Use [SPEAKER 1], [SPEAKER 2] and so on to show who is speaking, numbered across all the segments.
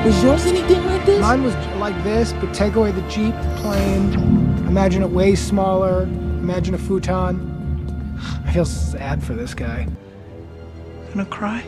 [SPEAKER 1] Was yours anything like this?
[SPEAKER 2] Mine was like this, but take away the Jeep, the plane. Imagine it way smaller. Imagine a futon. I feel sad for this guy.
[SPEAKER 1] Gonna cry?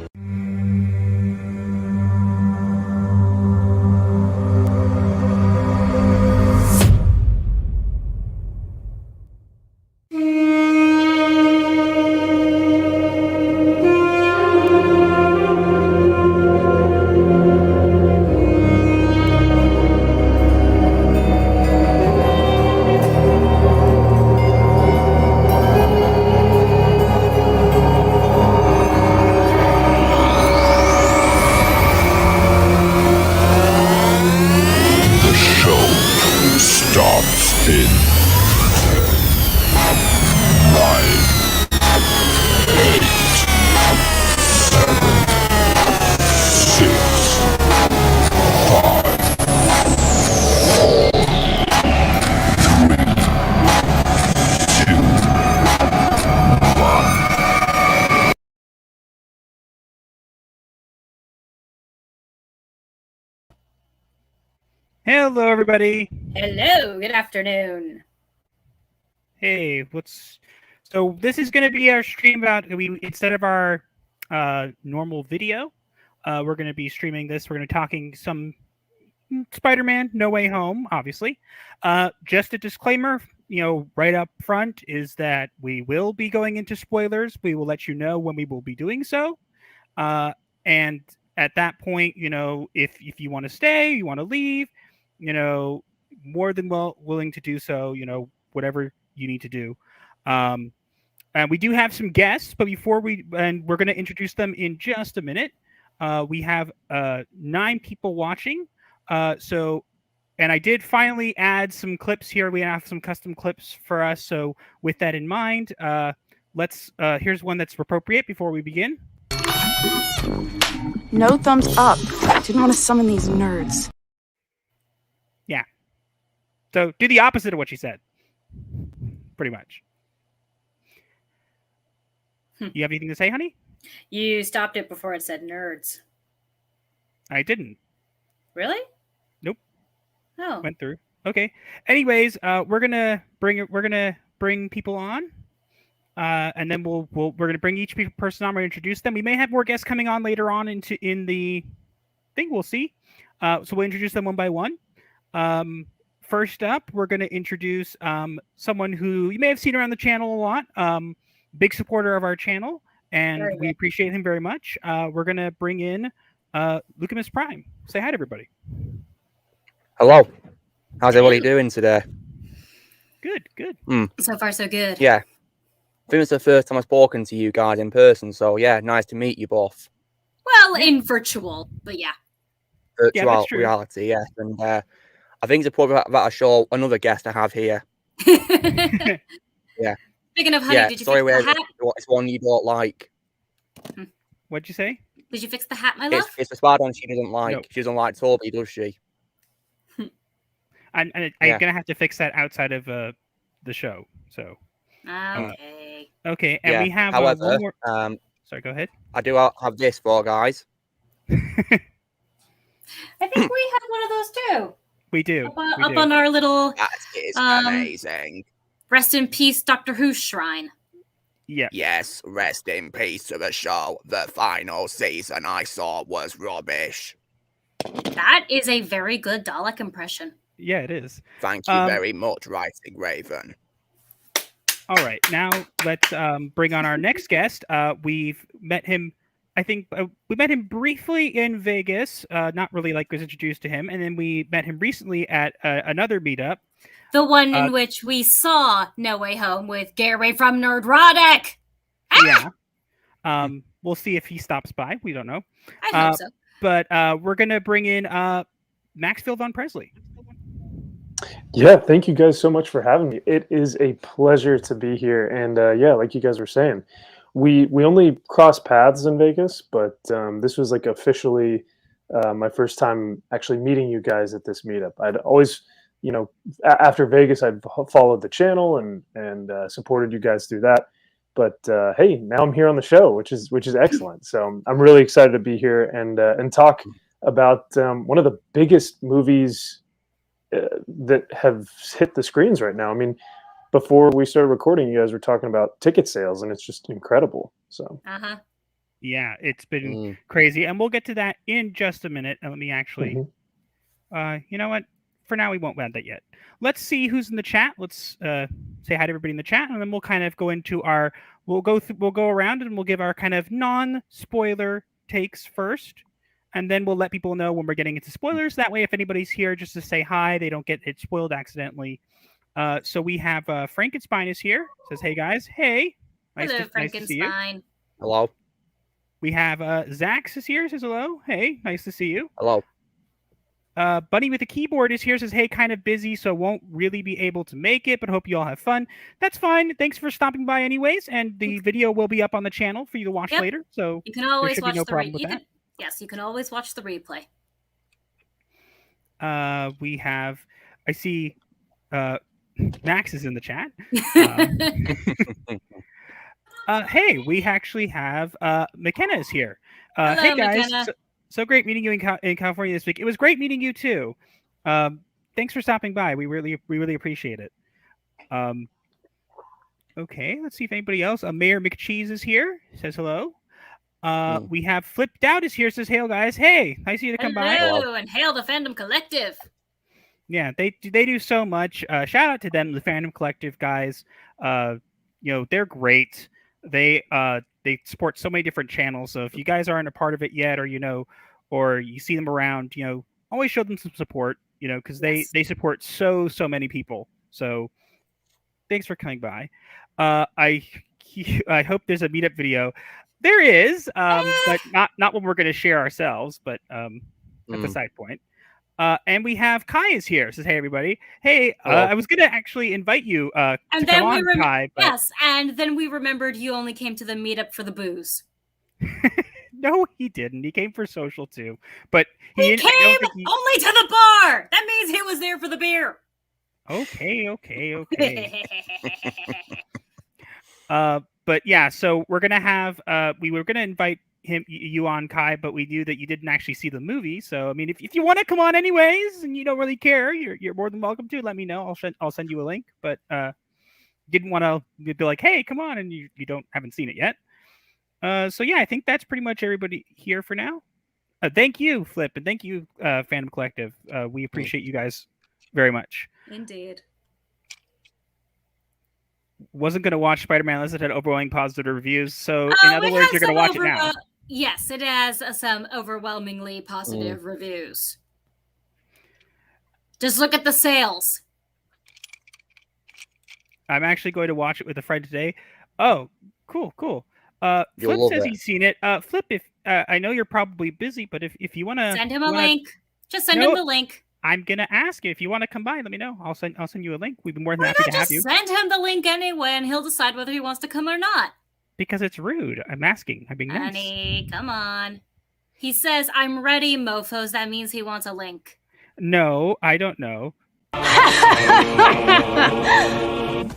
[SPEAKER 3] Hello, everybody.
[SPEAKER 4] Hello, good afternoon.
[SPEAKER 3] Hey, so this is going to be our stream about instead of our normal video, we're going to be streaming this. We're going to be talking some Spider-Man No Way Home, obviously. Just a disclaimer, right up front is that we will be going into spoilers. We will let you know when we will be doing so. And at that point, if you want to stay, you want to leave, more than willing to do so, whatever you need to do. And we do have some guests, but we're going to introduce them in just a minute. We have 9 people watching. And I did finally add some clips here. We have some custom clips for us. So with that in mind, here's one that's appropriate before we begin.
[SPEAKER 5] No thumbs up. Didn't want to summon these nerds.
[SPEAKER 3] Yeah. So do the opposite of what she said. Pretty much. You have anything to say, honey?
[SPEAKER 4] You stopped it before it said nerds.
[SPEAKER 3] I didn't.
[SPEAKER 4] Really?
[SPEAKER 3] Nope.
[SPEAKER 4] Oh.
[SPEAKER 3] Went through. Okay. Anyways, we're gonna bring people on. And then we're going to bring each person on. We're going to introduce them. We may have more guests coming on later on in the thing. We'll see. So we'll introduce them one by one. First up, we're going to introduce someone who you may have seen around the channel a lot. Big supporter of our channel, and we appreciate him very much. We're going to bring in Lucamus Prime. Say hi to everybody.
[SPEAKER 6] Hello. How's everybody doing today?
[SPEAKER 3] Good.
[SPEAKER 4] So far, so good.
[SPEAKER 6] Yeah. I think it's the first time I've spoken to you guys in person, so yeah, nice to meet you both.
[SPEAKER 4] Well, in virtual, but yeah.
[SPEAKER 6] Virtual reality, yes. And I think it's appropriate that I show another guest I have here. Yeah.
[SPEAKER 4] Speaking of honey, did you fix the hat?
[SPEAKER 6] It's one you don't like.
[SPEAKER 3] What'd you say?
[SPEAKER 4] Did you fix the hat, my love?
[SPEAKER 6] It's the Spider-Man she doesn't like.
[SPEAKER 3] Nope.
[SPEAKER 6] She doesn't like Toby, does she?
[SPEAKER 3] I'm going to have to fix that outside of the show, so... Okay, and we have
[SPEAKER 6] however,
[SPEAKER 3] one more... Sorry, go ahead.
[SPEAKER 6] I do have this for guys.
[SPEAKER 4] I think we have one of those too.
[SPEAKER 3] We do.
[SPEAKER 4] Up on our little...
[SPEAKER 6] That is amazing.
[SPEAKER 4] Rest in peace, Doctor Who shrine.
[SPEAKER 3] Yeah.
[SPEAKER 6] Yes, rest in peace to the show. The final season I saw was rubbish.
[SPEAKER 4] That is a very good Dalek impression.
[SPEAKER 3] Yeah, it is.
[SPEAKER 6] Thank you very much, Writing Raven.
[SPEAKER 3] All right, now let's bring on our next guest. We've met him, I think, we met him briefly in Vegas, not really was introduced to him, and then we met him recently at another meetup.
[SPEAKER 4] The one in which we saw No Way Home with Get Away from Nerdrotic!
[SPEAKER 3] Yeah. We'll see if he stops by. We don't know.
[SPEAKER 4] I hope so.
[SPEAKER 3] But we're going to bring in Maxfield Von Presley.
[SPEAKER 7] Yeah, thank you guys so much for having me. It is a pleasure to be here. And yeah, like you guys were saying, we only crossed paths in Vegas, but this was officially my first time actually meeting you guys at this meetup. I'd always, after Vegas, I'd followed the channel and supported you guys through that. But hey, now I'm here on the show, which is excellent. So I'm really excited to be here and talk about one of the biggest movies that have hit the screens right now. I mean, before we started recording, you guys were talking about ticket sales, and it's just incredible. So,
[SPEAKER 3] yeah, it's been crazy, and we'll get to that in just a minute. And let me actually, you know what? For now, we won't add that yet. Let's see who's in the chat. Let's say hi to everybody in the chat, and then we'll kind of go into our. We'll go around and we'll give our kind of non-spoiler takes first, and then we'll let people know when we're getting into spoilers. That way, if anybody's here just to say hi, they don't get it spoiled accidentally. So we have Frankenstein is here. Says, "Hey guys, hey,
[SPEAKER 4] Hello,
[SPEAKER 3] Frankenstein.
[SPEAKER 4] Frankenstein.
[SPEAKER 3] Nice to see you.
[SPEAKER 6] Hello.
[SPEAKER 3] We have Zax is here. Says hello. Hey, nice to see you.
[SPEAKER 6] Hello.
[SPEAKER 3] Bunny with a keyboard is here. Says, hey, kind of busy, so won't really be able to make it, but hope you all have fun. That's fine. Thanks for stopping by anyways, and the video will be up on the channel for you to watch later. So
[SPEAKER 4] you can always watch
[SPEAKER 3] no
[SPEAKER 4] the replay. Yes, you can always watch the replay.
[SPEAKER 3] We have, I see, Max is in the chat. Hey, we actually have McKenna is here.
[SPEAKER 4] Hello,
[SPEAKER 3] hey guys.
[SPEAKER 4] McKenna.
[SPEAKER 3] So great meeting you in California this week. It was great meeting you too. Thanks for stopping by. We really appreciate it. Okay, let's see if anybody else. Mayor McCheese is here. Says hello. We have Flipped Out is here. Says hail guys. Hey, nice of you to come by.
[SPEAKER 4] Hello, and hail the Fandom Collective.
[SPEAKER 3] Yeah, they do so much. Shout out to them, the Fandom Collective guys. They're great. They support so many different channels. So if you guys aren't a part of it yet, or you see them around, always show them some support. Because they support so many people. So thanks for coming by. I hope there's a meetup video. There is, but not what we're going to share ourselves. But that's a side point. And we have Kai is here. Says, hey, everybody. Hey, I was going to actually invite you to come on, Kai. But...
[SPEAKER 4] Yes, and then we remembered you only came to the meetup for the booze.
[SPEAKER 3] No, he didn't. He came for social, too. But
[SPEAKER 4] he came only to the bar! That means he was there for the beer.
[SPEAKER 3] Okay. But yeah, so we're going to have... we were going to invite you on, Kai, but we knew that you didn't actually see the movie. So I mean, if you want to come on anyways and you don't really care, you're more than welcome to. Let me know. I'll send you a link. But didn't want to be like, hey, come on, and you haven't seen it yet. So yeah, I think that's pretty much everybody here for now. Thank you, Flip, and thank you, Fandom Collective. We appreciate you guys very much.
[SPEAKER 4] Indeed.
[SPEAKER 3] Wasn't going to watch Spider-Man unless it had overwhelming positive reviews. So in other words, you're going to watch it now.
[SPEAKER 4] Yes, it has some overwhelmingly positive reviews. Just look at the sales.
[SPEAKER 3] I'm actually going to watch it with a friend today. Oh, cool. Flip says he's seen it. Flip, if I know you're probably busy, but if you want to
[SPEAKER 4] send him a link, just send him the link.
[SPEAKER 3] I'm gonna ask you if you want to come by. Let me know. I'll send you a link. We've been more than happy to have you.
[SPEAKER 4] Send him the link anyway, and he'll decide whether he wants to come or not.
[SPEAKER 3] Because it's rude. I'm asking. I'm being nice.
[SPEAKER 4] Honey, come on. He says, "I'm ready, mofos." That means he wants a link.
[SPEAKER 3] No, I don't know.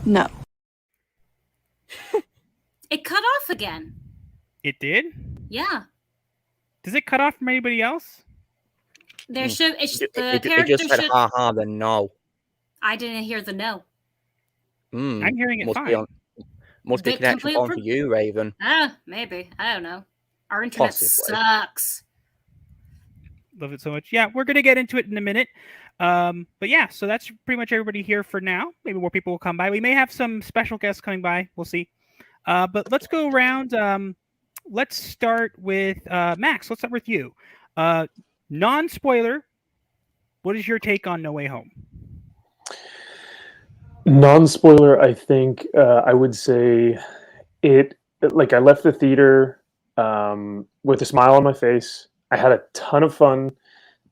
[SPEAKER 5] No.
[SPEAKER 4] It cut off again.
[SPEAKER 3] It did?
[SPEAKER 4] Yeah.
[SPEAKER 3] Does it cut off from anybody else?
[SPEAKER 4] There should
[SPEAKER 6] it just said ha then no.
[SPEAKER 4] I didn't hear the no.
[SPEAKER 3] I'm hearing it fine.
[SPEAKER 6] Must be connection on for you, Raven.
[SPEAKER 4] Maybe. I don't know. Our internet sucks.
[SPEAKER 3] Love it so much. Yeah, we're gonna get into it in a minute. But yeah, so that's pretty much everybody here for now. Maybe more people will come by. We may have some special guests coming by. We'll see. But let's go around. Let's start with Max. Let's start with you. Non-spoiler, what is your take on No Way Home?
[SPEAKER 7] Non-spoiler, I think I would say I left the theater with a smile on my face. I had a ton of fun.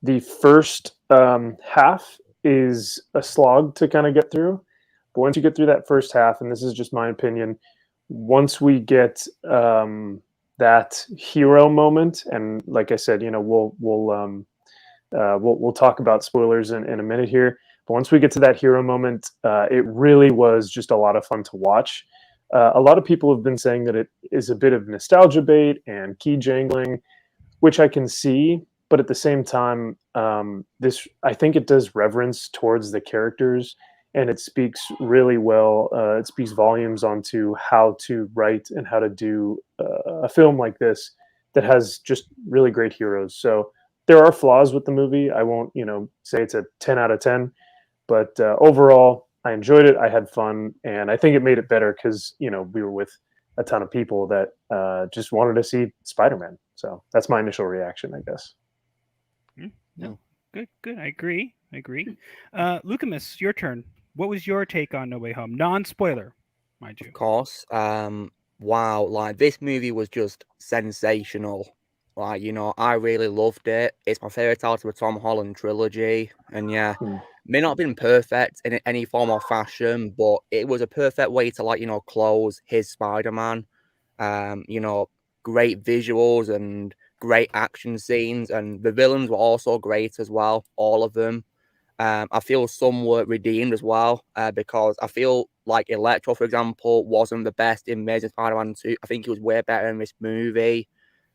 [SPEAKER 7] The first half is a slog to kind of get through. But once you get through that first half, and this is just my opinion, once we get that hero moment, and like I said, we'll talk about spoilers in a minute here. But once we get to that hero moment, it really was just a lot of fun to watch. A lot of people have been saying that it is a bit of nostalgia bait and key jangling, which I can see. but at the same time, this I think it does reverence towards the characters, and it speaks really well. It speaks volumes onto how to write and how to do a film like this that has just really great heroes. So there are flaws with the movie. I won't, say it's a 10 out of 10, but overall, I enjoyed it. I had fun, and I think it made it better because we were with a ton of people that just wanted to see Spider-Man. So that's my initial reaction, I guess.
[SPEAKER 3] No, good. I agree. Lucamus, your turn. What was your take on No Way Home? Non-spoiler, mind you.
[SPEAKER 6] Of course. Wow, like this movie was just sensational. Like, I really loved it. It's my favorite out of the Tom Holland trilogy. And yeah, may not have been perfect in any form or fashion, but it was a perfect way to close his Spider-Man. Great visuals and great action scenes, and the villains were also great as well, all of them. I feel some were redeemed as well, because I feel like Electro, for example, wasn't the best in Amazing Spider-Man 2. I think he was way better in this movie.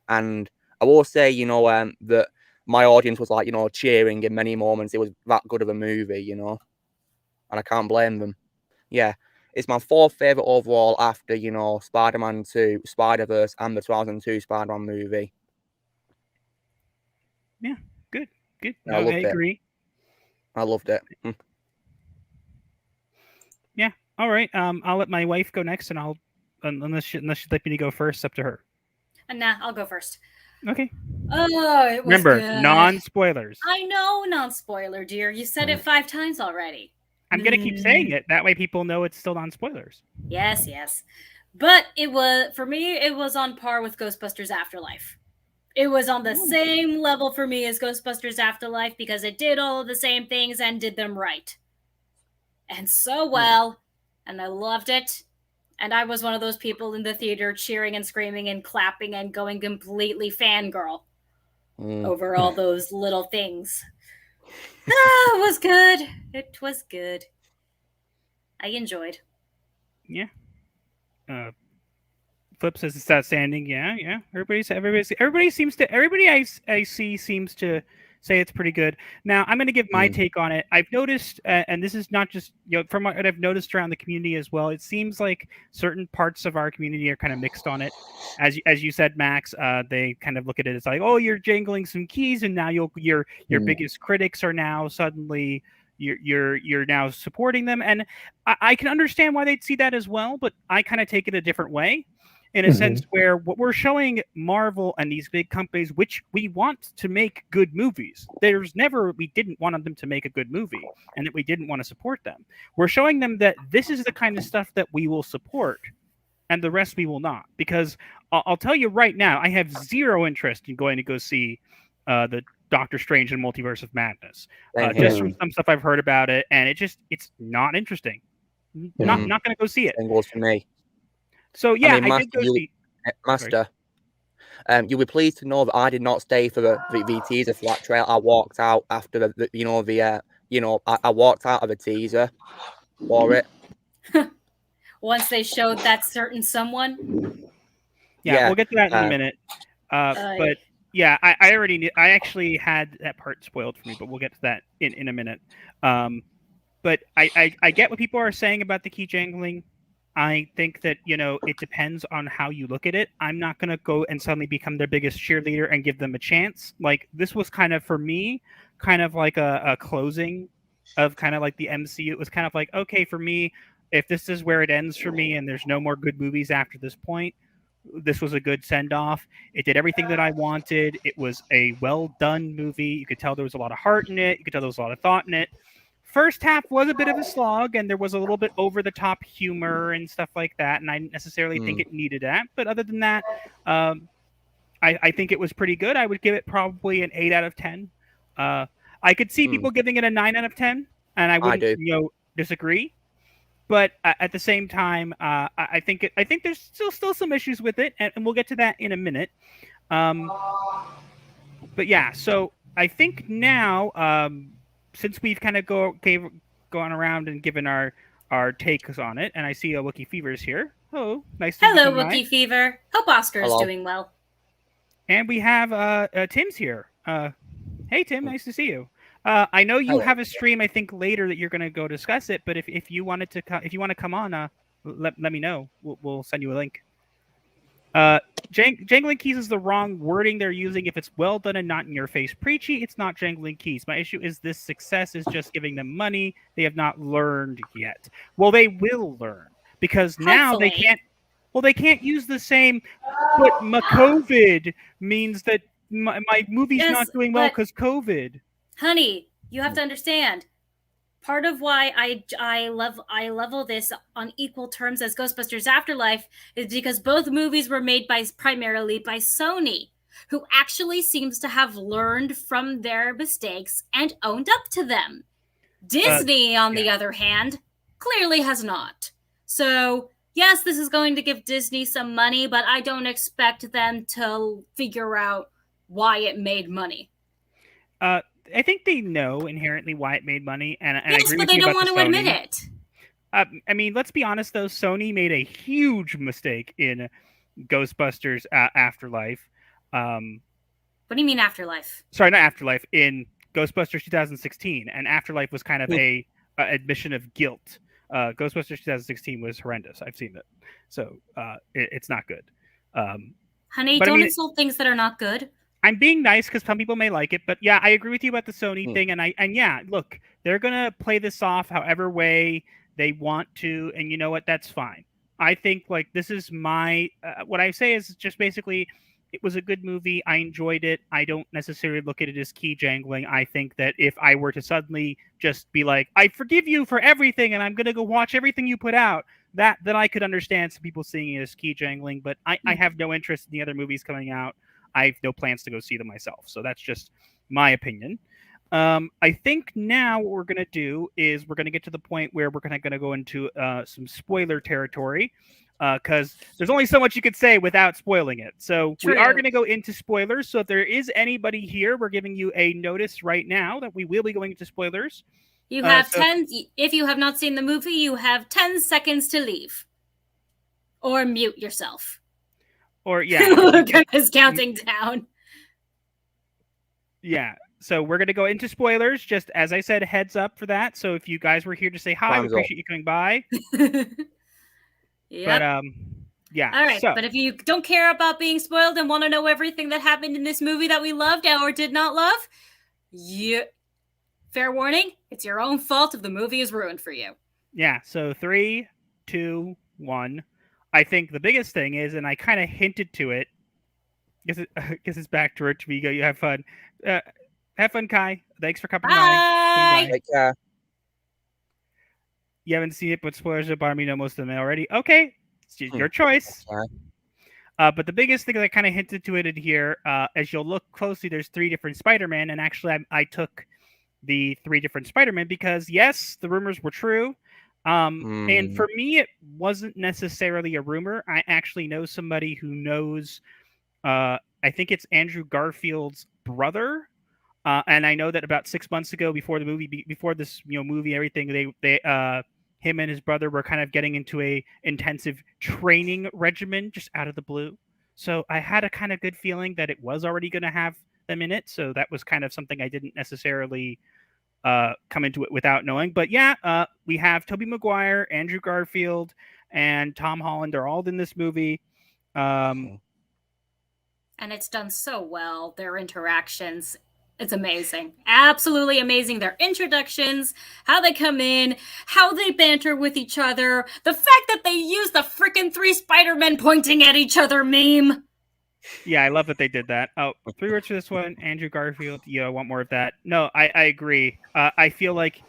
[SPEAKER 6] And I will say, that my audience was cheering in many moments. It was that good of a movie, and I can't blame them. Yeah, it's my fourth favorite overall after, Spider-Man 2, Spider-Verse, and the 2002 Spider-Man movie.
[SPEAKER 3] Yeah, good.
[SPEAKER 6] I loved it.
[SPEAKER 3] Agree.
[SPEAKER 6] I loved it.
[SPEAKER 3] Yeah. All right. I'll let my wife go next, and unless she'd like me to go first, up to her.
[SPEAKER 4] Nah, I'll go first.
[SPEAKER 3] Okay.
[SPEAKER 4] Oh, it was
[SPEAKER 3] Remember,
[SPEAKER 4] good.
[SPEAKER 3] non-spoilers.
[SPEAKER 4] I know, non-spoiler, dear. You said it 5 times already.
[SPEAKER 3] I'm gonna keep saying it. That way, people know it's still non-spoilers.
[SPEAKER 4] Yes. But for me, it was on par with Ghostbusters Afterlife. It was on the same level for me as Ghostbusters Afterlife because it did all of the same things and did them right. And so well. And I loved it. And I was one of those people in the theater cheering and screaming and clapping and going completely fangirl over all those little things. It was good. It was good. I enjoyed.
[SPEAKER 3] Yeah. Flip says it's outstanding. Yeah. Everybody I see seems to say it's pretty good. Now I'm going to give my take on it. I've noticed, and this is not just from what I've noticed around the community as well. It seems like certain parts of our community are kind of mixed on it. As you said, Max, they kind of look at it as like, oh, you're jangling some keys, and now your biggest critics are now suddenly. You're now supporting them, and I can understand why they'd see that as well, but I kind of take it a different way, in a sense where what we're showing Marvel and these big companies, which we want to make good movies. We didn't want them to make a good movie, and that we didn't want to support them. We're showing them that this is the kind of stuff that we will support, and the rest we will not. Because I'll tell you right now, I have zero interest in going to go see the Doctor Strange and Multiverse of Madness. Just from some stuff I've heard about it, and it's not interesting. Not going to go see it.
[SPEAKER 6] Same goes for me.
[SPEAKER 3] So yeah, I did go see.
[SPEAKER 6] Master, you'll be pleased to know that I did not stay for the teaser for that trailer. I walked out after I walked out of the teaser for it.
[SPEAKER 4] Once they showed that certain someone.
[SPEAKER 3] Yeah, we'll get to that in a minute. But yeah, I already knew. I actually had that part spoiled for me, but we'll get to that in a minute. But I get what people are saying about the key jangling. I think that, it depends on how you look at it. I'm not going to go and suddenly become their biggest cheerleader and give them a chance. Like, this was kind of, for me, kind of like a closing of kind of like the MCU. It was kind of like, okay, for me, if this is where it ends for me and there's no more good movies after this point, this was a good send-off. It did everything that I wanted. It was a well-done movie. You could tell there was a lot of heart in it. You could tell there was a lot of thought in it. First half was a bit of a slog, and there was a little bit over-the-top humor and stuff like that, and I didn't necessarily think it needed that. But other than that, I think it was pretty good. I would give it probably an 8 out of 10. I could see people giving it a 9 out of 10, and I wouldn't disagree. But at the same time, I think there's still some issues with it, and we'll get to that in a minute. But yeah, so I think now, since we've kind of gone around and given our takes on it, and I see Wookie Fever's here. Oh, nice to
[SPEAKER 4] Hello, Wookie Fever. Hope Oscar is doing well.
[SPEAKER 3] And we have Tim's here. Hey Tim, nice to see you. I know you have a stream, I think later that you're going to go discuss it. But if you wanted to, if you want to come on, let me know. We'll send you a link. Jangling keys is the wrong wording they're using. If it's well done and not in your face preachy, it's not jangling keys. My issue is this success is just giving them money. They have not learned yet. Well, they will learn because now they can't. Well, they can't use the same. But COVID means that my movie's not doing well because COVID.
[SPEAKER 4] Honey, you have to understand. Part of why I level this on equal terms as Ghostbusters Afterlife is because both movies were made primarily by Sony, who actually seems to have learned from their mistakes and owned up to them. Disney, on the other hand, clearly has not. So, yes, this is going to give Disney some money, but I don't expect them to figure out why it made money.
[SPEAKER 3] I think they know inherently why it made money, and I agree
[SPEAKER 4] but
[SPEAKER 3] with you
[SPEAKER 4] they don't
[SPEAKER 3] about
[SPEAKER 4] want to admit it.
[SPEAKER 3] I mean, let's be honest though. Sony made a huge mistake in Ghostbusters Afterlife.
[SPEAKER 4] What do you mean Afterlife?
[SPEAKER 3] Sorry, not Afterlife. In Ghostbusters 2016, and Afterlife was kind of a admission of guilt. Ghostbusters 2016 was horrendous. I've seen it, so it's not good.
[SPEAKER 4] Honey, don't insult things that are not good.
[SPEAKER 3] I'm being nice because some people may like it, but yeah, I agree with you about the Sony thing, and yeah, look, they're gonna play this off however way they want to, and you know what? That's fine. I think like this is my what I say is just basically it was a good movie. I enjoyed it. I don't necessarily look at it as key jangling. I think that if I were to suddenly just be like, I forgive you for everything, and I'm gonna go watch everything you put out, then I could understand some people seeing it as key jangling. But I have no interest in the other movies coming out. I have no plans to go see them myself. So that's just my opinion. I think now what we're going to do is we're going to get to the point where we're going to go into some spoiler territory because there's only so much you could say without spoiling it. So we are going to go into spoilers. So if there is anybody here, we're giving you a notice right now that we will be going into spoilers.
[SPEAKER 4] You have 10. If you have not seen the movie, you have 10 seconds to leave or mute yourself.
[SPEAKER 3] Or yeah,
[SPEAKER 4] Look at us counting down.
[SPEAKER 3] Yeah, so we're gonna go into spoilers. Just as I said, heads up for that. So if you guys were here to say hi, we appreciate you coming by.
[SPEAKER 4] Yeah.
[SPEAKER 3] But yeah.
[SPEAKER 4] All right. But if you don't care about being spoiled and want to know everything that happened in this movie that we loved or did not love, fair warning, it's your own fault if the movie is ruined for you.
[SPEAKER 3] Yeah. So 3, 2, 1. I think the biggest thing is, and I kind of hinted to it. Guess it's back to Rich Vigo. You have fun. Have fun, Kai. Thanks for coming by.
[SPEAKER 6] Take care.
[SPEAKER 3] You haven't seen it, but spoilers about me know most of them already. Okay, it's your choice. But the biggest thing that I kind of hinted to it in here, as you'll look closely, there's 3 different Spider-Man, and actually I took the 3 different Spider-Man because yes, the rumors were true. And for me, it wasn't necessarily a rumor. I actually know somebody who knows, I think it's Andrew Garfield's brother. And I know that about 6 months ago, before the movie, before this, movie, everything, him and his brother were kind of getting into a intensive training regimen just out of the blue. So I had a kind of good feeling that it was already going to have them in it. So that was kind of something I didn't necessarily come into it without knowing. But yeah, we have Tobey Maguire, Andrew Garfield, and Tom Holland. They're all in this movie.
[SPEAKER 4] And it's done so well. Their interactions, it's amazing. Absolutely amazing. Their introductions, how they come in, how they banter with each other. The fact that they use the freaking 3 Spider-Men pointing at each other meme.
[SPEAKER 3] Yeah, I love that they did that. Oh, 3 words for this one. Andrew Garfield. Yeah, I want more of that. No, I agree. I feel like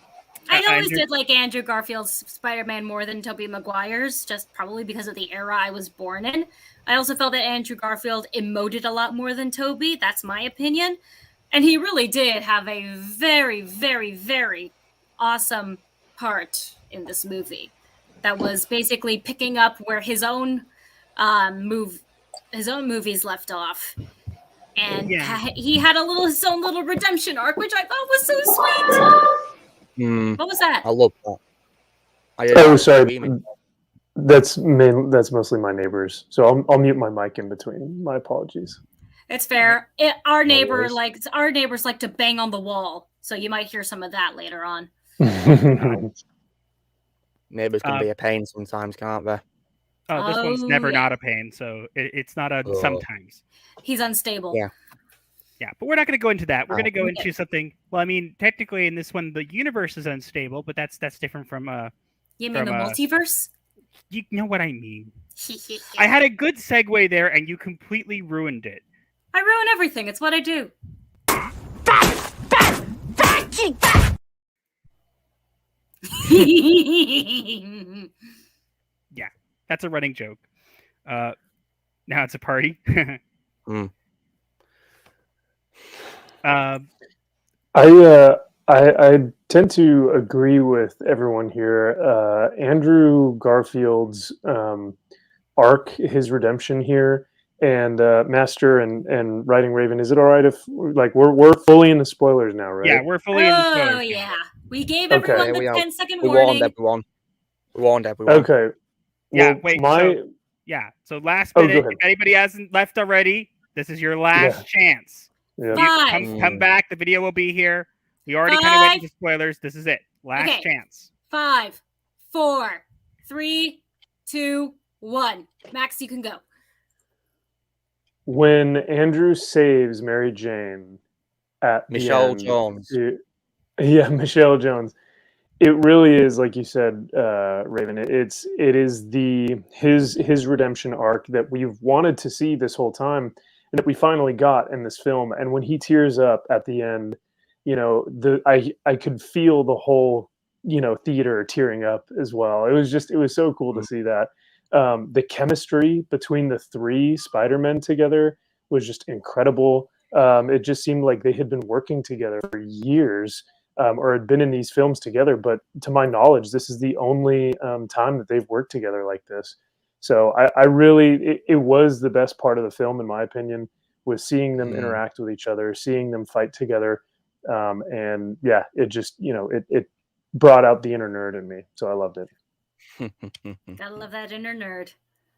[SPEAKER 4] I always did like Andrew Garfield's Spider-Man more than Tobey Maguire's, just probably because of the era I was born in. I also felt that Andrew Garfield emoted a lot more than Tobey. That's my opinion. And he really did have a very, very, very awesome part in this movie that was basically picking up where his own movies left off. And he had his own little redemption arc, which I thought was so sweet. What was that?
[SPEAKER 6] I love that.
[SPEAKER 7] Oh, sorry. That's mostly my neighbors. So I'll mute my mic in between. My apologies.
[SPEAKER 4] It's fair. Our neighbors
[SPEAKER 6] worries.
[SPEAKER 4] like to bang on the wall, so you might hear some of that later on.
[SPEAKER 6] Neighbors can be a pain sometimes, can't they?
[SPEAKER 3] Oh, this one's
[SPEAKER 4] Oh,
[SPEAKER 3] never
[SPEAKER 4] yeah.
[SPEAKER 3] not a pain, so it's not a
[SPEAKER 6] Oh.
[SPEAKER 3] sometimes.
[SPEAKER 4] He's unstable.
[SPEAKER 6] Yeah.
[SPEAKER 3] Yeah, but we're not going to go into that. We're going to go
[SPEAKER 4] Okay.
[SPEAKER 3] into something. Well, I mean, technically, in this one, the universe is unstable, but that's different from
[SPEAKER 4] You mean the
[SPEAKER 3] from,
[SPEAKER 4] multiverse?
[SPEAKER 3] You know what I mean. I had a good segue there, and you completely ruined it.
[SPEAKER 4] I ruin everything. It's what I do.
[SPEAKER 3] Yeah, that's a running joke. Now it's a party.
[SPEAKER 6] Mm.
[SPEAKER 7] I tend to agree with everyone here. Andrew Garfield's arc, his redemption here, and Master and Writing Raven. Is it all right if we're fully in the spoilers now, right?
[SPEAKER 3] Yeah, we're fully in the spoilers.
[SPEAKER 4] Oh, yeah. We gave
[SPEAKER 7] Okay.
[SPEAKER 4] everyone
[SPEAKER 6] Yeah,
[SPEAKER 4] the
[SPEAKER 6] we are.
[SPEAKER 4] 10-second
[SPEAKER 6] We warned
[SPEAKER 4] warning.
[SPEAKER 6] everyone. We warned everyone.
[SPEAKER 7] Okay.
[SPEAKER 3] Yeah,
[SPEAKER 7] Well,
[SPEAKER 3] wait. So last
[SPEAKER 7] Oh, go
[SPEAKER 3] minute,
[SPEAKER 7] ahead.
[SPEAKER 3] if anybody hasn't left already, this is your last chance.
[SPEAKER 7] Yeah.
[SPEAKER 3] You come back. The video will be here. We already kind of went into spoilers. This is it. Last chance.
[SPEAKER 4] 5, 4, 3, 2, 1. Max, you can go.
[SPEAKER 7] When Andrew saves Mary Jane at
[SPEAKER 6] Michelle
[SPEAKER 7] the end,
[SPEAKER 6] Jones.
[SPEAKER 7] Michelle Jones. It really is, like you said, Raven. It is his redemption arc that we've wanted to see this whole time, and that we finally got in this film. And when he tears up at the end, I could feel the whole theater tearing up as well. It was so cool to see that. The chemistry between the three Spider-Men together was just incredible. It just seemed like they had been working together for years. Or had been in these films together, but to my knowledge, this is the only time that they've worked together like this. So I really, it was the best part of the film, in my opinion, was seeing them interact with each other, seeing them fight together, and yeah, it just it brought out the inner nerd in me, so I loved it.
[SPEAKER 4] Gotta love that inner nerd.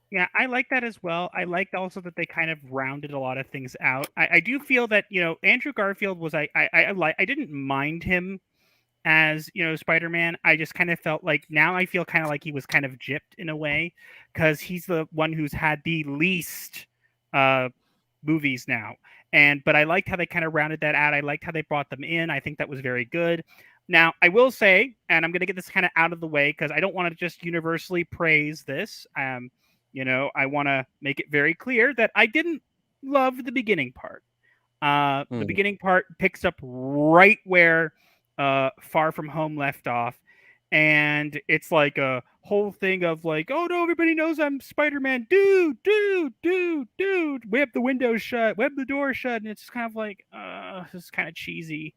[SPEAKER 3] Yeah, I like that as well. I liked also that they kind of rounded a lot of things out. I do feel that Andrew Garfield was I didn't mind him as Spider-Man. I just kind of felt like now I feel kind of like he was kind of gypped in a way because he's the one who's had the least movies now. But I liked how they kind of rounded that out. I liked how they brought them in. I think that was very good. Now, I will say, and I'm going to get this kind of out of the way because I don't want to just universally praise this. I want to make it very clear that I didn't love the beginning part. The beginning part picks up right where Far From Home left off. And it's like a whole thing of like, oh no, everybody knows I'm Spider-Man. Dude. Whip the window shut, whip the door shut. And it's just kind of like, this is kind of cheesy,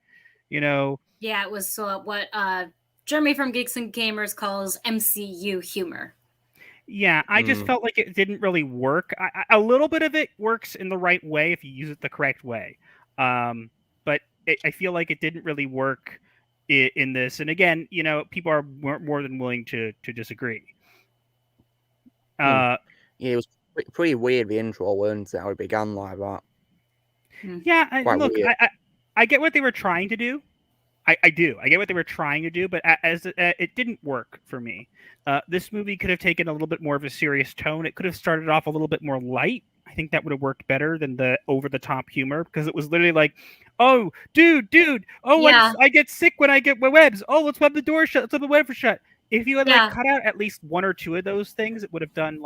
[SPEAKER 4] Yeah, it was what Jeremy from Geeks and Gamers calls MCU humor.
[SPEAKER 3] Yeah, I just felt like it didn't really work. A little bit of it works in the right way if you use it the correct way. But I feel like it didn't really work in this. And again, people are more than willing to disagree.
[SPEAKER 6] Yeah, it was pretty weird, the intro, wasn't it? How it began like that.
[SPEAKER 3] Yeah, I get what they were trying to do. I do. I get what they were trying to do, but as it didn't work for me. This movie could have taken a little bit more of a serious tone. It could have started off a little bit more light. I think that would have worked better than the over-the-top humor because it was literally like, oh, dude, oh, yeah. I get sick when I get my webs. Oh, let's web the door shut. Let's web the web shut. If you had cut out at least one or two of those things, it would have done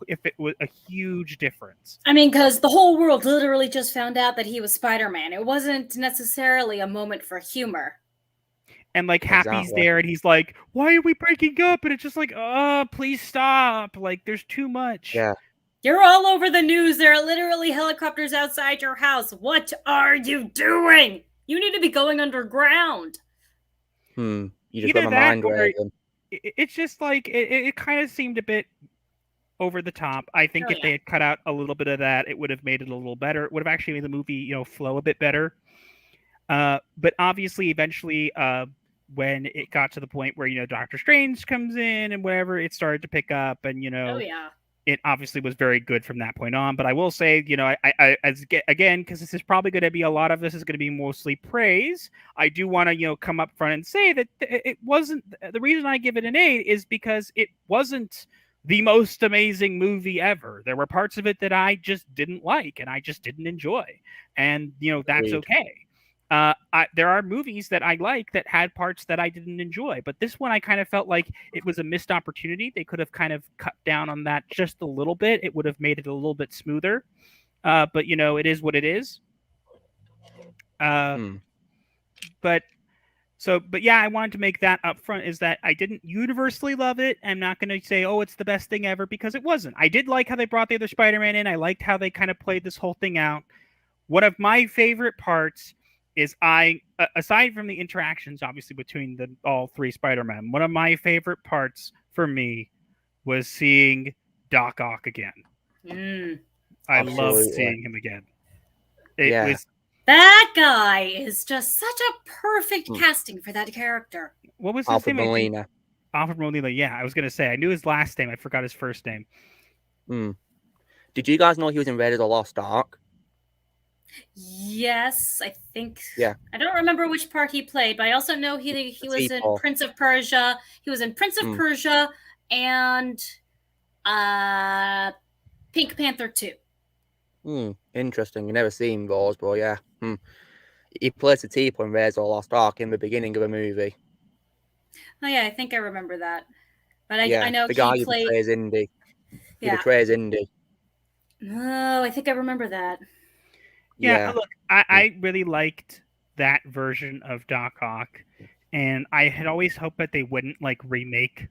[SPEAKER 3] if it was a huge difference.
[SPEAKER 4] I mean, because the whole world literally just found out that he was Spider-Man. It wasn't necessarily a moment for humor.
[SPEAKER 3] And Happy's there, and he's like, "Why are we breaking up?" And it's just like, "Oh, please stop! There's too much."
[SPEAKER 6] Yeah,
[SPEAKER 4] you're all over the news. There are literally helicopters outside your house. What are you doing? You need to be going underground.
[SPEAKER 6] You just got my mind right.
[SPEAKER 3] It's just it kind of seemed a bit over the top. I think if they had cut out a little bit of that, it would have made it a little better. It would have actually made the movie, flow a bit better. But obviously, eventually, when it got to the point where Doctor Strange comes in and whatever, it started to pick up, and it obviously was very good from that point on. But I will say, you know, again, because this is probably going to be a lot of this is going to be mostly praise. I do want to, you know, come up front and say that it wasn't the reason I give it an 8 is because it wasn't the most amazing movie ever. There were parts of it that I just didn't like and I just didn't enjoy, and you know that's
[SPEAKER 6] Agreed.
[SPEAKER 3] okay. There are movies that I like that had parts that I didn't enjoy, but this one I kind of felt like it was a missed opportunity. They could have kind of cut down on that just a little bit. It would have made it a little bit smoother. But you know, it is what it is. But yeah, I wanted to make that up front is that I didn't universally love it. I'm not going to say, oh, it's the best thing ever, because it wasn't. I did like how they brought the other Spider-Man in. I liked how they kind of played this whole thing out. One of my favorite parts is aside from the interactions, obviously, between all three Spider-Men, one of my favorite parts for me was seeing Doc Ock again. I loved seeing him again. It was...
[SPEAKER 4] That guy is just such a perfect casting for that character.
[SPEAKER 3] What was his
[SPEAKER 6] Alfred
[SPEAKER 3] name?
[SPEAKER 6] Molina.
[SPEAKER 3] Alfred Molina, yeah. I was going to say, I knew his last name. I forgot his first name.
[SPEAKER 6] Did you guys know he was in Raiders of the Lost Ark?
[SPEAKER 4] Yes, I think.
[SPEAKER 6] Yeah.
[SPEAKER 4] I don't remember which part he played, but I also know he was in Prince of Persia. He was in Prince of Persia and Pink Panther 2.
[SPEAKER 6] Interesting. You never seen those, but yeah. He plays the T-Pole in Raiders of the Lost Ark in the beginning of the movie.
[SPEAKER 4] Oh yeah, I think I remember that. But I know
[SPEAKER 6] the guy
[SPEAKER 4] he
[SPEAKER 6] who
[SPEAKER 4] played.
[SPEAKER 6] betrays Indy. He
[SPEAKER 4] Yeah.
[SPEAKER 6] betrays Indy.
[SPEAKER 4] Oh, I think I remember that.
[SPEAKER 3] Yeah. Look, I really liked that version of Doc Ock, and I had always hoped that they wouldn't like remake,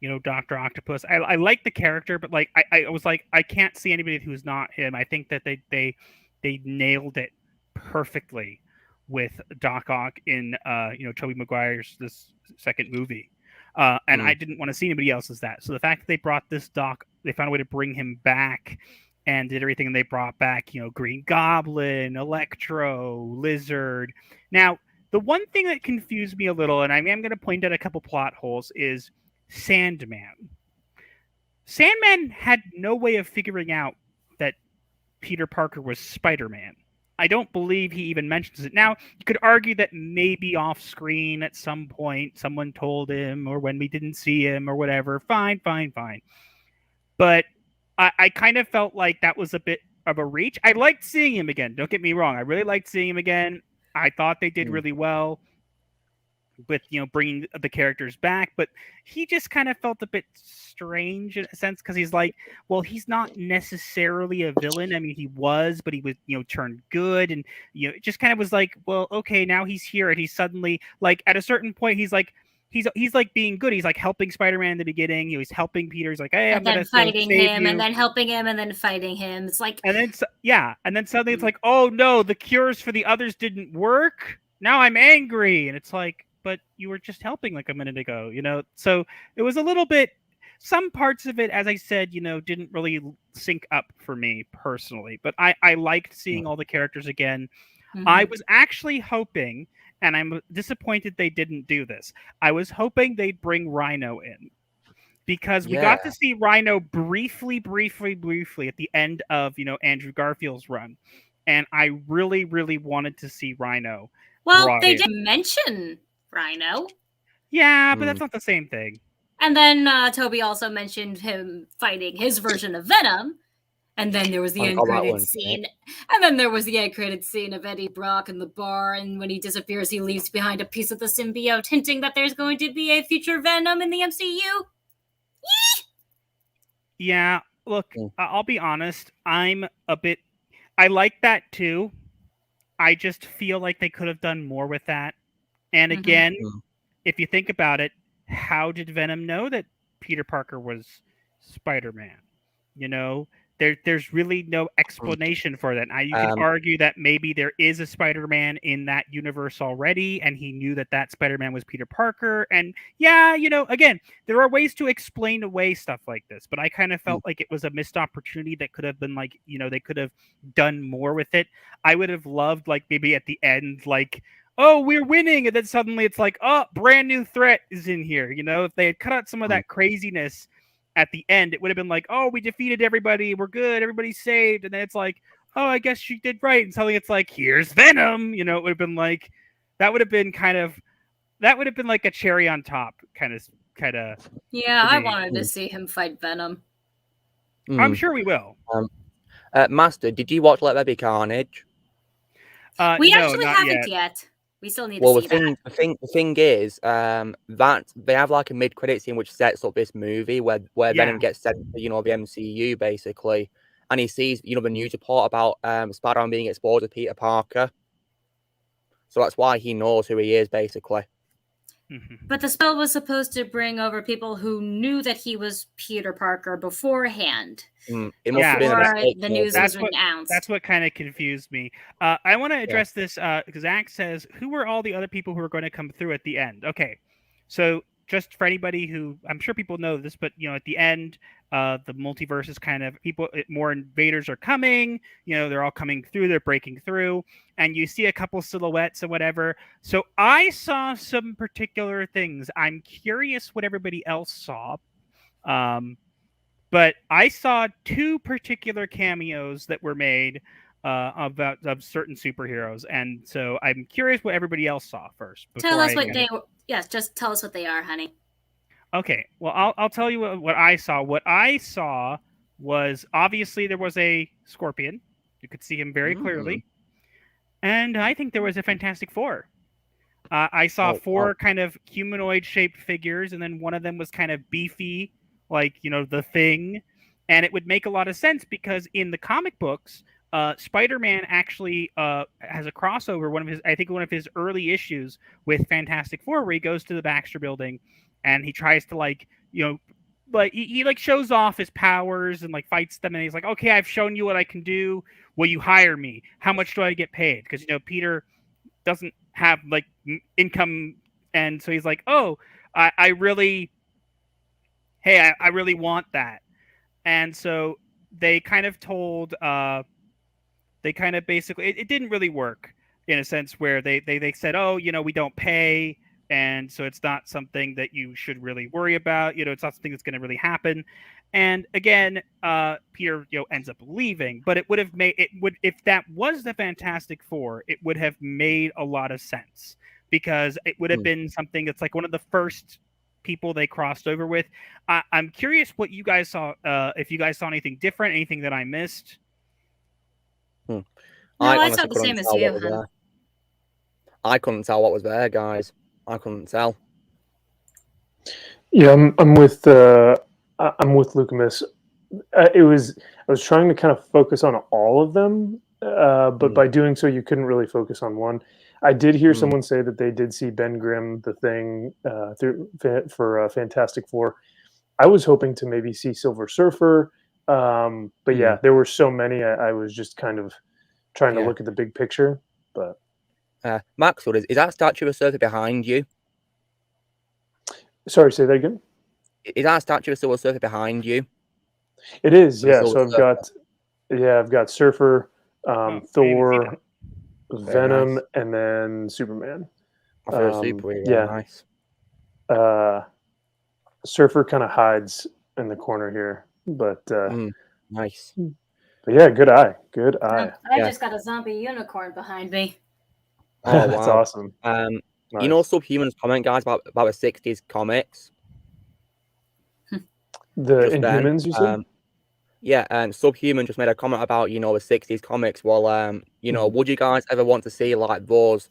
[SPEAKER 3] you know, Dr. Octopus. I like the character, but like I was like, I can't see anybody who's not him. I think that they nailed it perfectly with Doc Ock in you know, Tobey Maguire's this second movie. And I didn't want to see anybody else as that. So the fact that they brought this Doc, they found a way to bring him back and did everything, and they brought back, you know, Green Goblin, Electro, Lizard. Now, the one thing that confused me a little, and I am going to point out a couple plot holes, is Sandman. Sandman had no way of figuring out that Peter Parker was Spider-Man. I don't believe he even mentions it. Now, you could argue that maybe off screen at some point someone told him, or when we didn't see him, or whatever. Fine. But I kind of felt like that was a bit of a reach. I liked seeing him again. Don't get me wrong. I really liked seeing him again. I thought they did really well with, you know, bringing the characters back, but he just kind of felt a bit strange in a sense, because he's like, well, he's not necessarily a villain. I mean, he was, but he was, you know, turned good, and you know, it just kind of was like, well, okay, now he's here, and he's suddenly like, at a certain point, he's like being good. He's like helping Spider-Man in the beginning. He was helping Peter. He's like, hey, I'm gonna
[SPEAKER 4] fighting
[SPEAKER 3] save
[SPEAKER 4] him,
[SPEAKER 3] you.
[SPEAKER 4] and then helping him, and then fighting him. It's like,
[SPEAKER 3] and then suddenly it's like, oh no, the cures for the others didn't work. Now I'm angry, and it's like, but you were just helping like a minute ago, you know? So it was a little bit, some parts of it, as I said, you know, didn't really sync up for me personally, but I liked seeing all the characters again. I was actually hoping, and I'm disappointed they didn't do this, I was hoping they'd bring Rhino in, because we got to see Rhino briefly at the end of, you know, Andrew Garfield's run. And I really, really wanted to see Rhino.
[SPEAKER 4] Well, they did mention Rhino.
[SPEAKER 3] Yeah, but that's not the same thing.
[SPEAKER 4] And then Toby also mentioned him fighting his version of Venom. And then there was the end credit scene. And then there was the end credit scene of Eddie Brock in the bar. And when he disappears, he leaves behind a piece of the symbiote, hinting that there's going to be a future Venom in the MCU.
[SPEAKER 3] Yeah, look, I'll be honest. I like that too. I just feel like they could have done more with that. And again, if you think about it, how did Venom know that Peter Parker was Spider-Man? You know, there's really no explanation for that. Now, you can argue that maybe there is a Spider-Man in that universe already, and he knew that that Spider-Man was Peter Parker. And yeah, you know, again, there are ways to explain away stuff like this, but I kind of felt like it was a missed opportunity that could have been like, you know, they could have done more with it. I would have loved, like, maybe at the end, like, oh, we're winning, and then suddenly it's like, oh, brand new threat is in here. You know, if they had cut out some of that craziness at the end, it would have been like, oh, we defeated everybody, we're good, everybody's saved, and then it's like, oh, I guess she did right, and suddenly it's like, here's Venom. You know, it would have been like, that would have been like a cherry on top, kind of.
[SPEAKER 4] Yeah, I wanted to see him fight Venom.
[SPEAKER 3] I'm sure we will.
[SPEAKER 6] Master, did you watch Let There Be Carnage?
[SPEAKER 4] We
[SPEAKER 3] no,
[SPEAKER 4] actually
[SPEAKER 3] not
[SPEAKER 4] haven't yet. We still need
[SPEAKER 6] Well,
[SPEAKER 4] to see that.
[SPEAKER 6] the thing is, that they have like a mid-credit scene which sets up this movie where Venom gets sent to, you know, the MCU basically, and he sees, you know, the news report about Spider-Man being exposed to Peter Parker. So that's why he knows who he is, basically.
[SPEAKER 4] But the spell was supposed to bring over people who knew that he was Peter Parker beforehand.
[SPEAKER 6] It must have been a mistake.
[SPEAKER 4] The news was announced.
[SPEAKER 3] That's what kind of confused me. I want to address this because Zach says, who were all the other people who were going to come through at the end? Okay, so just for anybody who, I'm sure people know this, but, you know, at the end, the multiverse is kind of, more invaders are coming, you know, they're all coming through, they're breaking through, and you see a couple silhouettes or whatever. So I saw some particular things. I'm curious what everybody else saw. But I saw two particular cameos that were made of certain superheroes, and so I'm curious what everybody else saw first.
[SPEAKER 4] Tell us what they were. Yes, just tell us what they are, honey.
[SPEAKER 3] Okay, well, I'll tell you what I saw. What I saw was, obviously there was a Scorpion. You could see him very clearly, and I think there was a Fantastic Four. I saw four kind of humanoid-shaped figures, and then one of them was kind of beefy, like, you know, the Thing. And it would make a lot of sense because in the comic books, Spider-Man actually has a crossover. One of his early issues with Fantastic Four, where he goes to the Baxter Building, and he tries to, like, you know, like he like shows off his powers and like fights them, and he's like, okay, I've shown you what I can do. Will you hire me? How much do I get paid? Because, you know, Peter doesn't have like income, and so he's like, oh, I really want that. And so they kind of told, basically, it didn't really work in a sense where they said, oh, you know, we don't pay, and so it's not something that you should really worry about. You know, it's not something that's going to really happen. And again, Peter, you know, ends up leaving. But it would have if that was the Fantastic Four, it would have made a lot of sense, because it would have been something that's like one of the first people they crossed over with. I'm curious what you guys saw, if you guys saw anything different, anything that I missed.
[SPEAKER 4] No, I saw the same as you, huh?
[SPEAKER 6] I couldn't tell what was there, guys. I couldn't tell.
[SPEAKER 7] Yeah, I'm with Lucamus. I was trying to kind of focus on all of them, but by doing so, you couldn't really focus on one. I did hear someone say that they did see Ben Grimm, the Thing, for Fantastic Four. I was hoping to maybe see Silver Surfer, but yeah, there were so many. I was just kind of trying to look at the big picture. But
[SPEAKER 6] Maxwell, is that statue of Surfer behind you?
[SPEAKER 7] Sorry, say that again.
[SPEAKER 6] Is that statue of Silver Surfer behind you?
[SPEAKER 7] It is, yeah. So I've got Surfer, Thor, Venom,
[SPEAKER 6] nice.
[SPEAKER 7] and then Superman.
[SPEAKER 6] I feel super nice.
[SPEAKER 7] Surfer kind of hides in the corner here, but
[SPEAKER 6] nice.
[SPEAKER 7] But yeah, good eye.
[SPEAKER 4] I just got a zombie unicorn behind me.
[SPEAKER 6] Oh,
[SPEAKER 7] that's
[SPEAKER 6] wow.
[SPEAKER 7] awesome. Nice.
[SPEAKER 6] You know, Subhuman's comment, guys, about the 60s comics.
[SPEAKER 7] The Inhumans, you said?
[SPEAKER 6] Yeah, Subhuman just made a comment about, you know, the 60s comics. Well, you know, would you guys ever want to see like those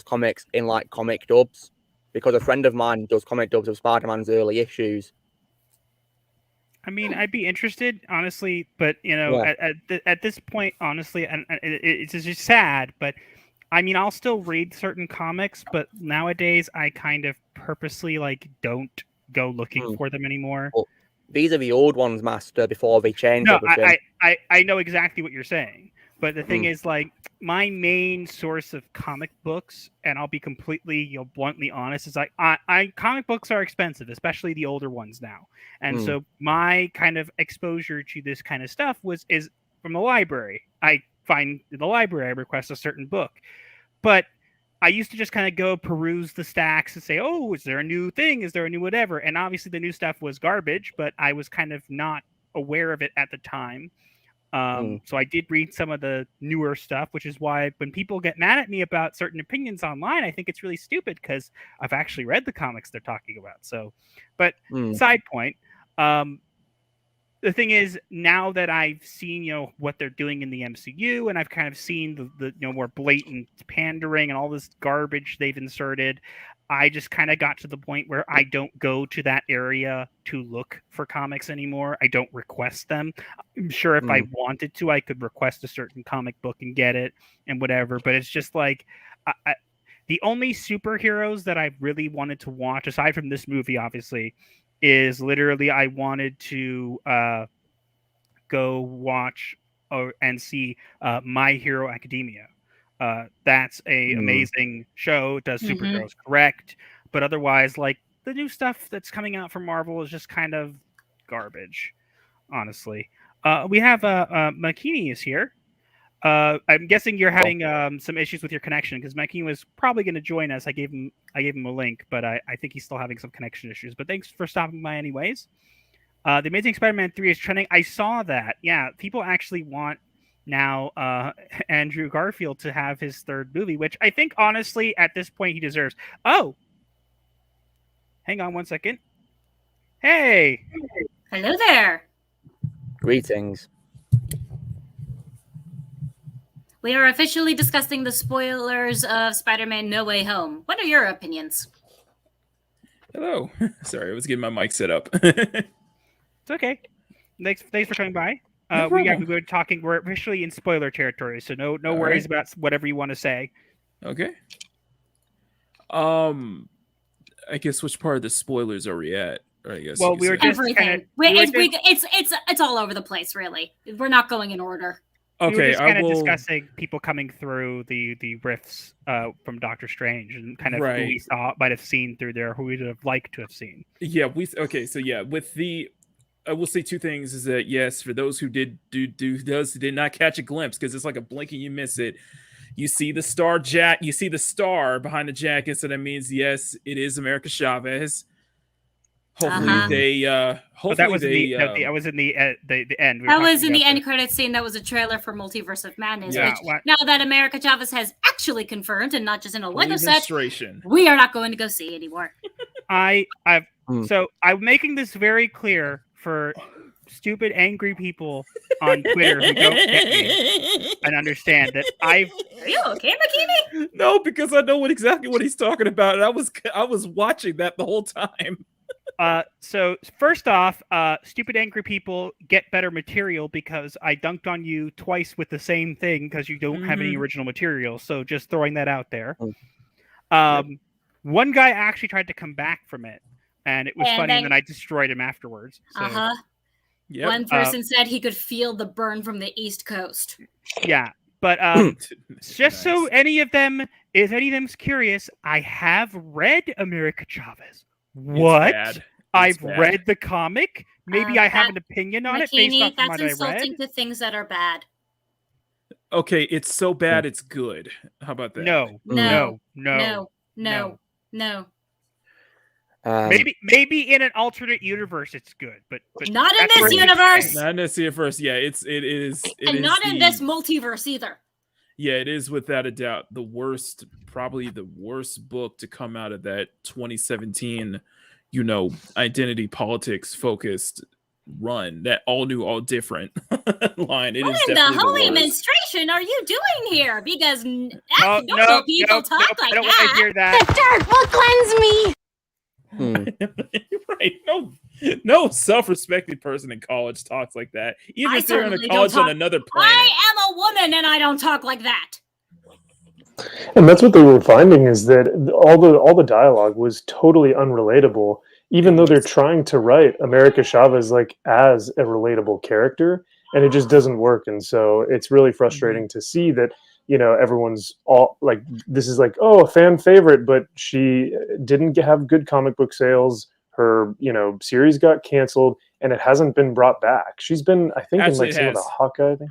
[SPEAKER 6] comics in like comic dubs? Because a friend of mine does comic dubs of Spider-Man's early issues.
[SPEAKER 3] I mean, I'd be interested, honestly, but, you know, at this point, honestly, and it's just sad, but I mean, I'll still read certain comics, but nowadays I kind of purposely like don't go looking for them anymore.
[SPEAKER 6] Well, these are the old ones, Master, before they changed everything.
[SPEAKER 3] I know exactly what you're saying, but the thing is, like, my main source of comic books, and I'll be completely, you know, bluntly honest, is like comic books are expensive, especially the older ones now, and so my kind of exposure to this kind of stuff is from the library. I find in the library, I request a certain book, but I used to just kind of go peruse the stacks and say, oh, is there a new thing? Is there a new whatever? And obviously the new stuff was garbage, but I was kind of not aware of it at the time. So I did read some of the newer stuff, which is why when people get mad at me about certain opinions online, I think it's really stupid because I've actually read the comics they're talking about. So, but side point, the thing is, now that I've seen, what they're doing in the MCU, and I've kind of seen the more blatant pandering and all this garbage they've inserted, I just kind of got to the point where I don't go to that area to look for comics anymore. I don't request them. I'm sure if I wanted to, I could request a certain comic book and get it and whatever. But it's just like the only superheroes that I really wanted to watch, aside from this movie, obviously, is literally I wanted to go watch and see My Hero Academia. That's a amazing show. It does superheroes correct, but otherwise, like the new stuff that's coming out from Marvel is just kind of garbage, honestly. We have Makini is here. I'm guessing you're having some issues with your connection because Makini was probably going to join us. I gave him a link, but I think he's still having some connection issues. But thanks for stopping by, anyways. The Amazing Spider-Man 3 is trending. I saw that. Yeah, people actually want now Andrew Garfield to have his third movie, which I think honestly at this point he deserves. Oh, hang on one second. Hey,
[SPEAKER 4] hello there.
[SPEAKER 6] Greetings.
[SPEAKER 4] We are officially discussing the spoilers of Spider-Man No Way Home. What are your opinions?
[SPEAKER 1] Hello. Sorry, I was getting my mic set up.
[SPEAKER 3] it's okay. Thanks for coming by. We're talking. We're officially in spoiler territory, so no worries about whatever you want to say.
[SPEAKER 1] Okay. I guess which part of the spoilers are we at? Or I guess.
[SPEAKER 3] Well, we were just
[SPEAKER 4] everything. It's all over the place, really. We're not going in order.
[SPEAKER 3] Okay, we were just kind of discussing people coming through the riffs from Doctor Strange and kind of who we might have seen through there, who we'd have liked to have seen.
[SPEAKER 1] Yeah, with the. I will say two things: is that yes, for those who did not catch a glimpse, because it's like a blink and you miss it. You see the star you see the star behind the jacket, so that means yes, it is America Chavez. Hopefully they. Hopefully
[SPEAKER 3] that was
[SPEAKER 1] they.
[SPEAKER 3] I was in the end.
[SPEAKER 4] That was in the end credits scene. That was a trailer for Multiverse of Madness.
[SPEAKER 1] Yeah.
[SPEAKER 4] Which, now that America Chavez has actually confirmed, and not just in a Lego set,
[SPEAKER 1] demonstration,
[SPEAKER 4] we are not going to go see anymore.
[SPEAKER 3] So I'm making this very clear for stupid, angry people on Twitter who don't get me and understand that Are
[SPEAKER 4] you okay, Makini?
[SPEAKER 1] No, because I know exactly what he's talking about, and I was watching that the whole time.
[SPEAKER 3] So first off, stupid, angry people get better material because I dunked on you twice with the same thing because you don't have any original material. So just throwing that out there. One guy actually tried to come back from it, and it was funny, and then I destroyed him afterwards. So,
[SPEAKER 1] yep.
[SPEAKER 4] One person said he could feel the burn from the East Coast.
[SPEAKER 3] Yeah, but just so if any of them's curious, I have read America Chavez. What? I've read the comic. Maybe I have an opinion on it based off of what I read.
[SPEAKER 4] That's insulting to things that are bad.
[SPEAKER 1] Okay, it's so bad it's good. How about that?
[SPEAKER 3] No. Maybe in an alternate universe it's good, but
[SPEAKER 4] not in this universe.
[SPEAKER 1] Not in this universe. Yeah, it is, and
[SPEAKER 4] not in this multiverse either.
[SPEAKER 1] Yeah, it is without a doubt probably the worst book to come out of that 2017, identity politics focused run, that all new, all different line. It
[SPEAKER 4] what
[SPEAKER 1] is
[SPEAKER 4] in
[SPEAKER 1] definitely
[SPEAKER 4] the holy
[SPEAKER 1] worst.
[SPEAKER 4] menstruation are you doing here? Because
[SPEAKER 3] no,
[SPEAKER 4] people talk like
[SPEAKER 3] I don't
[SPEAKER 4] that.
[SPEAKER 3] want to hear that.
[SPEAKER 5] The dark will cleanse me.
[SPEAKER 1] Right. No self-respecting person in college talks like that. Even if they're in a college on another planet.
[SPEAKER 4] I am a woman and I don't talk like that.
[SPEAKER 7] And that's what they were finding, is that all the dialogue was totally unrelatable, even though they're trying to write America Chavez like as a relatable character, and it just doesn't work. And so it's really frustrating to see that, everyone's all like, this is like, a fan favorite, but she didn't have good comic book sales. Her, series got canceled, and it hasn't been brought back. She's been, I think, in like some of the Hawkeye thing.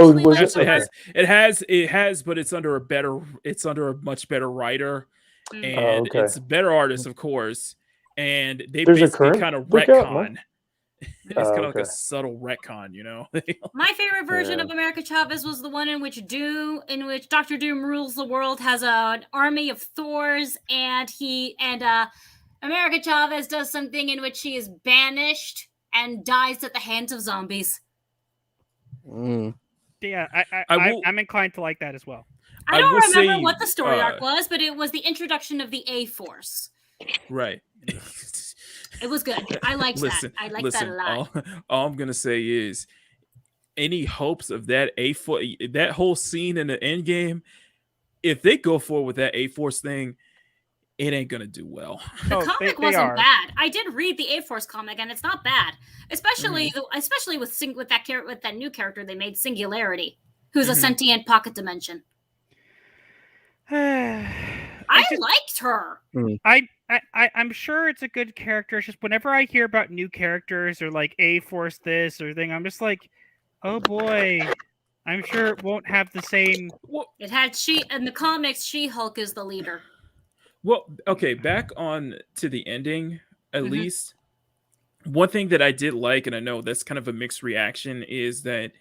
[SPEAKER 4] actually
[SPEAKER 7] was
[SPEAKER 4] like
[SPEAKER 7] it?
[SPEAKER 1] Actually,
[SPEAKER 4] her.
[SPEAKER 1] it has, but it's under a much better writer,
[SPEAKER 4] Mm.
[SPEAKER 1] and
[SPEAKER 7] okay.
[SPEAKER 1] it's a better artist, of course. And they
[SPEAKER 7] There's a
[SPEAKER 1] basically
[SPEAKER 7] current
[SPEAKER 1] kind of
[SPEAKER 7] book out, no?
[SPEAKER 1] retcon. It's kind of like
[SPEAKER 7] Okay.
[SPEAKER 1] a subtle retcon, you know.
[SPEAKER 4] My favorite version
[SPEAKER 7] Yeah.
[SPEAKER 4] of America Chavez was the one in which Doctor Doom rules the world, has an army of Thors, and America Chavez does something in which she is banished and dies at the hands of zombies.
[SPEAKER 6] Mm.
[SPEAKER 3] Yeah,
[SPEAKER 1] I will.
[SPEAKER 3] I'm inclined to like that as well.
[SPEAKER 4] I
[SPEAKER 1] I
[SPEAKER 4] don't
[SPEAKER 1] will
[SPEAKER 4] remember
[SPEAKER 1] say,
[SPEAKER 4] what the story arc was, but it was the introduction of the A Force.
[SPEAKER 1] right.
[SPEAKER 4] It was good. I liked
[SPEAKER 1] Listen,
[SPEAKER 4] that. I liked that a lot.
[SPEAKER 1] all I'm gonna say is, any hopes of that that whole scene in the end game, if they go forward with that A-Force thing, it ain't gonna do well.
[SPEAKER 4] The
[SPEAKER 3] Oh,
[SPEAKER 4] comic
[SPEAKER 3] they
[SPEAKER 4] wasn't
[SPEAKER 3] are.
[SPEAKER 4] bad. I did read the A Force comic, and it's not bad. Especially with that new character they made, Singularity, who's a
[SPEAKER 1] Mhm.
[SPEAKER 4] sentient pocket dimension. I liked her.
[SPEAKER 3] I'm sure it's a good character. It's just whenever I hear about new characters or like A Force this or thing, I'm just like, oh boy, I'm sure it won't have the same.
[SPEAKER 1] Well,
[SPEAKER 4] It had in the comics, She-Hulk is the leader.
[SPEAKER 1] okay, back on to the ending, at
[SPEAKER 4] Mhm.
[SPEAKER 1] least. One thing that I did like, and I know that's kind of a mixed reaction, is that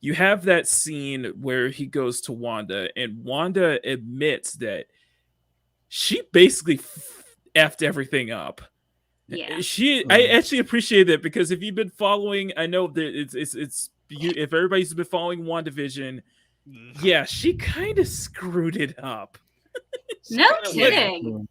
[SPEAKER 1] you have that scene where he goes to Wanda, and Wanda admits that she basically effed everything up.
[SPEAKER 4] Yeah.
[SPEAKER 1] I actually appreciate that, because if you've been following, I know that if everybody's been following WandaVision, yeah, she kind of screwed it up.
[SPEAKER 4] No
[SPEAKER 1] kinda
[SPEAKER 4] kidding.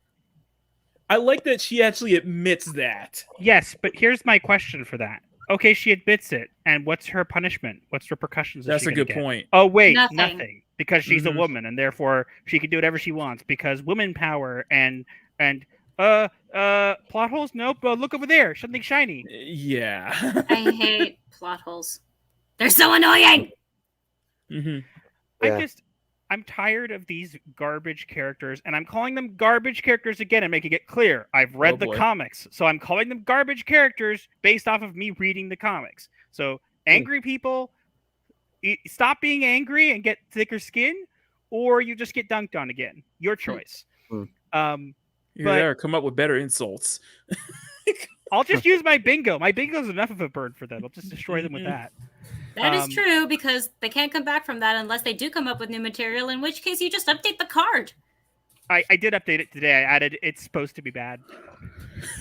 [SPEAKER 1] I like that she actually admits that.
[SPEAKER 3] Yes, but here's my question for that. Okay, she admits it, and what's her punishment? What's repercussions?
[SPEAKER 1] That's
[SPEAKER 3] she
[SPEAKER 1] a
[SPEAKER 3] gonna
[SPEAKER 1] good
[SPEAKER 3] get?
[SPEAKER 1] point.
[SPEAKER 3] Oh wait,
[SPEAKER 4] Nothing.
[SPEAKER 3] nothing, because she's a
[SPEAKER 1] Mhm.
[SPEAKER 3] woman, and therefore she can do whatever she wants because women power and plot holes. Nope. Look over there, something shiny.
[SPEAKER 1] Yeah.
[SPEAKER 4] I hate plot holes. They're so annoying.
[SPEAKER 1] hmm
[SPEAKER 6] Yeah.
[SPEAKER 3] I'm tired of these garbage characters, and I'm calling them garbage characters again and making it clear. I've read
[SPEAKER 1] Oh,
[SPEAKER 3] the
[SPEAKER 1] boy.
[SPEAKER 3] comics, so I'm calling them garbage characters based off of me reading the comics. So angry people, stop being angry and get thicker skin, or you just get dunked on again. Your choice.
[SPEAKER 6] Hmm.
[SPEAKER 1] Either
[SPEAKER 3] But-
[SPEAKER 1] that or come up with better insults.
[SPEAKER 3] I'll just use my bingo. My bingo's enough of a bird for them. I'll just destroy them with that.
[SPEAKER 4] That is true, because they can't come back from that unless they do come up with new material, in which case you just update the card.
[SPEAKER 3] I did update it today. I added it's supposed to be bad.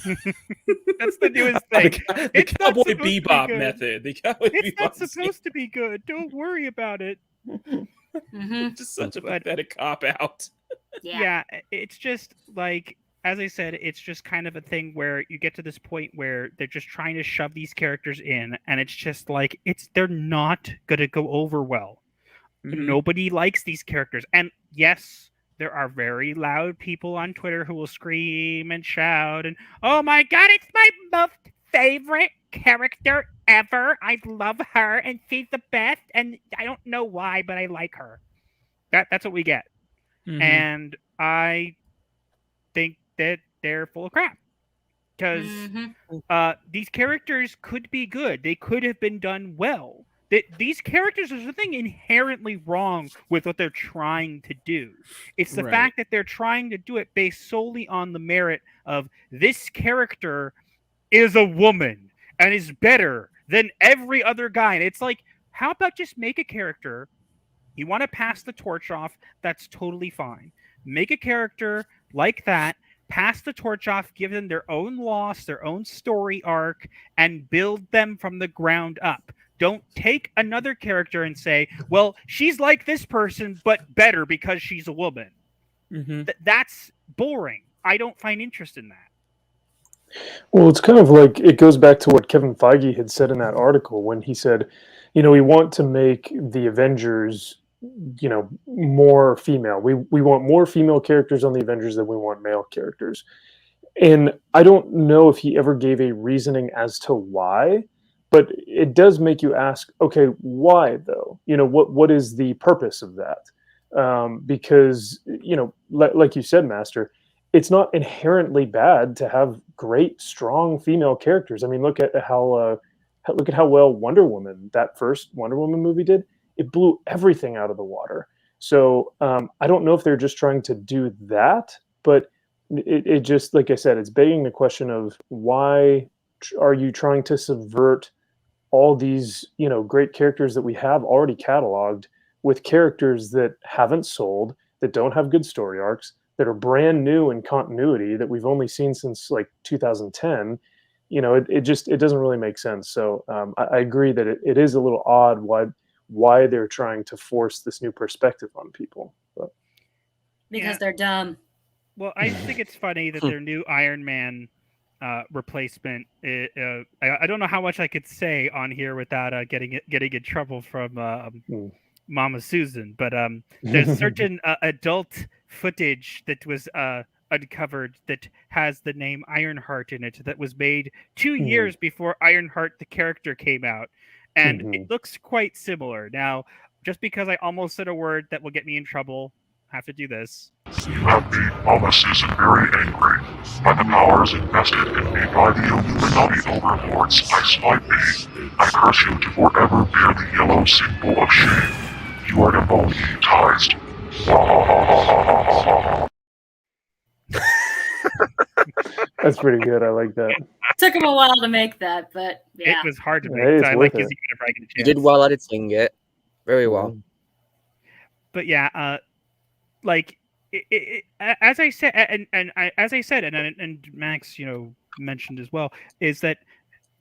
[SPEAKER 3] That's the newest thing.
[SPEAKER 1] The
[SPEAKER 3] It's not
[SPEAKER 1] Cowboy
[SPEAKER 3] supposed to be
[SPEAKER 1] Bebop
[SPEAKER 3] good.
[SPEAKER 1] method. The Cowboy
[SPEAKER 3] It's not
[SPEAKER 1] Bebop
[SPEAKER 3] supposed to be good. Don't worry about it.
[SPEAKER 4] Mm-hmm.
[SPEAKER 1] just such a
[SPEAKER 3] But-
[SPEAKER 1] pathetic cop out.
[SPEAKER 4] Yeah.
[SPEAKER 3] It's just like, as I said, it's just kind of a thing where you get to this point where they're just trying to shove these characters in, and it's just like they're not gonna go over well.
[SPEAKER 1] Mhm.
[SPEAKER 3] Nobody likes these characters, and yes, there are very loud people on Twitter who will scream and shout and, "Oh my god, it's my most favorite character ever! I love her, and she's the best, and I don't know why, but I like her." That's what we get.
[SPEAKER 1] Mhm.
[SPEAKER 3] And I think that they're full of crap, because
[SPEAKER 4] Mhm.
[SPEAKER 3] these characters could be good. They could have been done well. These characters, there's nothing inherently wrong with what they're trying to do. It's the
[SPEAKER 1] Right.
[SPEAKER 3] fact that they're trying to do it based solely on the merit of this character is a woman and is better than every other guy. And it's like, how about just make a character you want to pass the torch off? That's totally fine. Make a character like that, pass the torch off, give them their own loss, their own story arc, and build them from the ground up. Don't take another character and say, well, she's like this person, but better because she's a woman.
[SPEAKER 1] Mhm.
[SPEAKER 3] That's boring. I don't find interest in that.
[SPEAKER 7] Well, it's kind of like, it goes back to what Kevin Feige had said in that article when he said, we want to make the Avengers, more female. We want more female characters on the Avengers than we want male characters. And I don't know if he ever gave a reasoning as to why, but it does make you ask, okay, why though? What is the purpose of that? Because, like you said, Master, it's not inherently bad to have great, strong female characters. I mean, look at how well Wonder Woman, that first Wonder Woman movie did. it blew everything out of the water. So I don't know if they're just trying to do that, but it just, like I said, it's begging the question of why are you trying to subvert all these, great characters that we have already cataloged with characters that haven't sold, that don't have good story arcs, that are brand new in continuity that we've only seen since like 2010. It doesn't really make sense. So I agree that it is a little odd why they're trying to force this new perspective on people. But.
[SPEAKER 4] Because they're dumb.
[SPEAKER 3] Well, I think it's funny that their new Iron Man replacement. I don't know how much I could say on here without getting in trouble from Mama Susan, but there's certain adult footage that was uncovered that has the name Ironheart in it that was made 2 years before Ironheart the character came out, and it looks quite similar. Now, just because I almost said a word that will get me in trouble, I have to do this.
[SPEAKER 8] You have made Mama Susan very angry. By the powers invested in me by the Illuminati overlords, I spite me. I curse you to forever bear the yellow symbol of shame. You are demonetized.
[SPEAKER 7] That's pretty good. I like that.
[SPEAKER 4] Took him a while to make that, but yeah.
[SPEAKER 3] It was hard to make.
[SPEAKER 7] Hey,
[SPEAKER 3] So I
[SPEAKER 7] it's
[SPEAKER 3] like
[SPEAKER 7] worth
[SPEAKER 3] using it if I get a chance.
[SPEAKER 6] You did well editing it. Very well.
[SPEAKER 3] But yeah, like as I said, and Max, mentioned as well, is that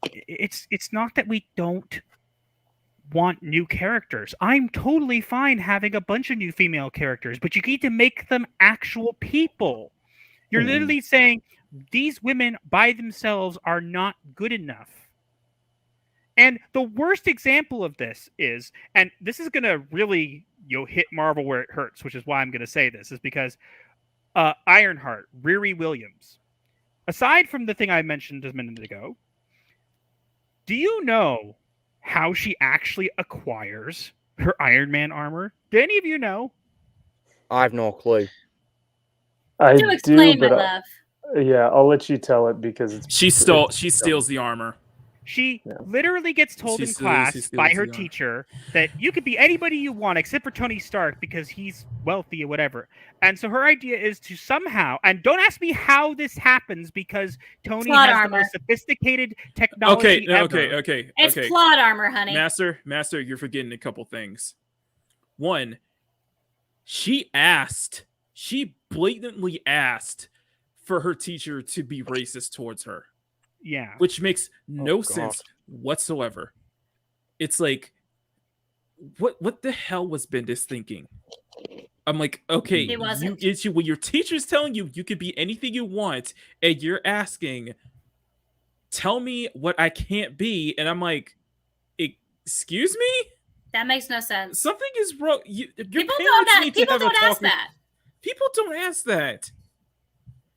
[SPEAKER 3] it's not that we don't want new characters. I'm totally fine having a bunch of new female characters, but you need to make them actual people. You're literally saying these women by themselves are not good enough. And the worst example of this is, and this is going to really hit Marvel where it hurts, which is why I'm going to say this, is because Ironheart, Riri Williams, aside from the thing I mentioned a minute ago, do you know how she actually acquires her Iron Man armor? Do any of you know?
[SPEAKER 6] I have no clue.
[SPEAKER 7] I
[SPEAKER 4] Do explain,
[SPEAKER 7] do,
[SPEAKER 4] my
[SPEAKER 7] but
[SPEAKER 4] love.
[SPEAKER 7] yeah, I'll let you tell it because it's
[SPEAKER 1] She steals the armor.
[SPEAKER 3] She literally gets told in class by her teacher that you could be anybody you want except for Tony Stark because he's wealthy or whatever. And so her idea is to somehow, and don't ask me how this happens because Tony has the most sophisticated technology ever.
[SPEAKER 1] Okay.
[SPEAKER 4] It's plot armor, honey.
[SPEAKER 1] Master, you're forgetting a couple things. One, she blatantly asked for her teacher to be racist towards her.
[SPEAKER 3] Yeah.
[SPEAKER 1] Which makes no sense whatsoever. It's like, what the hell was Bendis thinking? I'm like, okay, when your teacher's telling you you could be anything you want, and you're asking, tell me what I can't be, and I'm like, excuse me?
[SPEAKER 4] That makes no sense.
[SPEAKER 1] Something is wrong.
[SPEAKER 4] People don't ask that.
[SPEAKER 1] People don't ask that.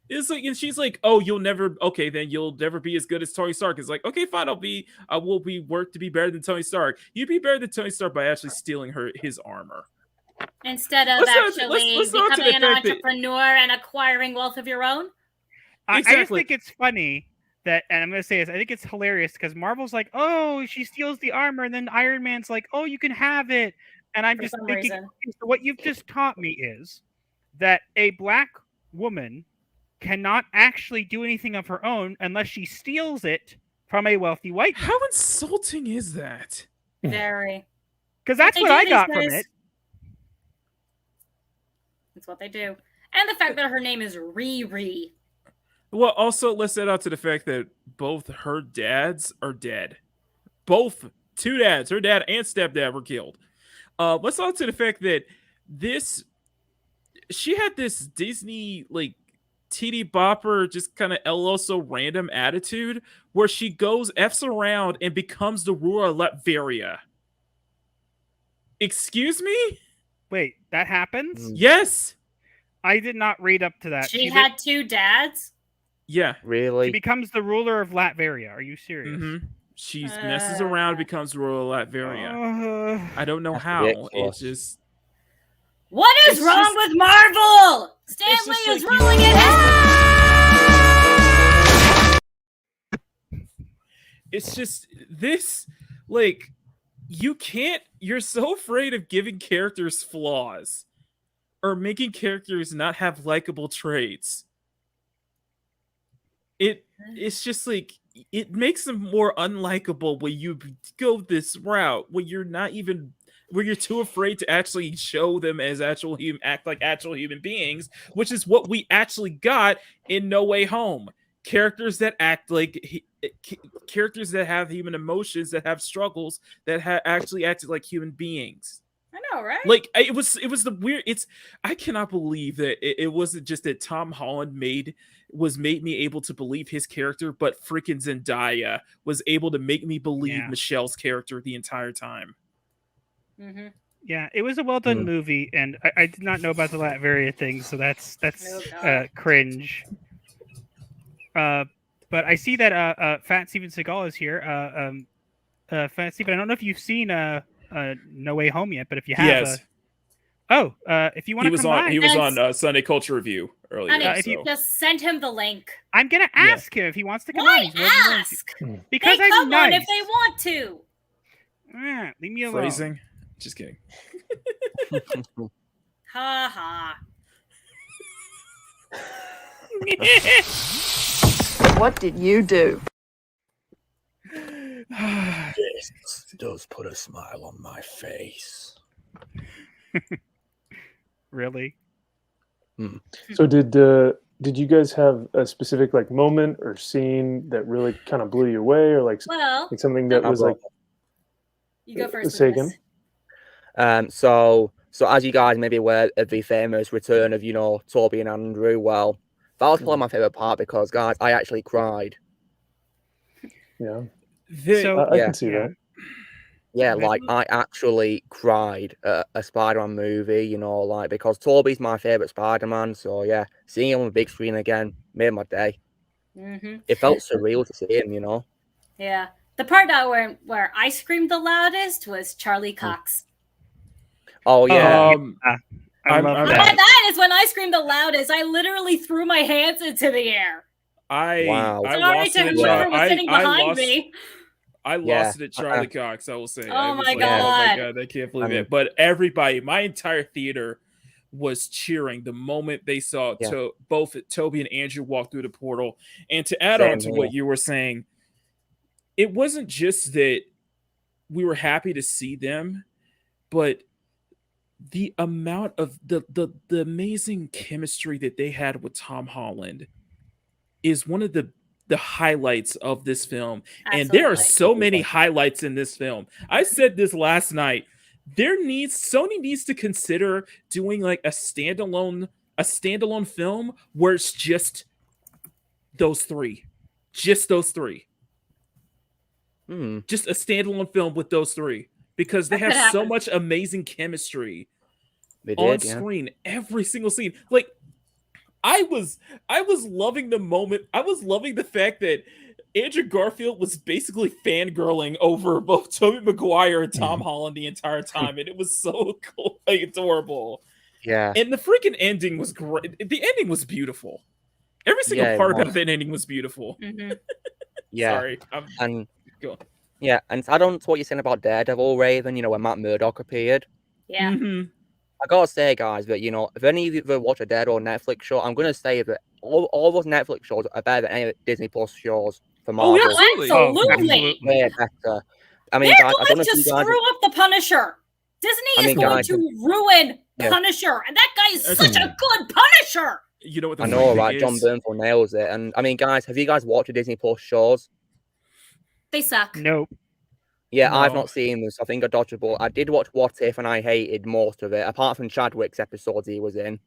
[SPEAKER 1] It's like, and she's like, "Oh, you'll never be as good as Tony Stark." It's like, okay, fine, I will work to be better than Tony Stark. You'd be better than Tony Stark by actually stealing his armor
[SPEAKER 4] instead of becoming an entrepreneur and acquiring wealth of your own.
[SPEAKER 3] I just think it's funny that, and I'm going to say this, I think it's hilarious because Marvel's like, "Oh, she steals the armor," and then Iron Man's like, "Oh, you can have it," and I'm just thinking, so what you've just taught me is that a black woman cannot actually do anything of her own unless she steals it from a wealthy white man.
[SPEAKER 1] How insulting is that?
[SPEAKER 4] Very.
[SPEAKER 3] Because that's what I got from it.
[SPEAKER 4] That's what they do. And the fact that her name is Riri.
[SPEAKER 1] Well, also, let's set out to the fact that both her dads are dead. Both, two dads, her dad and stepdad were killed. Let's out to the fact that she had this Disney, like, TD Bopper, just kind of also random attitude where she goes F's around and becomes the ruler of Latveria. Excuse me?
[SPEAKER 3] Wait, that happens?
[SPEAKER 1] Yes.
[SPEAKER 3] I did not read up to that.
[SPEAKER 4] She had two dads?
[SPEAKER 1] Yeah.
[SPEAKER 6] Really?
[SPEAKER 3] She becomes the ruler of Latveria. Are you serious?
[SPEAKER 1] Mm-hmm. She messes around and becomes the ruler of Latveria. I don't know how. It's just...
[SPEAKER 4] What is wrong with Marvel? Stan Lee is ruling it out!
[SPEAKER 1] It's just this, like, you're so afraid of giving characters flaws or making characters not have likable traits. It's just like it makes them more unlikable when you go this route where you're too afraid to actually show them as act like actual human beings, which is what we actually got in No Way Home. Characters that act like characters that have human emotions, that have struggles, that actually acted like human beings.
[SPEAKER 4] I know, right?
[SPEAKER 1] Like it was the weird. I cannot believe that it wasn't just that Tom Holland made me able to believe his character, but freaking Zendaya was able to make me believe Michelle's character the entire time.
[SPEAKER 4] Mm-hmm.
[SPEAKER 3] Yeah, it was a well done movie, and I did not know about the Latveria thing, so that's cringe. But I see that Fat Steven Seagal is here. Fat Steven, I don't know if you've seen No Way Home yet, but if you have, if you want to come by,
[SPEAKER 1] he was on Sunday Culture Review earlier.
[SPEAKER 4] If you just send him the link,
[SPEAKER 3] I'm gonna ask him if he wants to come
[SPEAKER 4] Why
[SPEAKER 3] on.
[SPEAKER 4] ask?
[SPEAKER 3] Because
[SPEAKER 4] they
[SPEAKER 3] I'm
[SPEAKER 4] come
[SPEAKER 3] nice.
[SPEAKER 4] on if they want to.
[SPEAKER 3] Leave me alone.
[SPEAKER 1] Phrasing. Just kidding.
[SPEAKER 4] Ha ha.
[SPEAKER 5] What did you do?
[SPEAKER 6] This does put a smile on my face.
[SPEAKER 3] Really?
[SPEAKER 7] So did you guys have a specific like moment or scene that really kind of blew you away, or like something that was like?
[SPEAKER 4] You go first.
[SPEAKER 7] Say again.
[SPEAKER 6] So as you guys may be aware of the famous return of Toby and Andrew, well, that was probably my favorite part because guys, I actually cried.
[SPEAKER 7] Yeah.
[SPEAKER 3] I
[SPEAKER 7] can see that.
[SPEAKER 6] Yeah, like I actually cried at a Spider-Man movie, because Toby's my favorite Spider-Man. So yeah, seeing him on the big screen again made my day.
[SPEAKER 4] Mm-hmm.
[SPEAKER 6] It felt surreal to see him,
[SPEAKER 4] Yeah, the part where I screamed the loudest was Charlie Cox.
[SPEAKER 6] Oh yeah.
[SPEAKER 3] I love that.
[SPEAKER 4] That is when I screamed the loudest. I literally threw my hands into the air. Sorry to whoever was sitting behind me.
[SPEAKER 1] I lost it at Charlie Cox, I will say.
[SPEAKER 4] Oh my
[SPEAKER 1] God. Oh my
[SPEAKER 4] God,
[SPEAKER 1] I can't believe it. But everybody, my entire theater was cheering the moment they saw both Toby and Andrew walk through the portal. And to add on to what you were saying, it wasn't just that we were happy to see them, but the amount of the amazing chemistry that they had with Tom Holland is one of the highlights of this film. Absolutely. And there are so many highlights in this film. I said this last night. Sony needs to consider doing like a standalone film where it's just those three. Just those three. Just a standalone film with those three. Because they have so much amazing chemistry on screen. Every single scene. Like I was loving the moment. I was loving the fact that Andrew Garfield was basically fangirling over both Tobey Maguire and Tom Holland the entire time, and it was so cool, like adorable.
[SPEAKER 6] Yeah.
[SPEAKER 1] And the freaking ending was great. The ending was beautiful. Every single part of that ending was beautiful.
[SPEAKER 4] Mm-hmm.
[SPEAKER 6] Yeah.
[SPEAKER 1] Sorry. Go.
[SPEAKER 6] Yeah, and I don't know what you're saying about Daredevil, Raven, when Matt Murdock appeared.
[SPEAKER 4] Yeah.
[SPEAKER 1] Mm-hmm.
[SPEAKER 6] I gotta say, guys, that if any of you ever watch a Daredevil Netflix show, I'm gonna say that all those Netflix shows are better than any Disney Plus shows for Marvel.
[SPEAKER 4] Oh, absolutely.
[SPEAKER 6] Way better. I mean,
[SPEAKER 4] they're
[SPEAKER 6] guys, I
[SPEAKER 4] going
[SPEAKER 6] don't
[SPEAKER 4] to screw up the Punisher. Disney is going to ruin Punisher, and that guy is such a good Punisher.
[SPEAKER 1] You know what?
[SPEAKER 6] I know, right? John Bernthal nails it. And I mean, guys, have you guys watched the Disney Plus shows?
[SPEAKER 4] They suck.
[SPEAKER 3] Nope.
[SPEAKER 6] Yeah, no. I've not seen them, so I think I dodged a bullet. I did watch What If, and I hated most of it, apart from Chadwick's episodes he was in.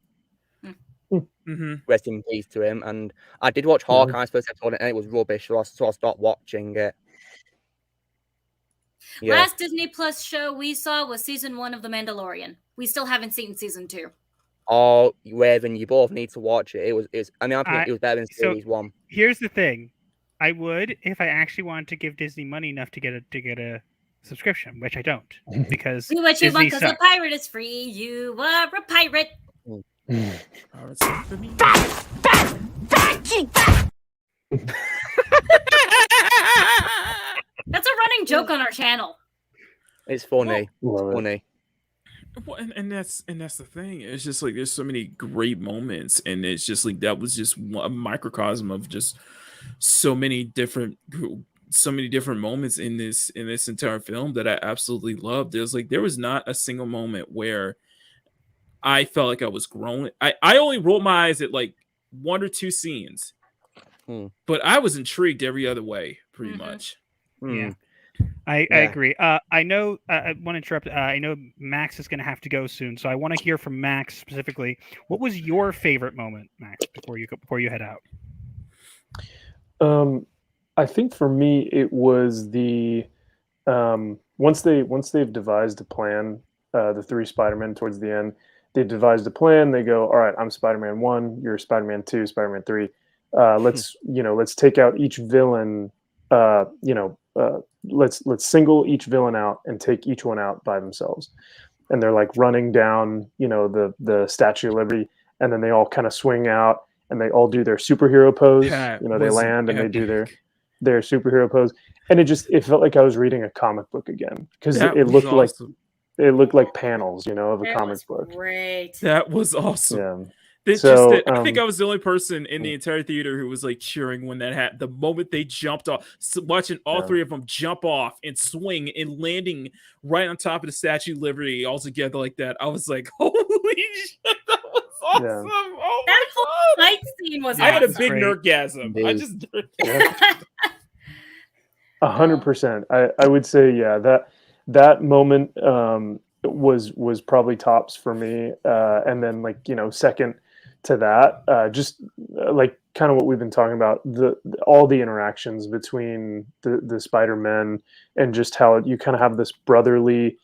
[SPEAKER 1] Mm-hmm.
[SPEAKER 6] Rest in peace to him. And I did watch Hawkeye's first episode, and it was rubbish, so I stopped watching it.
[SPEAKER 4] Yeah. Last Disney Plus show we saw was season 1 of The Mandalorian. We still haven't seen season 2.
[SPEAKER 6] Oh, Raven, you both need to watch it. It was it was better than series 1.
[SPEAKER 3] Here's the thing. I would if I actually wanted to give Disney money enough to get a subscription, which I don't, because
[SPEAKER 4] do what you
[SPEAKER 3] Disney
[SPEAKER 4] want because a pirate is free. You are a pirate. That's a running joke on our channel.
[SPEAKER 6] It's funny.
[SPEAKER 7] Love it.
[SPEAKER 6] Funny.
[SPEAKER 1] Well, and that's the thing. It's just like there's so many great moments, and it's just like that was just a microcosm of just so many different moments in this entire film that I absolutely loved. There was not a single moment where I felt like I was growing. I only rolled my eyes at like one or two scenes, but I was intrigued every other way, pretty much.
[SPEAKER 3] Yeah. I agree. I know. I want to interrupt. I know Max is going to have to go soon, so I want to hear from Max specifically. What was your favorite moment, Max, before you head out?
[SPEAKER 7] I think for me it was the once they've devised a plan, the three Spider-Men towards the end, they devised a plan. They go, all right, I'm Spider-Man 1, you're Spider-Man 2, Spider-Man 3. Let's take out each villain. Let's single each villain out and take each one out by themselves. And they're like running down, the Statue of Liberty, and then they all kind of swing out and they all do their superhero pose. They land and they do their superhero pose. And it felt like I was reading a comic book again, because it looked awesome. It looked like panels, of a comic book.
[SPEAKER 4] Great.
[SPEAKER 1] That was awesome.
[SPEAKER 7] Yeah.
[SPEAKER 1] I think I was the only person in the entire theater who was like cheering when that happened. The moment they jumped off, watching all three of them jump off and swing and landing right on top of the Statue of Liberty all together like that, I was like, holy shit, that was awesome. Yeah. Oh
[SPEAKER 4] that whole fight scene was
[SPEAKER 1] I
[SPEAKER 4] awesome.
[SPEAKER 1] had a big nerdgasm. I just
[SPEAKER 7] 100%. I would say, that moment was probably tops for me. And then second to that, just like kind of what we've been talking about, all the interactions between the Spider-Men, and just how you kind of have this brotherly,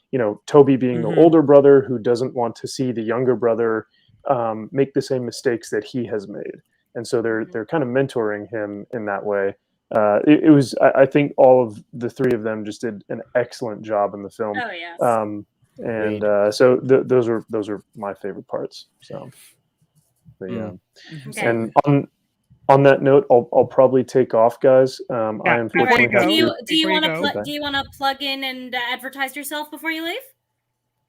[SPEAKER 7] Toby being the older brother who doesn't want to see the younger brother make the same mistakes that he has made. And so they're kind of mentoring him in that way. It was, I think all of the three of them just did an excellent job in the film.
[SPEAKER 4] Oh yes.
[SPEAKER 7] So those are my favorite parts. So, but, yeah.
[SPEAKER 4] Okay.
[SPEAKER 7] And on that note, I'll probably take off, guys. I unfortunately
[SPEAKER 4] do you want to plug in and advertise yourself before you leave?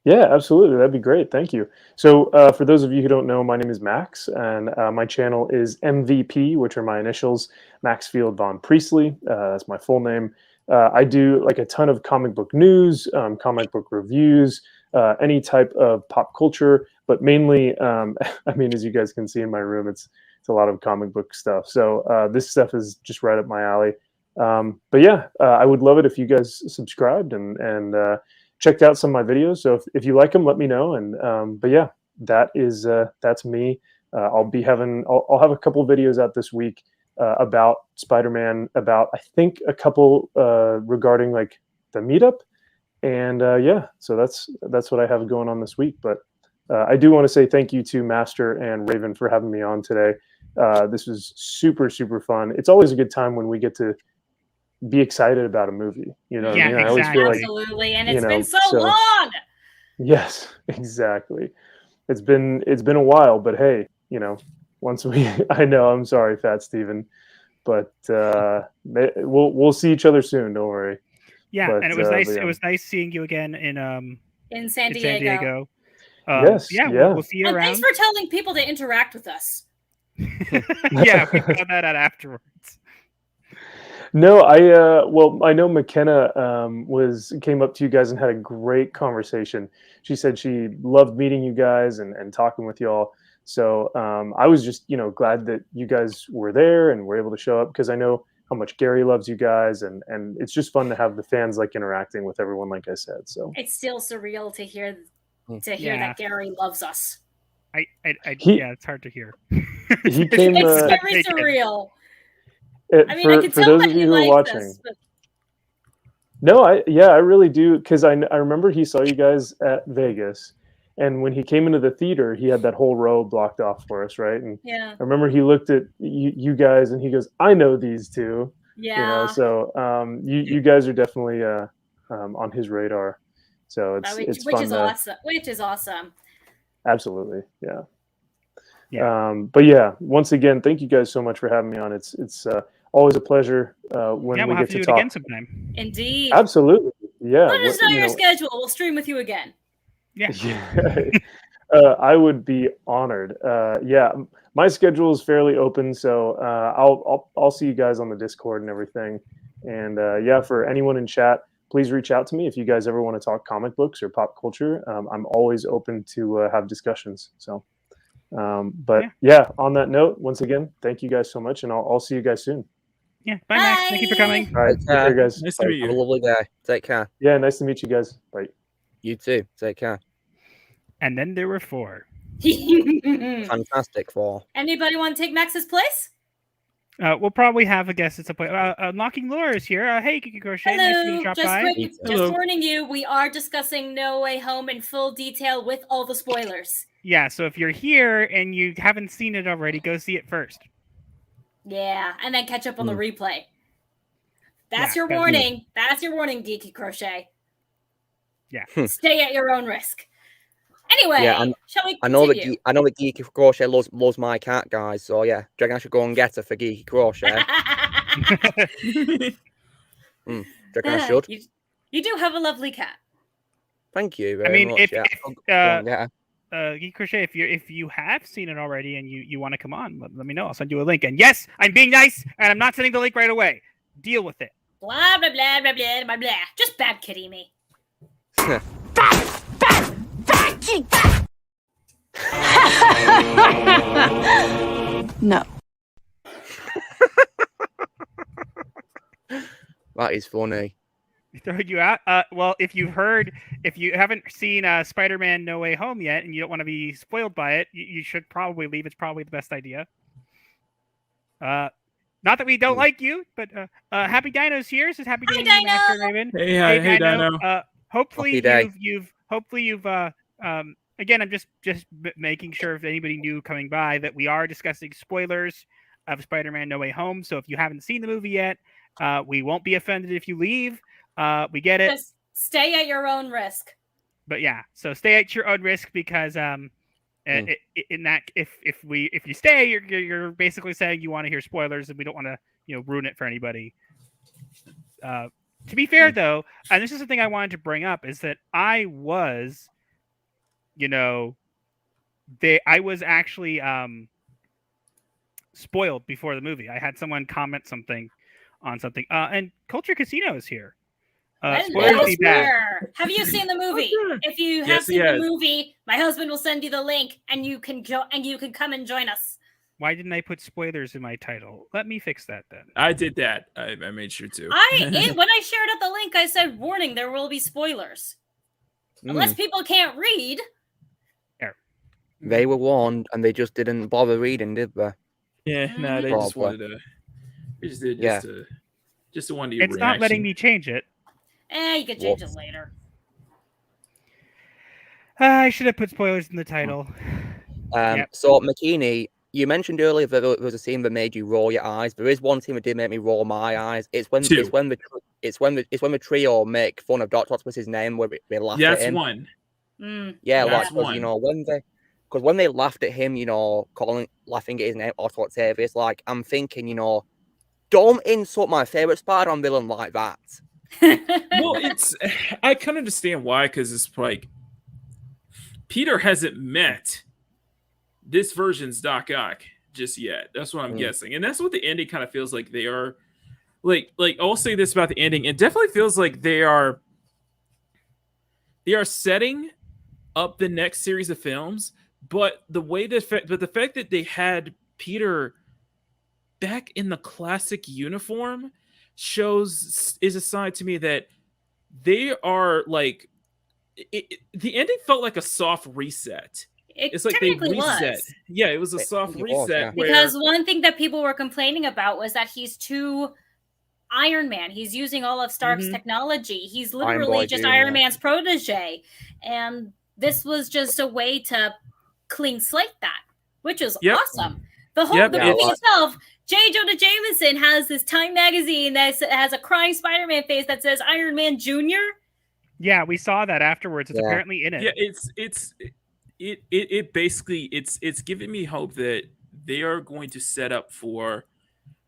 [SPEAKER 7] Yeah, absolutely. That'd be great. Thank you. So for those of you who don't know, my name is Max, and my channel is MVP, which are my initials, Maxfield Von Priestley. That's my full name. I do like a ton of comic book news, comic book reviews, any type of pop culture, but mainly, as you guys can see in my room, it's a lot of comic book stuff. So this stuff is just right up my alley. But yeah, I would love it if you guys subscribed and checked out some of my videos. So if you like them, let me know. And but yeah, that's me. I'll have a couple of videos out this week about Spider-Man, about I think a couple regarding like the meetup, and so that's what I have going on this week. But I do want to say thank you to Master and Raven for having me on today. This was super, super fun. It's always a good time when we get to be excited about a movie,
[SPEAKER 3] Yeah,
[SPEAKER 7] I always feel like,
[SPEAKER 4] absolutely, and it's been so long.
[SPEAKER 7] Yes, exactly. It's been a while, but hey, once I know, I'm sorry, Fat Steven, but we'll see each other soon. Don't worry.
[SPEAKER 3] Yeah, and it was nice. It was nice seeing you again in
[SPEAKER 4] San Diego.
[SPEAKER 7] Yes,
[SPEAKER 3] we'll see you
[SPEAKER 4] and
[SPEAKER 3] around.
[SPEAKER 4] Thanks for telling people to interact with us.
[SPEAKER 3] Yeah, we found that out afterwards.
[SPEAKER 7] No, I know McKenna came up to you guys and had a great conversation. She said she loved meeting you guys and talking with y'all. So I was just glad that you guys were there and were able to show up, because I know how much Gary loves you guys, and it's just fun to have the fans like interacting with everyone, like I said. So
[SPEAKER 4] it's still surreal to hear that Gary loves us.
[SPEAKER 3] It's hard to hear.
[SPEAKER 7] He came.
[SPEAKER 4] It's very surreal. I can
[SPEAKER 7] for
[SPEAKER 4] tell
[SPEAKER 7] those
[SPEAKER 4] that
[SPEAKER 7] of you
[SPEAKER 4] he
[SPEAKER 7] who are
[SPEAKER 4] likes
[SPEAKER 7] watching.
[SPEAKER 4] us, but...
[SPEAKER 7] No, I really do, because I remember he saw you guys at Vegas, and when he came into the theater, he had that whole row blocked off for us, right? And
[SPEAKER 4] yeah,
[SPEAKER 7] I remember he looked at you guys and he goes, "I know these two."
[SPEAKER 4] Yeah.
[SPEAKER 7] So you guys are definitely on his radar. So it's
[SPEAKER 4] which
[SPEAKER 7] fun
[SPEAKER 4] is awesome. Which is awesome.
[SPEAKER 7] Absolutely, yeah.
[SPEAKER 3] Yeah.
[SPEAKER 7] But yeah, once again, thank you guys so much for having me on. It's always a pleasure when
[SPEAKER 3] we'll
[SPEAKER 7] we
[SPEAKER 3] have
[SPEAKER 7] get
[SPEAKER 3] to do
[SPEAKER 7] talk
[SPEAKER 3] it again sometime.
[SPEAKER 4] Indeed.
[SPEAKER 7] Absolutely. Yeah,
[SPEAKER 4] Let us know
[SPEAKER 7] you
[SPEAKER 4] your
[SPEAKER 7] know,
[SPEAKER 4] schedule. We'll stream with you again.
[SPEAKER 3] Yeah.
[SPEAKER 7] yeah, I would be honored. Yeah, my schedule is fairly open, so I'll see you guys on the Discord and everything. And yeah, for anyone in chat, please reach out to me if you guys ever want to talk comic books or pop culture. I'm always open to have discussions. So, but yeah, on that note, once again, thank you guys so much, and I'll see you guys soon.
[SPEAKER 3] Yeah. Bye, Max. Thank you for coming.
[SPEAKER 7] All right,
[SPEAKER 6] Take
[SPEAKER 7] take care, guys.
[SPEAKER 1] Nice to
[SPEAKER 7] Bye.
[SPEAKER 1] meet
[SPEAKER 6] Have a
[SPEAKER 1] you.
[SPEAKER 6] lovely day. Take care.
[SPEAKER 7] Yeah, nice to meet you guys. Bye.
[SPEAKER 6] You too. Take care.
[SPEAKER 3] And then there were 4.
[SPEAKER 6] Fantastic 4.
[SPEAKER 4] Anybody want to take Max's place?
[SPEAKER 3] We'll probably have a guest at some point. Unlocking Lore is here. Hey, Geeky Crochet. Nice of you to drop by.
[SPEAKER 4] Just
[SPEAKER 1] Hello.
[SPEAKER 4] warning you, we are discussing No Way Home in full detail with all the spoilers.
[SPEAKER 3] Yeah, so if you're here and you haven't seen it already, go see it first.
[SPEAKER 4] Yeah, and then catch up on the replay. That's
[SPEAKER 3] Yeah,
[SPEAKER 4] your warning. That's your warning, Geeky Crochet.
[SPEAKER 3] Yeah.
[SPEAKER 4] Stay at your own risk. Anyway,
[SPEAKER 6] Yeah,
[SPEAKER 4] shall we
[SPEAKER 6] I know
[SPEAKER 4] continue?
[SPEAKER 6] that Geeky Crochet loves my cat, guys. So yeah, do you reckon I should go and get her for Geeky Crochet? Do you reckon I should?
[SPEAKER 4] You do have a lovely cat.
[SPEAKER 6] Thank you
[SPEAKER 3] I
[SPEAKER 6] very
[SPEAKER 3] mean,
[SPEAKER 6] much.
[SPEAKER 3] if
[SPEAKER 6] Go and get her.
[SPEAKER 3] Geeky Crochet, if you have seen it already and you want to come on, let me know. I'll send you a link. And yes, I'm being nice, and I'm not sending the link right away. Deal with it.
[SPEAKER 4] Blah blah blah blah blah blah blah. Just bad kitty me.
[SPEAKER 5] No.
[SPEAKER 6] That is funny.
[SPEAKER 3] Throwing you out. Well, if you haven't seen Spider-Man: No Way Home yet, and you don't want to be spoiled by it, you should probably leave. It's probably the best idea. Not that we don't like you, but Happy Dino's here. Says Happy
[SPEAKER 4] Hi,
[SPEAKER 3] Dino,
[SPEAKER 4] Dino.
[SPEAKER 3] Master Raven.
[SPEAKER 1] Hey, Dino.
[SPEAKER 3] Hopefully
[SPEAKER 6] Happy day.
[SPEAKER 3] you've again, I'm just making sure if anybody new coming by that we are discussing spoilers of Spider-Man: No Way Home. So if you haven't seen the movie yet, we won't be offended if you leave. We get it.
[SPEAKER 4] Just stay at your own risk.
[SPEAKER 3] But yeah, so stay at your own risk because in that if you stay, you're basically saying you want to hear spoilers, and we don't want to ruin it for anybody. To be fair though, and this is something I wanted to bring up, is that I was actually spoiled before the movie. I had someone comment something on something, and Culture Casino is here. Spoilers be back.
[SPEAKER 4] Have you seen the movie? If you have
[SPEAKER 1] Yes,
[SPEAKER 4] seen
[SPEAKER 1] he
[SPEAKER 4] the
[SPEAKER 1] has.
[SPEAKER 4] movie, my husband will send you the link, and you can come and join us.
[SPEAKER 3] Why didn't I put spoilers in my title? Let me fix that then.
[SPEAKER 1] I did that. I made sure to.
[SPEAKER 4] When I shared out the link, I said, "Warning: there will be spoilers, unless people can't read."
[SPEAKER 6] They were warned, and they just didn't bother reading, did they?
[SPEAKER 1] Yeah, no, they just wanted to. They just did just to want your
[SPEAKER 3] It's not letting me change it.
[SPEAKER 4] You can change it later.
[SPEAKER 3] I should have put spoilers in the title.
[SPEAKER 6] So McKinney, you mentioned earlier that there was a scene that made you roll your eyes. There is one scene that did make me roll my eyes. It's when the trio make fun of Dr. Octopus's name where they laugh at him.
[SPEAKER 1] That's one.
[SPEAKER 6] Yeah,
[SPEAKER 1] That's
[SPEAKER 6] like
[SPEAKER 1] one.
[SPEAKER 6] when they laughed at him, laughing at his name, Otto Octavius, like I'm thinking, don't insult my favorite Spider-Man villain like that.
[SPEAKER 1] Well, I can understand why, because it's like Peter hasn't met this version's Doc Ock just yet. That's what I'm guessing, and that's what the ending kind of feels like. They are like I'll say this about the ending. It definitely feels like they are setting up the next series of films, but the fact that they had Peter back in the classic uniform is a sign to me that they are like the ending felt like a soft reset. It's like they reset.
[SPEAKER 4] Was.
[SPEAKER 1] Yeah, it was a soft reset.
[SPEAKER 4] Because one thing that people were complaining about was that he's too Iron Man. He's using all of Stark's technology. He's literally just Iron Man's protege. And this was just a way to clean slate that, which is awesome. The movie itself, J. Jonah Jameson has this Time magazine that has a crying Spider-Man face that says Iron Man Jr.
[SPEAKER 3] Yeah, we saw that afterwards. It's apparently in it.
[SPEAKER 1] Yeah, it basically it's giving me hope that they are going to set up for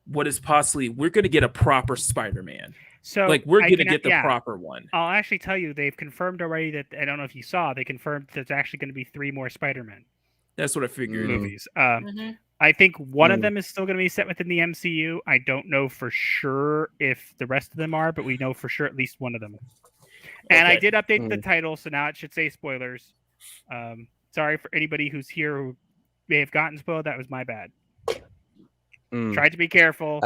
[SPEAKER 1] what is possibly we're going to get a proper Spider-Man.
[SPEAKER 3] So
[SPEAKER 1] Like we're
[SPEAKER 3] I
[SPEAKER 1] gonna
[SPEAKER 3] can-
[SPEAKER 1] get the
[SPEAKER 3] yeah,
[SPEAKER 1] proper one.
[SPEAKER 3] I'll actually tell you, they've confirmed already that I don't know if you saw. They confirmed there's actually going to be 3 more Spider-Man
[SPEAKER 1] That's what I figured.
[SPEAKER 3] movies.
[SPEAKER 4] Mm-hmm.
[SPEAKER 3] I think one of
[SPEAKER 6] Mm.
[SPEAKER 3] them is still going to be set within the MCU. I don't know for sure if the rest of them are, but we know for sure at least one of them. And I
[SPEAKER 1] Okay.
[SPEAKER 3] did update the title, so now it should say spoilers. Sorry for anybody who's here who may have gotten spoiled. That was my bad.
[SPEAKER 6] Mm.
[SPEAKER 3] Tried to be careful.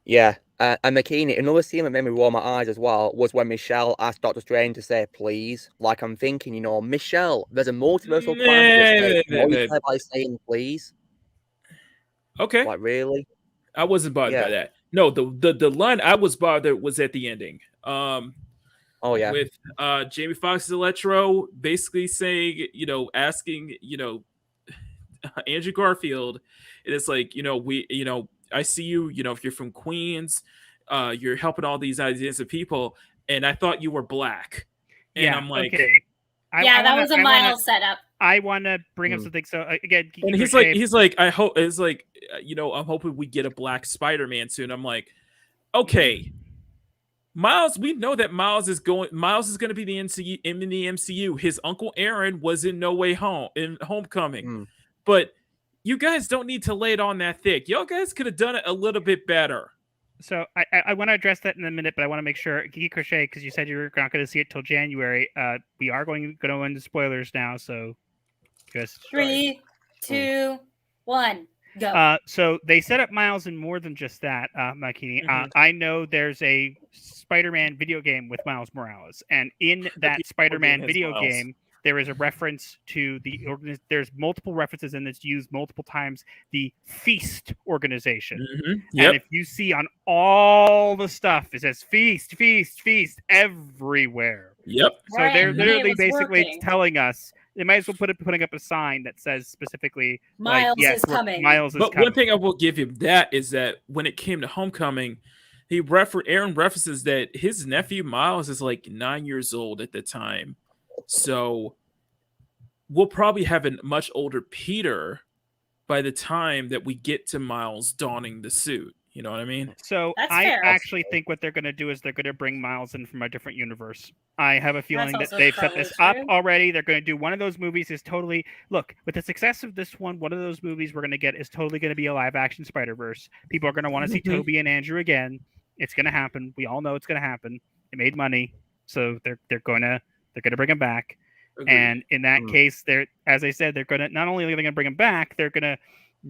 [SPEAKER 6] Yeah. And Makini, another scene that made me roll my eyes as well was when Michelle asked Doctor Strange to say please. Like I'm thinking, you know, Michelle, there's a multiversal plan. By saying please.
[SPEAKER 1] Okay.
[SPEAKER 6] Like really?
[SPEAKER 1] I wasn't bothered by
[SPEAKER 6] Yeah.
[SPEAKER 1] that. No, the line I was bothered was at the ending.
[SPEAKER 6] Oh yeah.
[SPEAKER 1] With Jamie Foxx's Electro basically saying, you know, asking, you know, Andrew Garfield, and it's like, you know, we, you know, I see you, you know, if you're from Queens, you're helping all these ideas of people, and I thought you were black. And
[SPEAKER 3] Yeah,
[SPEAKER 1] I'm like,
[SPEAKER 3] okay.
[SPEAKER 4] That was a mild setup.
[SPEAKER 3] I want to bring up something. So again,
[SPEAKER 1] and he's like, I hope it's like, you know, I'm hoping we get a black Spider-Man soon. I'm like, okay, Miles, we know that Miles is going to be the MCU in the MCU. His Uncle Aaron was in No Way Home in Homecoming. But you guys don't need to lay it on that thick. Y'all guys could have done it a little bit better.
[SPEAKER 3] So I want to address that in a minute, but I want to make sure, Geeky Crochet, because you said you're not going to see it till January. We are going to go into spoilers now, so just
[SPEAKER 4] 3, 2, 1, go.
[SPEAKER 3] So they set up Miles in more than just that, Makini. I know there's a Spider-Man video game with Miles Morales, and in that Spider-Man video game, there is a reference to there's multiple references, and it's used multiple times, the Feast organization. And if you see on all the stuff, it says Feast, Feast, Feast everywhere.
[SPEAKER 1] Yep.
[SPEAKER 3] So they're literally basically telling us, they might as well putting up a sign that says specifically,
[SPEAKER 4] Miles
[SPEAKER 3] like,
[SPEAKER 4] is coming.
[SPEAKER 3] Miles is
[SPEAKER 1] but
[SPEAKER 3] coming.
[SPEAKER 1] one thing I will give him that is that when it came to Homecoming, Aaron references that his nephew Miles is like 9 years old at the time. So we'll probably have a much older Peter by the time that we get to Miles donning the suit. You know what I mean?
[SPEAKER 3] So I actually think what they're going to do is they're going to bring Miles in from a different universe. I have a feeling that they've set this up already. They're going to do one of those movies is totally, look, with the success of this one of those movies we're going to get is totally going to be a live action Spider-Verse. People are going to want to see Toby and Andrew again. It's going to happen. We all know it's going to happen. It made money, so they're going to bring him back. Agreed. And in that case, as I said, they're going to not only are they going to bring him back, they're going to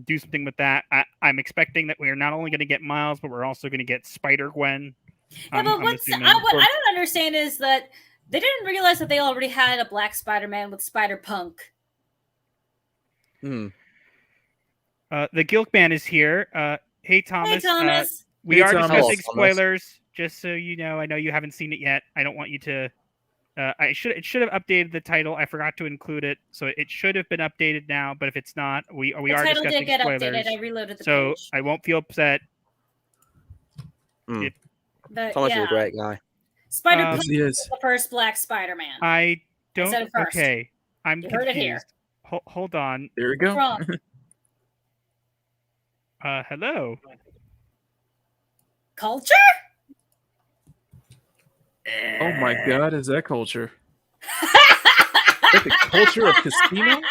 [SPEAKER 3] do something with that. I'm expecting that we are not only going to get Miles, but we're also going to get Spider-Gwen.
[SPEAKER 4] Yeah, but what I don't understand is that they didn't realize that they already had a black Spider-Man with Spider-Punk.
[SPEAKER 3] The Gilkman is here. Hey, Thomas.
[SPEAKER 4] Hey, Thomas.
[SPEAKER 3] We are discussing spoilers, just so you know. I know you haven't seen it yet. I don't want you to... it should have updated the title. I forgot to include it, so it should have been updated now. But if it's not, we are discussing spoilers. The title did get updated.
[SPEAKER 4] I reloaded the page.
[SPEAKER 3] So I won't feel upset.
[SPEAKER 6] Thomas is a great guy.
[SPEAKER 4] Spider-Punk is the first black Spider-Man.
[SPEAKER 3] I don't.
[SPEAKER 4] Instead of first.
[SPEAKER 3] Okay, I'm
[SPEAKER 4] you
[SPEAKER 3] confused.
[SPEAKER 4] Heard it here.
[SPEAKER 3] Hold on.
[SPEAKER 1] There we go.
[SPEAKER 3] Hello.
[SPEAKER 4] Culture?
[SPEAKER 1] Oh my God, is that culture? Is that the culture of Casino?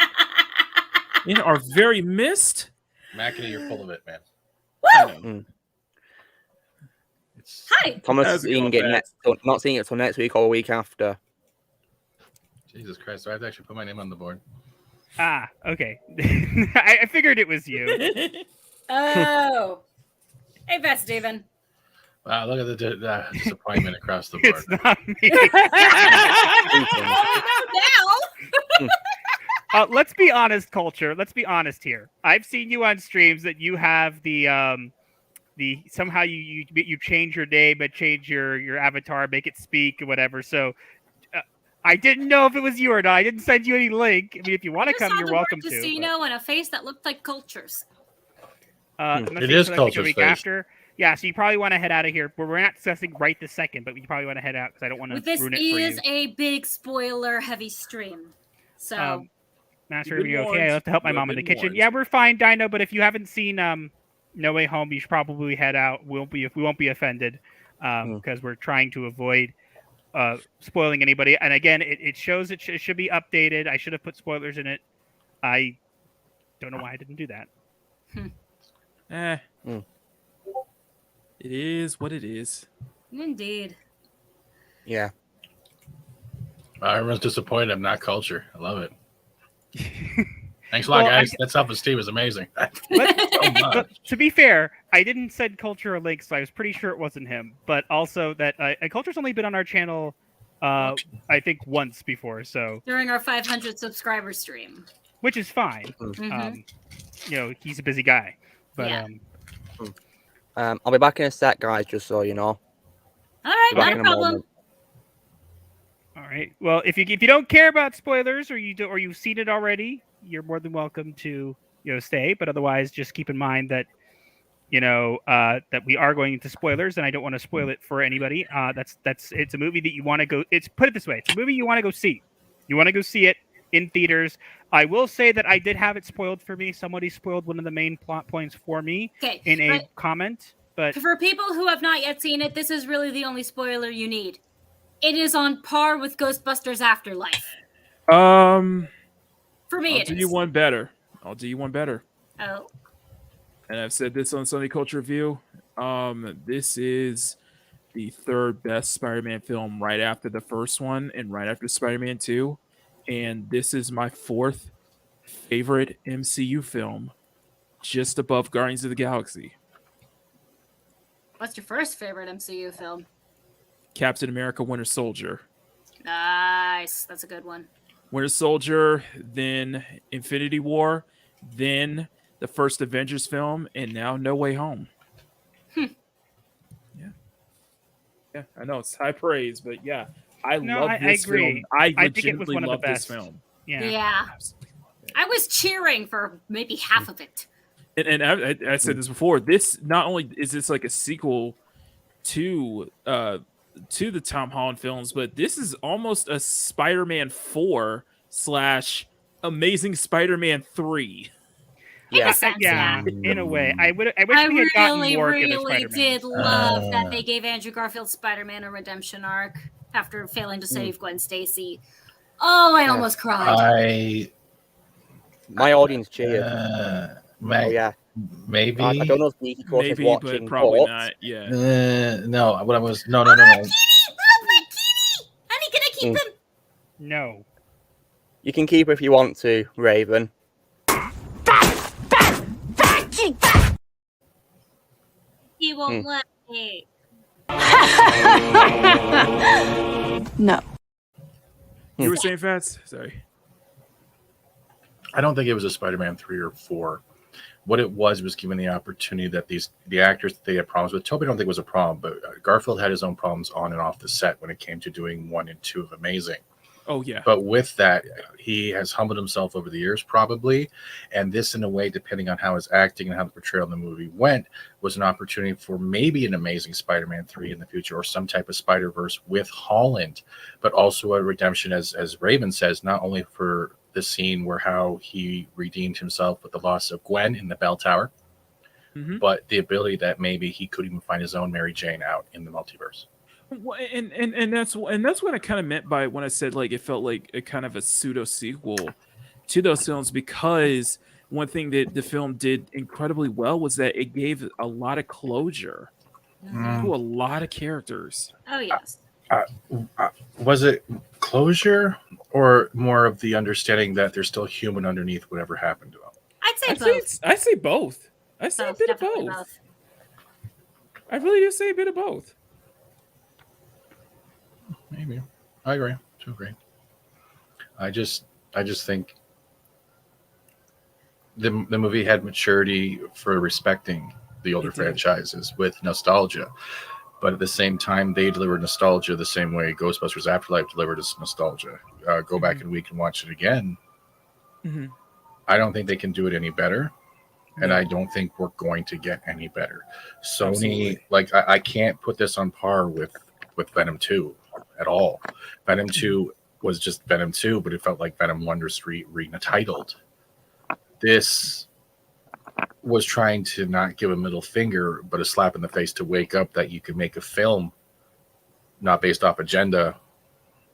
[SPEAKER 1] In our very midst?
[SPEAKER 9] Mackie, you're full of it, man.
[SPEAKER 4] Woo! Hi.
[SPEAKER 6] Thomas is not seeing it till next week or a week after.
[SPEAKER 9] Jesus Christ, so I have to actually put my name on the board.
[SPEAKER 3] Okay. I figured it was you.
[SPEAKER 4] Oh. Hey, Beth Steven.
[SPEAKER 9] Wow, look at the disappointment across the board.
[SPEAKER 3] It's not me. Let's be honest, culture. Let's be honest here. I've seen you on streams that you have the somehow you change your name, but change your avatar, make it speak or whatever. So I didn't know if it was you or not. I didn't send you any link. I mean, if you want to come, you're welcome to.
[SPEAKER 4] Casino and a face that looked like Culture's.
[SPEAKER 9] It is Culture's face.
[SPEAKER 3] After. Yeah, so you probably want to head out of here. We're not discussing right this second, but you probably want to head out because I don't want to ruin it for you.
[SPEAKER 4] This is a big spoiler-heavy stream. So,
[SPEAKER 3] Master, are you okay? I have to help my mom in the kitchen. Yeah, we're fine, Dino. But if you haven't seen No Way Home, you should probably head out. We won't be offended. because we're trying to avoid spoiling anybody. And again, it shows it should be updated. I should have put spoilers in it. I don't know why I didn't do that.
[SPEAKER 1] It is what it is.
[SPEAKER 4] Indeed.
[SPEAKER 6] Yeah.
[SPEAKER 9] Everyone's disappointed I'm not culture. I love it. Thanks a lot, guys. That self-esteem is amazing.
[SPEAKER 3] But to be fair, I didn't send Culture a link, so I was pretty sure it wasn't him. But also that Culture's only been on our channel, I think, once before. So
[SPEAKER 4] during our 500 subscriber stream,
[SPEAKER 3] which is fine. He's a busy guy. But
[SPEAKER 4] yeah.
[SPEAKER 6] I'll be back in a sec, guys. Just so you know.
[SPEAKER 4] All right, not a problem.
[SPEAKER 6] Moment.
[SPEAKER 3] All right. Well, if you don't care about spoilers or you've seen it already, you're more than welcome to stay. But otherwise, just keep in mind that that we are going into spoilers, and I don't want to spoil it for anybody. It's a movie that you want to go. Put it this way: it's a movie you want to go see. You want to go see it in theaters. I will say that I did have it spoiled for me. Somebody spoiled one of the main plot points for me in a comment. But
[SPEAKER 4] for people who have not yet seen it, this is really the only spoiler you need. It is on par with Ghostbusters Afterlife. For me,
[SPEAKER 1] I'll do you one better.
[SPEAKER 4] Oh.
[SPEAKER 1] And I've said this on Sunday Culture Review. This is the third best Spider-Man film right after the first one and right after Spider-Man 2. And this is my fourth favorite MCU film, just above Guardians of the Galaxy.
[SPEAKER 4] What's your first favorite MCU film?
[SPEAKER 1] Captain America Winter Soldier.
[SPEAKER 4] Nice. That's a good one.
[SPEAKER 1] Winter Soldier, then Infinity War, then the first Avengers film, and now No Way Home. Yeah, I know it's high praise, but yeah, I love this film. I legitimately love this film.
[SPEAKER 4] Yeah. I was cheering for maybe half of it.
[SPEAKER 1] And I said this before. This not only is this like a sequel to the Tom Holland films, but this is almost a Spider-Man 4 / Amazing Spider-Man 3.
[SPEAKER 3] Yeah, in a way. I wish we had gotten more
[SPEAKER 4] really did love that they gave Andrew Garfield's Spider-Man a redemption arc after failing to save Gwen Stacy. Oh, I almost cried.
[SPEAKER 6] My audience cheered.
[SPEAKER 9] Maybe.
[SPEAKER 6] I don't know if Geeky Course is watching,
[SPEAKER 1] but probably not. Yeah.
[SPEAKER 9] No. What I was no.
[SPEAKER 4] Kitty! Honey, can I keep him?
[SPEAKER 3] No.
[SPEAKER 6] You can keep if you want to, Raven.
[SPEAKER 4] He won't let me.
[SPEAKER 5] No.
[SPEAKER 1] You were saying, Fats? Sorry.
[SPEAKER 9] I don't think it was a Spider-Man 3 or 4. What it was given the opportunity that the actors that they had problems with. Toby, I don't think it was a problem, but Garfield had his own problems on and off the set when it came to doing 1 and 2 of Amazing.
[SPEAKER 1] Oh, yeah.
[SPEAKER 9] But with that, he has humbled himself over the years, probably. And this, in a way, depending on how his acting and how the portrayal in the movie went, was an opportunity for maybe an Amazing Spider-Man 3 in the future, or some type of Spider-Verse with Holland, but also a redemption, as Raven says, not only for the scene where how he redeemed himself with the loss of Gwen in the bell tower, but the ability that maybe he could even find his own Mary Jane out in the multiverse.
[SPEAKER 1] And that's what I kind of meant by when I said like it felt like a kind of a pseudo sequel to those films, because one thing that the film did incredibly well was that it gave a lot of closure to a lot of characters.
[SPEAKER 4] Oh yes.
[SPEAKER 9] Was it closure or more of the understanding that they're still human underneath whatever happened to them?
[SPEAKER 4] I'd say both.
[SPEAKER 1] I say both. I say a bit of both. I really do say a bit of both.
[SPEAKER 9] Maybe. I agree. To agree. I just think the movie had maturity for respecting the older franchises with nostalgia. But at the same time, they delivered nostalgia the same way Ghostbusters Afterlife delivered us nostalgia. Go back and we can watch it again. I don't think they can do it any better. And I don't think we're going to get any better. Sony, I can't put this on par with Venom 2 at all. Venom 2 was just Venom 2, but it felt like Venom Wonder Street retitled. This was trying to not give a middle finger, but a slap in the face to wake up that you could make a film not based off agenda,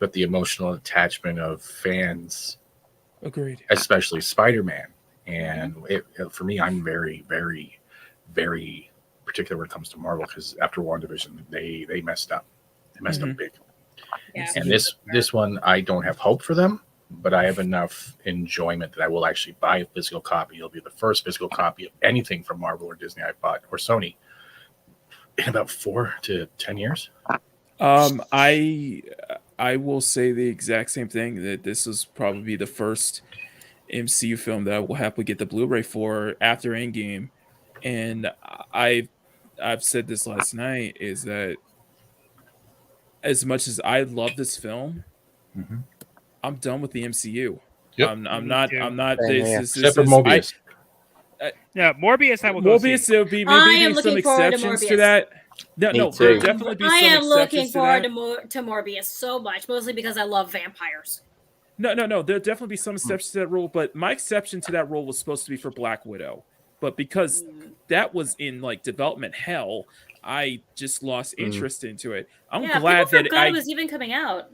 [SPEAKER 9] but the emotional attachment of fans.
[SPEAKER 1] Agreed.
[SPEAKER 9] Especially Spider-Man. And for me, I'm very, very, very particular when it comes to Marvel, because after WandaVision, they messed up. They messed up big.
[SPEAKER 4] Yeah.
[SPEAKER 9] And this one, I don't have hope for them, but I have enough enjoyment that I will actually buy a physical copy. It'll be the first physical copy of anything from Marvel or Disney I bought, or Sony, in about 4 to 10 years.
[SPEAKER 1] I will say the exact same thing, that this is probably the first MCU film that I will happily get the Blu-ray for after Endgame. And I've said this last night, is that as much as I love this film, I'm done with the MCU.
[SPEAKER 9] Yep.
[SPEAKER 1] I'm not.
[SPEAKER 9] Except for Mobius.
[SPEAKER 3] Yeah, Morbius. I will go
[SPEAKER 1] Mobius.
[SPEAKER 3] see.
[SPEAKER 1] There'll be
[SPEAKER 4] I am
[SPEAKER 1] maybe some
[SPEAKER 4] looking forward to
[SPEAKER 1] exceptions
[SPEAKER 4] Morbius.
[SPEAKER 1] to that.
[SPEAKER 6] Me
[SPEAKER 1] No,
[SPEAKER 6] too.
[SPEAKER 1] there'll definitely be some
[SPEAKER 4] I am looking
[SPEAKER 1] exceptions
[SPEAKER 4] forward
[SPEAKER 1] to that.
[SPEAKER 4] to Morbius so much, mostly because I love vampires.
[SPEAKER 1] No. There'll definitely be some exceptions to that rule, but my exception to that rule was supposed to be for Black Widow. But because that was in like development hell, I just lost interest into it. I'm glad
[SPEAKER 4] people
[SPEAKER 1] that
[SPEAKER 4] forgot it was even coming out.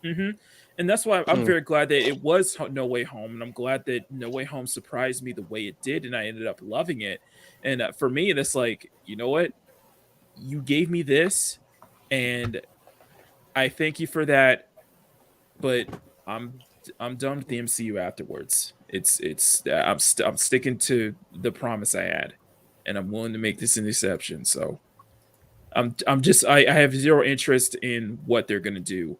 [SPEAKER 1] And that's why I'm very glad that it was No Way Home, and I'm glad that No Way Home surprised me the way it did, and I ended up loving it. And for me, it's like, you know what? You gave me this, and I thank you for that. But I'm done with the MCU afterwards. I'm sticking to the promise I had, and I'm willing to make this an exception. So I have zero interest in what they're gonna do.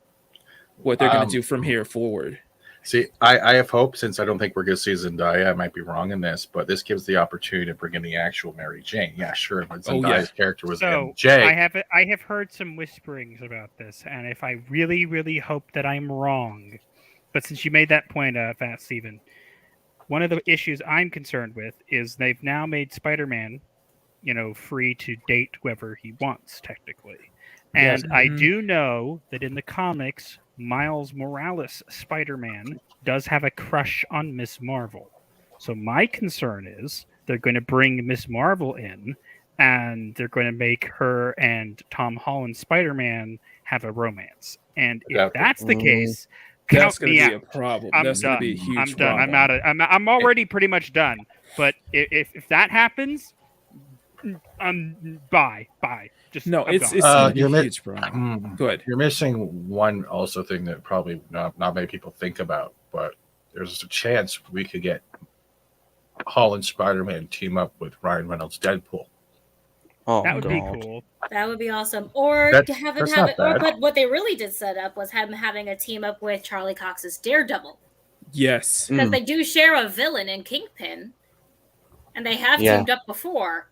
[SPEAKER 1] What they're going to do from here forward.
[SPEAKER 9] See, I have hope, since I don't think we're going to see Zendaya. I might be wrong in this, but this gives the opportunity to bring in the actual Mary Jane. Yeah, sure. But Zendaya's character was MJ.
[SPEAKER 3] I have heard some whisperings about this, and if I really, really hope that I'm wrong, but since you made that point, Fat Steven, one of the issues I'm concerned with is they've now made Spider-Man, free to date whoever he wants, technically. And I do know that in the comics, Miles Morales Spider-Man does have a crush on Miss Marvel. So my concern is they're going to bring Miss Marvel in, and they're going to make her and Tom Holland Spider-Man have a romance. And if that's the case,
[SPEAKER 1] that's
[SPEAKER 3] going to
[SPEAKER 1] be a problem.
[SPEAKER 3] That's
[SPEAKER 1] going to be a huge
[SPEAKER 3] I'm done.
[SPEAKER 1] problem.
[SPEAKER 3] I'm already pretty much done. But if that happens, bye. Just
[SPEAKER 1] no, it's
[SPEAKER 9] a
[SPEAKER 1] huge problem. Go ahead.
[SPEAKER 9] You're missing one also thing that probably not many people think about, but there's a chance we could get Holland Spider-Man team up with Ryan Reynolds Deadpool.
[SPEAKER 6] Oh,
[SPEAKER 3] that would be cool.
[SPEAKER 4] That would be awesome. Or to have him have it. But what they really did set up was him having a team up with Charlie Cox's Daredevil.
[SPEAKER 1] Yes,
[SPEAKER 4] because they do share a villain in Kingpin, and they have teamed up before.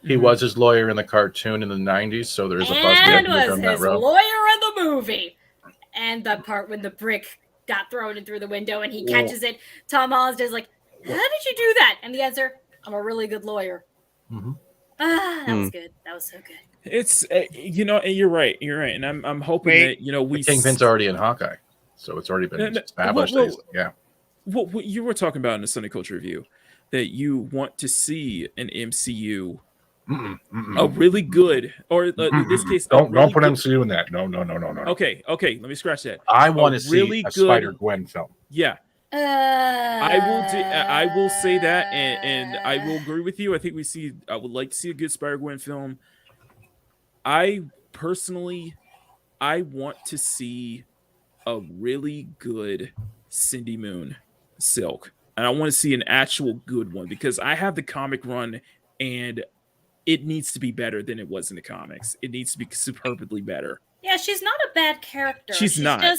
[SPEAKER 9] He was his lawyer in the cartoon in the 90s, so there is a possibility
[SPEAKER 4] and was his lawyer in the movie. And the part when the brick got thrown in through the window and he catches it, Tom Holland's just like, how did you do that? And the answer, I'm a really good lawyer. That was good. That was so good.
[SPEAKER 1] It's and you're right, and I'm hoping that we
[SPEAKER 9] Kingpin's already in Hawkeye, so it's already been established.
[SPEAKER 1] What you were talking about in the Sunday Culture Review, that you want to see an MCU. A really good, or in this case,
[SPEAKER 9] don't put MCU in that. No.
[SPEAKER 1] Okay. Let me scratch that.
[SPEAKER 9] I want to see a Spider-Gwen film.
[SPEAKER 1] Yeah, I will say that, and I will agree with you. I would like to see a good Spider-Gwen film. I personally, want to see a really good Cindy Moon Silk, and I want to see an actual good one, because I have the comic run, and it needs to be better than it was in the comics. It needs to be superbly better.
[SPEAKER 4] Yeah, she's not a bad character.
[SPEAKER 1] She's not
[SPEAKER 4] a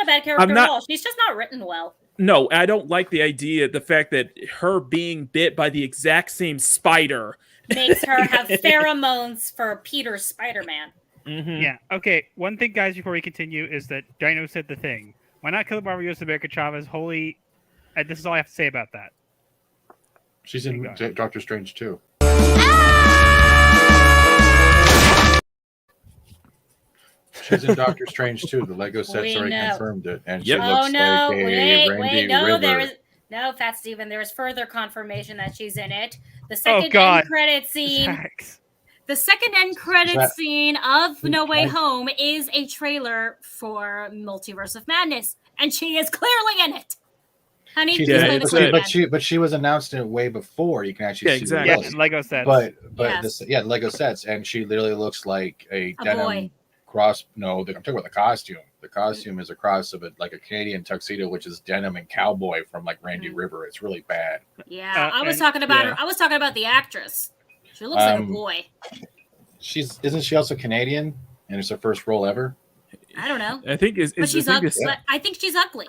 [SPEAKER 4] bad character at all. She's just not written well.
[SPEAKER 1] No, I don't like the fact that her being bit by the exact same spider
[SPEAKER 4] makes her have pheromones for Peter's Spider-Man.
[SPEAKER 3] Yeah. Okay. One thing, guys, before we continue, is that Dino said the thing. Why not kill Marvel U.S. America Chavez? Holy. This is all I have to say about that.
[SPEAKER 9] She's in Doctor Strange too. She's in Doctor Strange too. The Lego set's already confirmed it, and she looks like a Randy River.
[SPEAKER 4] No, Fat Steven, there is further confirmation that she's in it. The
[SPEAKER 3] Oh,
[SPEAKER 4] second
[SPEAKER 3] God.
[SPEAKER 4] end credit scene.
[SPEAKER 3] Zax.
[SPEAKER 4] The second end credit
[SPEAKER 10] that-
[SPEAKER 4] scene of No Way
[SPEAKER 10] I-
[SPEAKER 4] Home is a trailer for Multiverse of Madness, and she is clearly in it. Honey,
[SPEAKER 10] She's
[SPEAKER 4] please
[SPEAKER 1] Yeah,
[SPEAKER 4] play the
[SPEAKER 1] it's
[SPEAKER 4] clip
[SPEAKER 1] a-
[SPEAKER 4] again.
[SPEAKER 10] but she was announced it way before. You can actually
[SPEAKER 1] Yeah,
[SPEAKER 10] see
[SPEAKER 1] exactly.
[SPEAKER 3] Yeah,
[SPEAKER 10] the list.
[SPEAKER 3] Lego sets.
[SPEAKER 10] But
[SPEAKER 4] Yes.
[SPEAKER 10] Lego sets, and she literally looks like a denim
[SPEAKER 4] boy.
[SPEAKER 10] cross. No, I'm talking about the costume. The costume is a cross of like a Canadian tuxedo, which is denim and cowboy from like Randy River. It's really bad.
[SPEAKER 4] Yeah, I was
[SPEAKER 3] and-
[SPEAKER 4] talking about
[SPEAKER 1] yeah.
[SPEAKER 4] her. I was talking about the actress. She looks like a boy.
[SPEAKER 10] Isn't she also Canadian? And it's her first role ever.
[SPEAKER 4] I don't know,
[SPEAKER 1] I think is
[SPEAKER 4] but she's
[SPEAKER 1] I think
[SPEAKER 4] ugly.
[SPEAKER 1] it's-
[SPEAKER 4] But I think she's ugly.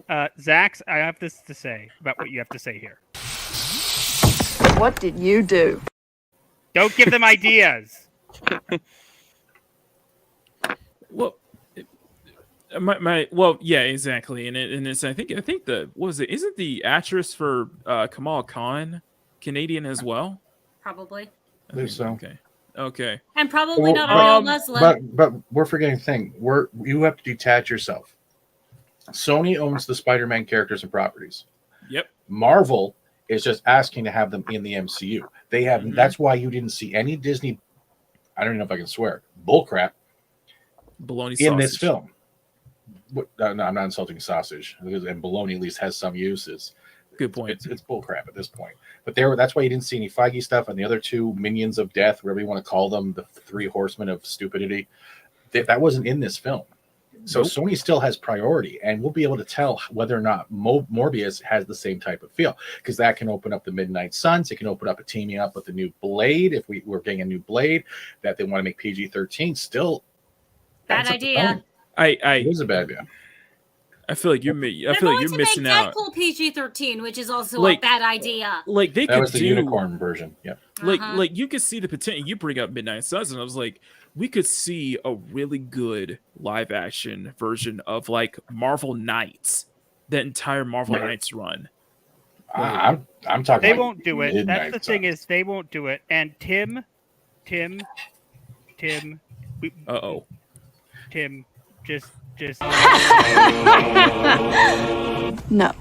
[SPEAKER 3] Zax, I have this to say about what you have to say here.
[SPEAKER 5] What did you do?
[SPEAKER 3] Don't give them ideas.
[SPEAKER 1] Well, well, yeah, exactly, and it's I think the what was it? Isn't the actress for Kamal Khan Canadian as well?
[SPEAKER 4] Probably,
[SPEAKER 10] I believe so.
[SPEAKER 1] Okay.
[SPEAKER 4] and probably
[SPEAKER 10] Well,
[SPEAKER 4] not a real Muslim.
[SPEAKER 10] But we're forgetting a thing. You have to detach yourself. Sony owns the Spider-Man characters and properties.
[SPEAKER 1] Yep.
[SPEAKER 10] Marvel is just asking to have them in the MCU. They have.
[SPEAKER 1] Mhm.
[SPEAKER 10] That's why you didn't see any Disney. I don't even know if I can swear. Bullcrap
[SPEAKER 1] Bologna
[SPEAKER 10] in this
[SPEAKER 1] sausage.
[SPEAKER 10] film. No, I'm not insulting sausage, and bologna at least has some uses.
[SPEAKER 1] Good point.
[SPEAKER 10] It's bullcrap at this point. But that's why you didn't see any Feige stuff, and the other two minions of death, whatever you want to call them, the three horsemen of stupidity, that wasn't in this film. So
[SPEAKER 1] Nope.
[SPEAKER 10] Sony still has priority, and we'll be able to tell whether or not Morbius has the same type of feel, because that can open up the Midnight Suns. It can open up a teaming up with the new Blade. If we're getting a new Blade that they want to make PG-13, still
[SPEAKER 4] Bad
[SPEAKER 10] that's up to
[SPEAKER 4] idea.
[SPEAKER 10] Sony.
[SPEAKER 1] I
[SPEAKER 10] It is a bad idea.
[SPEAKER 1] I feel like you're
[SPEAKER 4] They're
[SPEAKER 1] I feel like
[SPEAKER 4] going
[SPEAKER 1] you're
[SPEAKER 4] to
[SPEAKER 1] missing
[SPEAKER 4] make
[SPEAKER 1] out.
[SPEAKER 4] Deadpool PG-13, which is also
[SPEAKER 1] Like-
[SPEAKER 4] a bad idea.
[SPEAKER 1] Like they
[SPEAKER 10] That
[SPEAKER 1] could
[SPEAKER 10] was the
[SPEAKER 1] do
[SPEAKER 10] unicorn version. Yep.
[SPEAKER 4] Uh-huh.
[SPEAKER 1] like you could see the potential. You bring up Midnight Suns, and I was like, we could see a really good live action version of like Marvel Knights, that entire Marvel
[SPEAKER 10] Right.
[SPEAKER 1] Knights run.
[SPEAKER 10] I'm talking.
[SPEAKER 3] They
[SPEAKER 10] like
[SPEAKER 3] won't do it. That's
[SPEAKER 10] Midnight
[SPEAKER 3] the thing
[SPEAKER 10] Suns.
[SPEAKER 3] is they won't do it. And Tim,
[SPEAKER 1] Uh-oh.
[SPEAKER 3] Tim, just
[SPEAKER 5] No.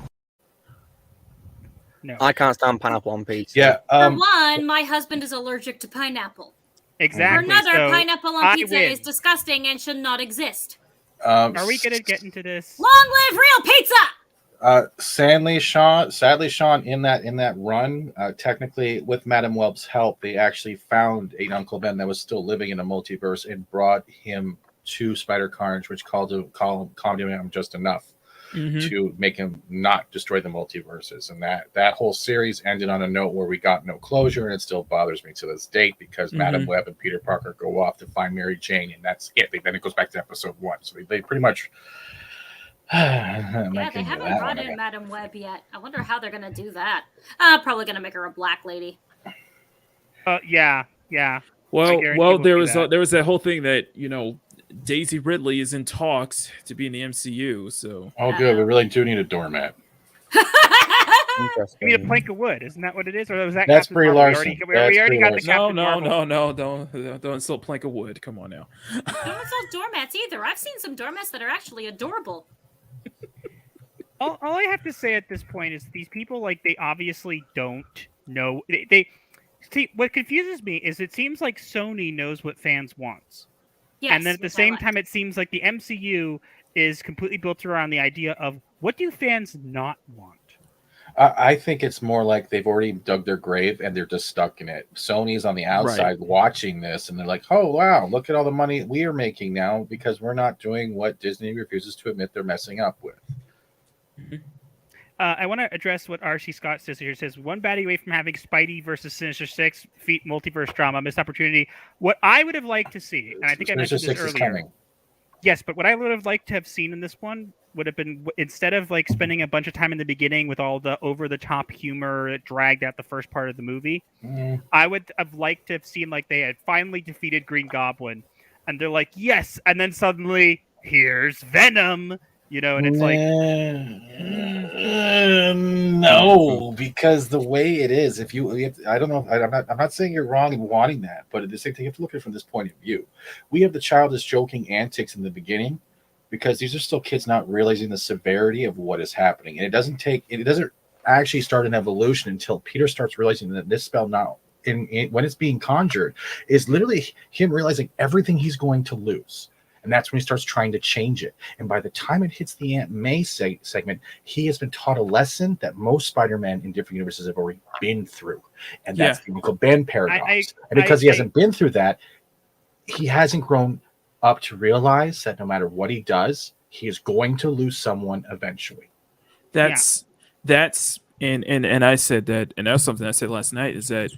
[SPEAKER 3] no.
[SPEAKER 6] I can't stand pineapple on pizza.
[SPEAKER 10] Yeah.
[SPEAKER 4] For one, my husband is allergic to pineapple.
[SPEAKER 3] Exactly.
[SPEAKER 4] For another,
[SPEAKER 3] so
[SPEAKER 4] pineapple on
[SPEAKER 3] I
[SPEAKER 4] pizza
[SPEAKER 3] win.
[SPEAKER 4] is disgusting and should not exist.
[SPEAKER 3] Are we gonna get into this?
[SPEAKER 4] Long live real pizza!
[SPEAKER 10] Sadly, Sean, in that run, technically with Madame Welb's help, they actually found an Uncle Ben that was still living in a multiverse and brought him to Spider Carnage, which calmed him down just enough
[SPEAKER 1] Mhm.
[SPEAKER 10] to make him not destroy the multiverses. And that whole series ended on a note where we got no closure, and it still bothers me to this date because Madame Web and Peter Parker go off to find Mary Jane, and that's it. Then it goes back to episode 1. So they pretty much.
[SPEAKER 4] Yeah, they haven't brought in Madam Web yet. I wonder how they're gonna do that. Probably gonna make her a black lady.
[SPEAKER 3] Yeah.
[SPEAKER 1] Well,
[SPEAKER 3] guarantee we'll
[SPEAKER 1] there
[SPEAKER 3] see that.
[SPEAKER 1] was that whole thing that Daisy Ridley is in talks to be in the MCU. So
[SPEAKER 10] Oh, good. We really do need a doormat.
[SPEAKER 3] You need a plank of wood, isn't that what it is? Or was that
[SPEAKER 10] That's
[SPEAKER 3] Captain
[SPEAKER 10] Brie
[SPEAKER 3] Marvel?
[SPEAKER 10] Larson.
[SPEAKER 3] We already
[SPEAKER 10] That's Brie
[SPEAKER 3] got the
[SPEAKER 10] Larson.
[SPEAKER 3] Captain Marvel.
[SPEAKER 1] don't insult plank of wood. Come on now.
[SPEAKER 4] Don't insult doormats either. I've seen some doormats that are actually adorable.
[SPEAKER 3] All I have to say at this point is these people, like, they obviously don't know. They see, what confuses me is it seems like Sony knows what fans want.
[SPEAKER 4] Yes,
[SPEAKER 3] And then at the
[SPEAKER 4] which I
[SPEAKER 3] same
[SPEAKER 4] like.
[SPEAKER 3] time, it seems like the MCU is completely built around the idea of what do fans not want?
[SPEAKER 10] I think it's more like they've already dug their grave and they're just stuck in it. Sony's on the outside watching this, and they're like, "Oh wow, look at all the money we are making now because we're not doing what Disney refuses to admit they're messing up with."
[SPEAKER 3] I want to address what R.C. Scott says here. It says, one baddie away from having Spidey versus Sinister Six feat multiverse drama, missed opportunity. What I would have liked to see, and I think I
[SPEAKER 10] Sinister
[SPEAKER 3] mentioned this
[SPEAKER 10] Six is
[SPEAKER 3] earlier.
[SPEAKER 10] coming.
[SPEAKER 3] Yes, but what I would have liked to have seen in this one would have been, instead of like spending a bunch of time in the beginning with all the over-the-top humor that dragged out the first part of the movie, I would have liked to have seen like they had finally defeated Green Goblin, and they're like, yes, and then suddenly, here's Venom, and it's like,
[SPEAKER 10] no, because the way it is, I don't know, I'm not saying you're wrong in wanting that, but at the same time, you have to look at it from this point of view. We have the childish joking antics in the beginning because these are still kids not realizing the severity of what is happening, and it doesn't actually start an evolution until Peter starts realizing that this spell now, when it's being conjured, is literally him realizing everything he's going to lose. And that's when he starts trying to change it. And by the time it hits the Aunt May segment, he has been taught a lesson that most Spider-Man in different universes have already been through. And that's the Uncle Ben paradox. And because he hasn't been through that, he hasn't grown up to realize that no matter what he does, he is going to lose someone eventually.
[SPEAKER 1] That's and I said that, and that's something I said last night, is that,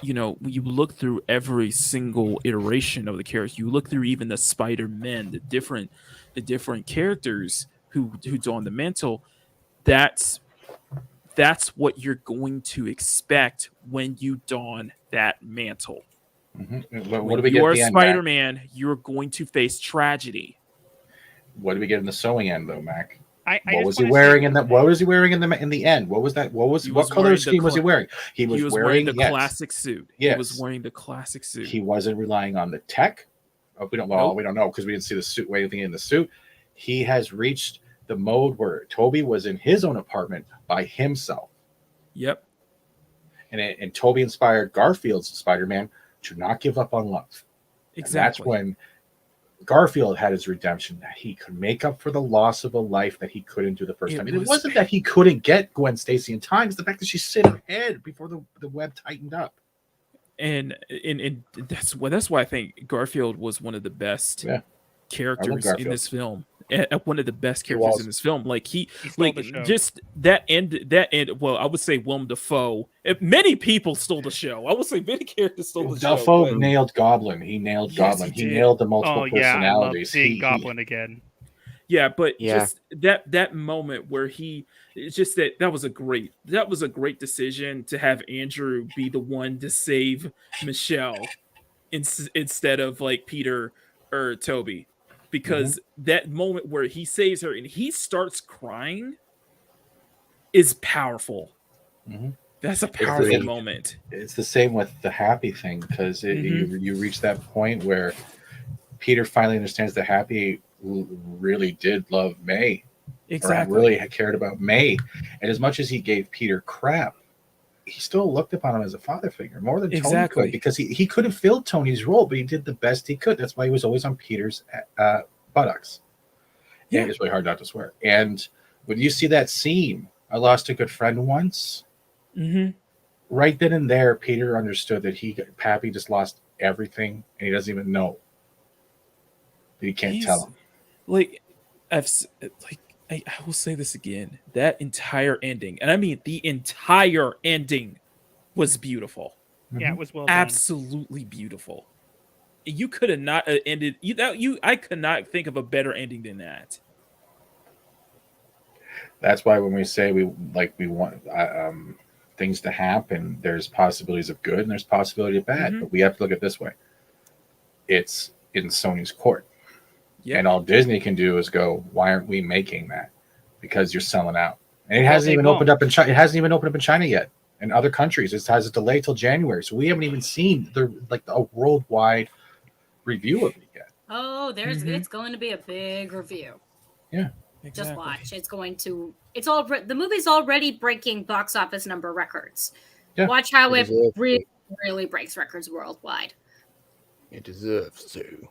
[SPEAKER 1] you know, when you look through every single iteration of the characters, you look through even the Spider-Men, the different characters who don the mantle, that's what you're going to expect when you don that mantle.
[SPEAKER 10] What do we
[SPEAKER 1] you're
[SPEAKER 10] get?
[SPEAKER 1] Spider-Man, you're going to face tragedy.
[SPEAKER 10] What do we get in the sewing end, though, Mac?
[SPEAKER 1] What
[SPEAKER 10] was he wearing in the end? What color scheme was he wearing? He was wearing
[SPEAKER 1] the classic suit.
[SPEAKER 10] Yes.
[SPEAKER 1] He was wearing the classic suit.
[SPEAKER 10] He wasn't relying on the tech. We don't know because we didn't see the suit, anything in the suit. He has reached the mode where Toby was in his own apartment by himself.
[SPEAKER 1] Yep.
[SPEAKER 10] And Toby inspired Garfield's Spider-Man to not give up on love.
[SPEAKER 1] Exactly.
[SPEAKER 10] And that's when Garfield had his redemption, that he could make up for the loss of a life that he couldn't do the first time. And it wasn't that he couldn't get Gwen Stacy in time; it's the fact that she slid her head before the web tightened up.
[SPEAKER 1] And that's why I think Garfield was one of the best characters in this film. One of the best characters in this film. Like he just that end. Well, I would say Willem Dafoe. Many people stole the show. I would say many characters stole the show.
[SPEAKER 10] Dafoe nailed Goblin. He nailed Goblin. He nailed the multiple personalities.
[SPEAKER 3] Seeing Goblin again.
[SPEAKER 1] Yeah, but just that moment where it's just that was a great decision to have Andrew be the one to save Michelle instead of like Peter or Toby, because that moment where he saves her and he starts crying is powerful. That's a powerful moment.
[SPEAKER 10] It's the same with the Happy thing, because you reach that point where Peter finally understands that Happy really did love May.
[SPEAKER 1] Exactly.
[SPEAKER 10] Or really had cared about May. And as much as he gave Peter crap, he still looked upon him as a father figure more than Tony could, because he could have filled Tony's role, but he did the best he could. That's why he was always on Peter's buttocks. Yeah, it's really hard not to swear. And when you see that scene, I lost a good friend once. Right then and there, Peter understood that Pappy just lost everything, and he doesn't even know. But he can't tell him.
[SPEAKER 1] I will say this again. That entire ending, and I mean the entire ending, was beautiful.
[SPEAKER 3] Yeah, it was well done.
[SPEAKER 1] Absolutely beautiful. You could have not ended. I could not think of a better ending than that.
[SPEAKER 10] That's why when we say we want things to happen, there's possibilities of good and there's possibility of bad. But we have to look at it this way. It's in Sony's court. Yeah. And all Disney can do is go, why aren't we making that? Because you're selling out. And it hasn't even opened up in China. It hasn't even opened up in China yet. In other countries, it has a delay till January. So we haven't even seen a worldwide review of it yet.
[SPEAKER 4] Oh, it's going to be a big review.
[SPEAKER 10] Yeah.
[SPEAKER 4] Exactly. Just watch. The movie's already breaking box office number records. Yeah. Watch how it really breaks records worldwide.
[SPEAKER 6] It deserves to.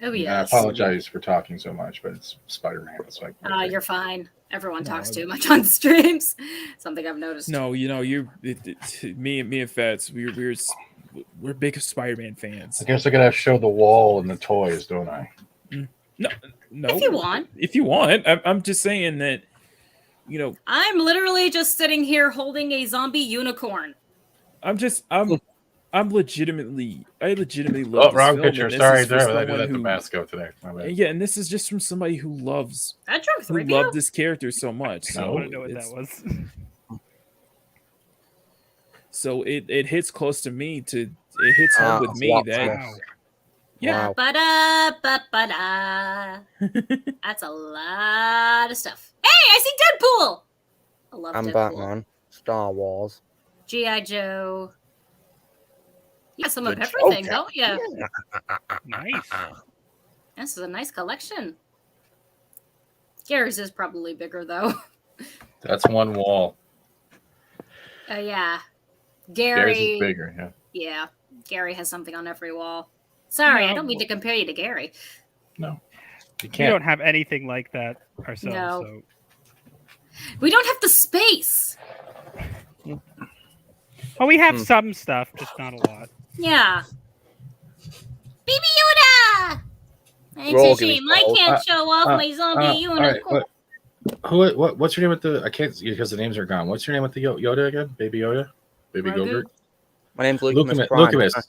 [SPEAKER 4] Oh, yes.
[SPEAKER 10] I apologize for talking so much, but it's Spider-Man. It's like,
[SPEAKER 4] you're fine. Everyone talks too much on streams. Something I've noticed.
[SPEAKER 1] No, me and Fats, we're big Spider-Man fans.
[SPEAKER 10] I guess I gotta show the wall and the toys, don't I?
[SPEAKER 1] No.
[SPEAKER 3] If you want.
[SPEAKER 1] I'm just saying that,
[SPEAKER 4] I'm literally just sitting here holding a zombie unicorn.
[SPEAKER 1] I legitimately love
[SPEAKER 10] wrong
[SPEAKER 1] this
[SPEAKER 10] picture.
[SPEAKER 1] film,
[SPEAKER 10] Sorry, I did that to Masco today. My bad.
[SPEAKER 1] Yeah, and this is just from somebody who loves this character so much. So
[SPEAKER 3] I want to know what that was.
[SPEAKER 1] So it hits close to me. It hits home with me that. Yeah.
[SPEAKER 4] Wow. That's a lot of stuff. Hey, I see Deadpool. I love Deadpool.
[SPEAKER 6] Batman. Star Wars.
[SPEAKER 4] G.I. Joe. You got some of everything, don't you?
[SPEAKER 3] Nice.
[SPEAKER 4] This is a nice collection. Gary's is probably bigger, though.
[SPEAKER 10] That's one wall.
[SPEAKER 4] Yeah.
[SPEAKER 10] Gary's is
[SPEAKER 4] Gary.
[SPEAKER 10] bigger. Yeah.
[SPEAKER 4] Yeah. Gary has something on every wall. Sorry,
[SPEAKER 3] No,
[SPEAKER 4] I don't mean to compare you to Gary.
[SPEAKER 10] No. You
[SPEAKER 3] We
[SPEAKER 10] can't.
[SPEAKER 3] don't have anything like that ourselves.
[SPEAKER 4] No.
[SPEAKER 3] So
[SPEAKER 4] We don't have the space.
[SPEAKER 3] well, we have some stuff, just not a lot.
[SPEAKER 4] Yeah. Baby Yoda! It's
[SPEAKER 6] Grogu
[SPEAKER 4] a
[SPEAKER 6] is
[SPEAKER 4] shame. I
[SPEAKER 6] old.
[SPEAKER 4] can't show off my zombie
[SPEAKER 10] all right,
[SPEAKER 4] unicorn.
[SPEAKER 10] what's your name with the? I can't because the names are gone. What's your name with the Yoda again? Baby Yoda, Baby
[SPEAKER 4] Grogu.
[SPEAKER 10] Gogurt.
[SPEAKER 6] My name's Lucamus Prime.
[SPEAKER 10] Lucamus.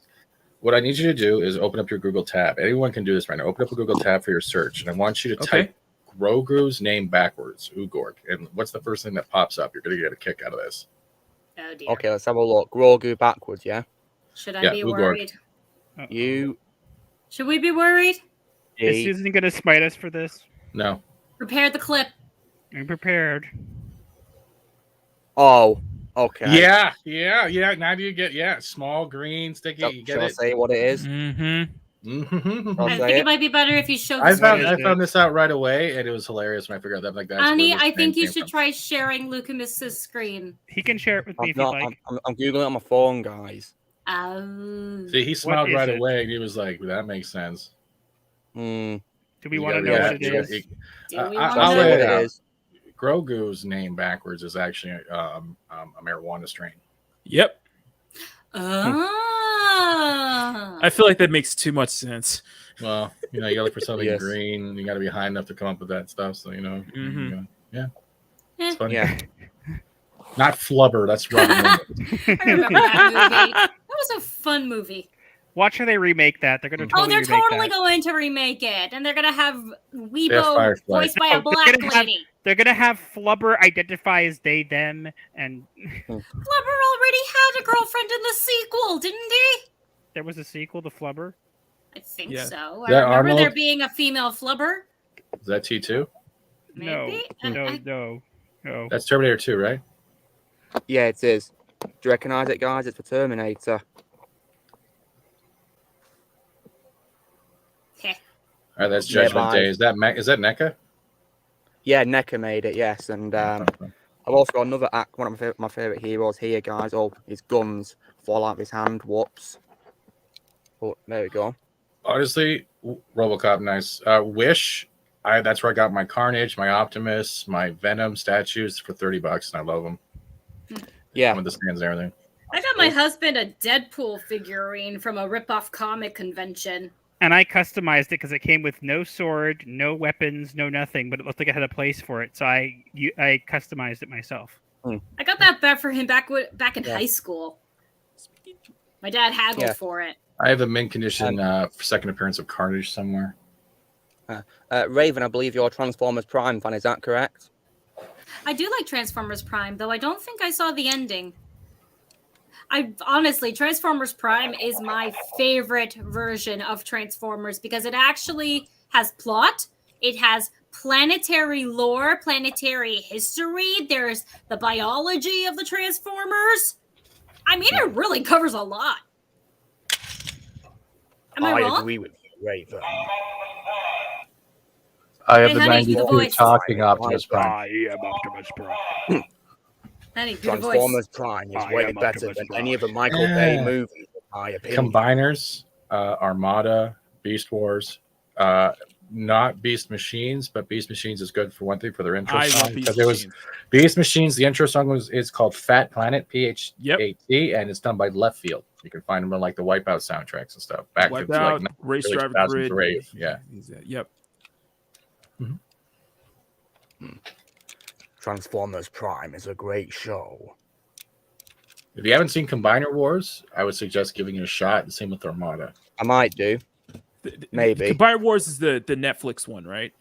[SPEAKER 10] What I need you to do is open up your Google tab. Anyone can do this right now. Open up a Google tab for your search, and I want you to type Grogu's name backwards, Ugorg. And what's the first thing that pops up? You're gonna get a kick out of this.
[SPEAKER 4] Oh dear.
[SPEAKER 6] Okay, let's have a look. Grogu backwards, yeah?
[SPEAKER 4] Should I be
[SPEAKER 10] Ugorg.
[SPEAKER 4] worried?
[SPEAKER 6] You.
[SPEAKER 4] Should we be worried?
[SPEAKER 3] Is Susan going to smite us for this?
[SPEAKER 10] No.
[SPEAKER 4] Prepare the clip.
[SPEAKER 3] I'm prepared.
[SPEAKER 6] Oh, okay.
[SPEAKER 10] Yeah. Now do you get small green sticky? You get
[SPEAKER 6] Shall I
[SPEAKER 10] it?
[SPEAKER 6] say what it is?
[SPEAKER 10] Mm-hmm.
[SPEAKER 4] I think it might be better if you show the
[SPEAKER 10] I
[SPEAKER 4] screen.
[SPEAKER 10] found this out right away, and it was hilarious when I figured out that that's
[SPEAKER 4] Annie,
[SPEAKER 10] where this
[SPEAKER 4] I think
[SPEAKER 10] name
[SPEAKER 4] you
[SPEAKER 10] came
[SPEAKER 4] should
[SPEAKER 10] from.
[SPEAKER 4] try sharing Lucamis's screen.
[SPEAKER 3] He can share it with me
[SPEAKER 6] I'm
[SPEAKER 3] if you
[SPEAKER 6] not.
[SPEAKER 3] like.
[SPEAKER 6] I'm googling it on my phone, guys.
[SPEAKER 4] Oh.
[SPEAKER 10] See, he smiled
[SPEAKER 3] is
[SPEAKER 10] right
[SPEAKER 3] it?
[SPEAKER 10] away, and he was like, "That makes sense."
[SPEAKER 6] Hmm.
[SPEAKER 3] Do we
[SPEAKER 10] You
[SPEAKER 3] want to
[SPEAKER 10] gotta-
[SPEAKER 3] know
[SPEAKER 10] yeah,
[SPEAKER 3] what it
[SPEAKER 10] you gotta-
[SPEAKER 3] is?
[SPEAKER 4] Do we
[SPEAKER 10] I'll
[SPEAKER 4] want to
[SPEAKER 6] I'll
[SPEAKER 4] know?
[SPEAKER 6] say
[SPEAKER 10] lay
[SPEAKER 6] what
[SPEAKER 10] it
[SPEAKER 6] it
[SPEAKER 10] out.
[SPEAKER 6] is.
[SPEAKER 10] Grogu's name backwards is actually a marijuana strain.
[SPEAKER 1] Yep.
[SPEAKER 4] Ah.
[SPEAKER 1] I feel like that makes too much sense.
[SPEAKER 10] Well, you gotta look for something
[SPEAKER 6] Yes.
[SPEAKER 10] green. You gotta be high enough to come up with that stuff. So
[SPEAKER 1] Mhm.
[SPEAKER 10] yeah,
[SPEAKER 4] Eh.
[SPEAKER 10] it's funny.
[SPEAKER 6] Yeah.
[SPEAKER 10] Not flubber. That's Robin Williams.
[SPEAKER 4] I remember that movie. That was a fun movie.
[SPEAKER 3] Watch how they remake that. They're going to
[SPEAKER 4] Oh,
[SPEAKER 3] totally
[SPEAKER 4] they're
[SPEAKER 3] remake
[SPEAKER 4] totally
[SPEAKER 3] that.
[SPEAKER 4] going to remake it, and they're gonna have
[SPEAKER 10] They have
[SPEAKER 4] Weibo
[SPEAKER 10] Firefly.
[SPEAKER 4] voiced by
[SPEAKER 3] No,
[SPEAKER 4] a black
[SPEAKER 3] they're gonna have-
[SPEAKER 4] lady.
[SPEAKER 3] They're going to have Flubber identify as they, them, and
[SPEAKER 4] Flubber already had a girlfriend in the sequel, didn't he?
[SPEAKER 3] there was a sequel to Flubber.
[SPEAKER 4] I think
[SPEAKER 1] Yeah.
[SPEAKER 4] so.
[SPEAKER 10] Is that
[SPEAKER 4] I remember there
[SPEAKER 10] Arnold?
[SPEAKER 4] being a female Flubber.
[SPEAKER 10] Is that T2?
[SPEAKER 4] Maybe.
[SPEAKER 3] No.
[SPEAKER 10] That's Terminator 2, right?
[SPEAKER 6] Yeah, it is. Do you recognise it, guys? It's the Terminator.
[SPEAKER 4] Heh.
[SPEAKER 10] All right, that's
[SPEAKER 6] Yeah,
[SPEAKER 10] Judgment
[SPEAKER 6] bye.
[SPEAKER 10] Day. Is that NECA?
[SPEAKER 6] Yeah, NECA made it. Yes, and I've also got another one of my favorite heroes here, guys. Oh, his guns fall out of his hand. Whoops. Oh, there we go.
[SPEAKER 10] Honestly, RoboCop, nice. Wish, that's where I got my Carnage, my Optimus, my Venom statues for $30, and I love them.
[SPEAKER 6] Yeah.
[SPEAKER 10] With the stands and everything.
[SPEAKER 4] I got my husband a Deadpool figurine from a rip-off comic convention.
[SPEAKER 3] And I customized it because it came with no sword, no weapons, no nothing, but it looked like it had a place for it. So I customized it myself.
[SPEAKER 4] I got that back for him back in high school. My dad haggled for it.
[SPEAKER 10] I have a mint condition second appearance of Carnage somewhere.
[SPEAKER 6] Raven, I believe you're a Transformers Prime fan. Is that correct?
[SPEAKER 4] I do like Transformers Prime, though I don't think I saw the ending. Honestly, Transformers Prime is my favorite version of Transformers because it actually has plot. It has planetary lore, planetary history. There's the biology of the Transformers. I mean, it really covers a lot. Am I wrong?
[SPEAKER 6] agree with you, Raven.
[SPEAKER 10] I have
[SPEAKER 4] Hey,
[SPEAKER 10] the
[SPEAKER 4] honey, do the
[SPEAKER 10] 92
[SPEAKER 4] voice.
[SPEAKER 10] talking Optimus Prime.
[SPEAKER 3] I am Optimus Prime.
[SPEAKER 4] Honey, do the voice.
[SPEAKER 6] Transformers Prime is
[SPEAKER 3] I
[SPEAKER 6] way
[SPEAKER 3] am
[SPEAKER 6] better
[SPEAKER 3] Optimus
[SPEAKER 6] than
[SPEAKER 3] Prime.
[SPEAKER 6] any of the Michael Bay
[SPEAKER 10] Yeah.
[SPEAKER 6] movies, in my opinion.
[SPEAKER 10] Combiners, Armada, Beast Wars, not Beast Machines, but Beast Machines is good for one thing for their intro
[SPEAKER 1] I
[SPEAKER 10] song
[SPEAKER 1] love Beast
[SPEAKER 10] because it was
[SPEAKER 1] Machines.
[SPEAKER 10] Beast Machines. The intro song is called Fat Planet, PHAT, and it's done by Left Field. You can find them on like the Wipeout soundtracks and stuff. Back to
[SPEAKER 1] Wipeout,
[SPEAKER 10] like
[SPEAKER 1] Race
[SPEAKER 10] early
[SPEAKER 1] Driver
[SPEAKER 10] 2000s
[SPEAKER 1] Grid.
[SPEAKER 10] to rave. Yeah.
[SPEAKER 1] Yep.
[SPEAKER 6] Transformers Prime is a great show.
[SPEAKER 10] If you haven't seen Combiner Wars, I would suggest giving it a shot. The same with Armada.
[SPEAKER 6] I might do. Maybe.
[SPEAKER 1] Combiner Wars is the Netflix one, right?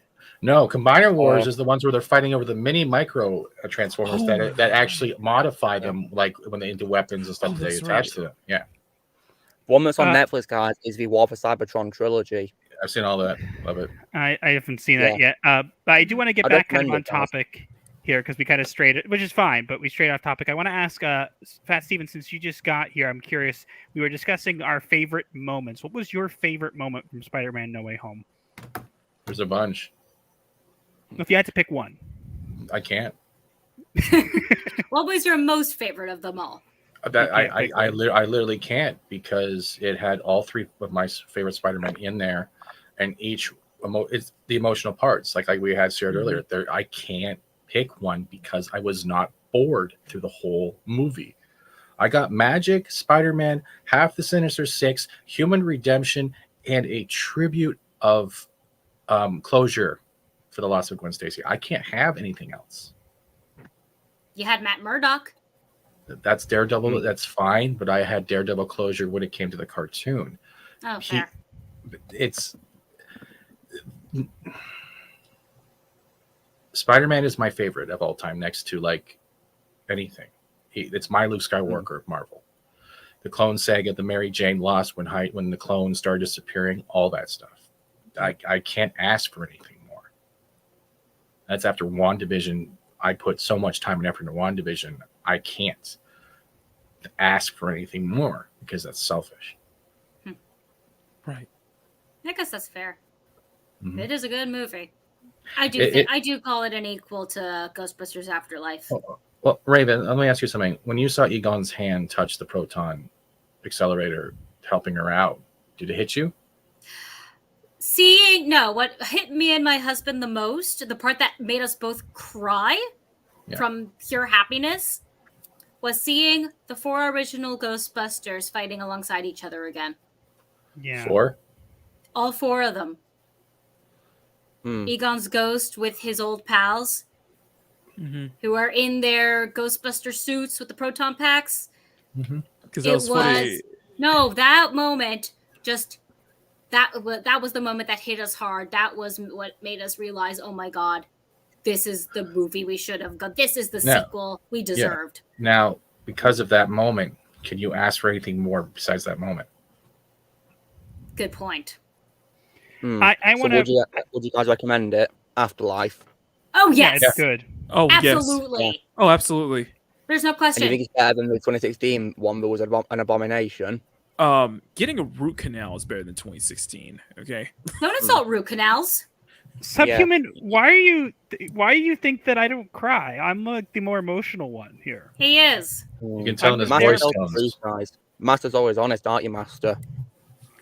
[SPEAKER 10] No, Combiner Wars is the ones where they're fighting over the mini micro Transformers that actually modify them, like when they into weapons and stuff that they
[SPEAKER 1] that's
[SPEAKER 10] attach to them. Yeah,
[SPEAKER 6] One that's on Netflix, guys, is the War for Cybertron trilogy.
[SPEAKER 10] I've seen all that. Love it.
[SPEAKER 3] I haven't seen that yet. But I do want to get
[SPEAKER 6] I'd
[SPEAKER 3] back kind of
[SPEAKER 6] recommend
[SPEAKER 3] on
[SPEAKER 6] it, guys.
[SPEAKER 3] topic here because we kind of strayed, which is fine, but we strayed off topic. I want to ask Fat Steven, since you just got here, I'm curious. We were discussing our favorite moments. What was your favorite moment from Spider-Man No Way Home?
[SPEAKER 10] There's a bunch.
[SPEAKER 3] If you had to pick one.
[SPEAKER 10] I can't.
[SPEAKER 4] What was your most favorite of them all?
[SPEAKER 9] That I literally can't, because it had all three of my favorite Spider-Man in there, and each it's the emotional parts, like we had shared earlier. There, I can't pick one because I was not bored through the whole movie. I got magic, Spider-Man, half the Sinister Six, human redemption, and a tribute of closure for the loss of Gwen Stacy. I can't have anything else.
[SPEAKER 4] You had Matt Murdock.
[SPEAKER 9] That's Daredevil. That's fine, but I had Daredevil closure when it came to the cartoon.
[SPEAKER 4] Oh, fair.
[SPEAKER 9] Spider-Man is my favorite of all time, next to like anything. It's my Luke Skywalker of Marvel. The Clone Saga, the Mary Jane lost when the clones started disappearing, all that stuff. I can't ask for anything more. That's after WandaVision. I put so much time and effort into WandaVision. I can't ask for anything more because that's selfish.
[SPEAKER 1] Right.
[SPEAKER 4] I guess that's fair.
[SPEAKER 9] Mm-hmm.
[SPEAKER 4] It is a good movie. I do call it an equal to Ghostbusters Afterlife.
[SPEAKER 9] Well, Raven, let me ask you something. When you saw Egon's hand touch the proton accelerator, helping her out, did it hit you?
[SPEAKER 4] What hit me and my husband the most, the part that made us both cry from pure happiness, was seeing the 4 original Ghostbusters fighting alongside each other again.
[SPEAKER 3] Yeah.
[SPEAKER 9] 4?
[SPEAKER 4] All 4 of them. Egon's ghost with his old pals, who are in their Ghostbuster suits with the proton packs.
[SPEAKER 1] Because that was funny.
[SPEAKER 4] No, that moment that was the moment that hit us hard. That was what made us realize, oh my God, this is the movie we should have got. This is the sequel we deserved.
[SPEAKER 9] Yeah. Now, because of that moment, can you ask for anything more besides that moment?
[SPEAKER 4] Good point.
[SPEAKER 3] I want to.
[SPEAKER 6] Would you guys recommend it? Afterlife.
[SPEAKER 4] Oh yes,
[SPEAKER 3] yeah, it's good.
[SPEAKER 1] Oh
[SPEAKER 4] absolutely.
[SPEAKER 1] Yes. Oh, absolutely.
[SPEAKER 4] There's no question.
[SPEAKER 6] And you think it's better than the 2016 one that was an abomination?
[SPEAKER 1] Getting a root canal is better than 2016. Okay.
[SPEAKER 4] Don't insult root canals.
[SPEAKER 3] Subhuman, why do you think that I don't cry? I'm like the more emotional one here.
[SPEAKER 4] He is.
[SPEAKER 9] You can tell in his voice tones.
[SPEAKER 6] Master's always honest, aren't you, Master?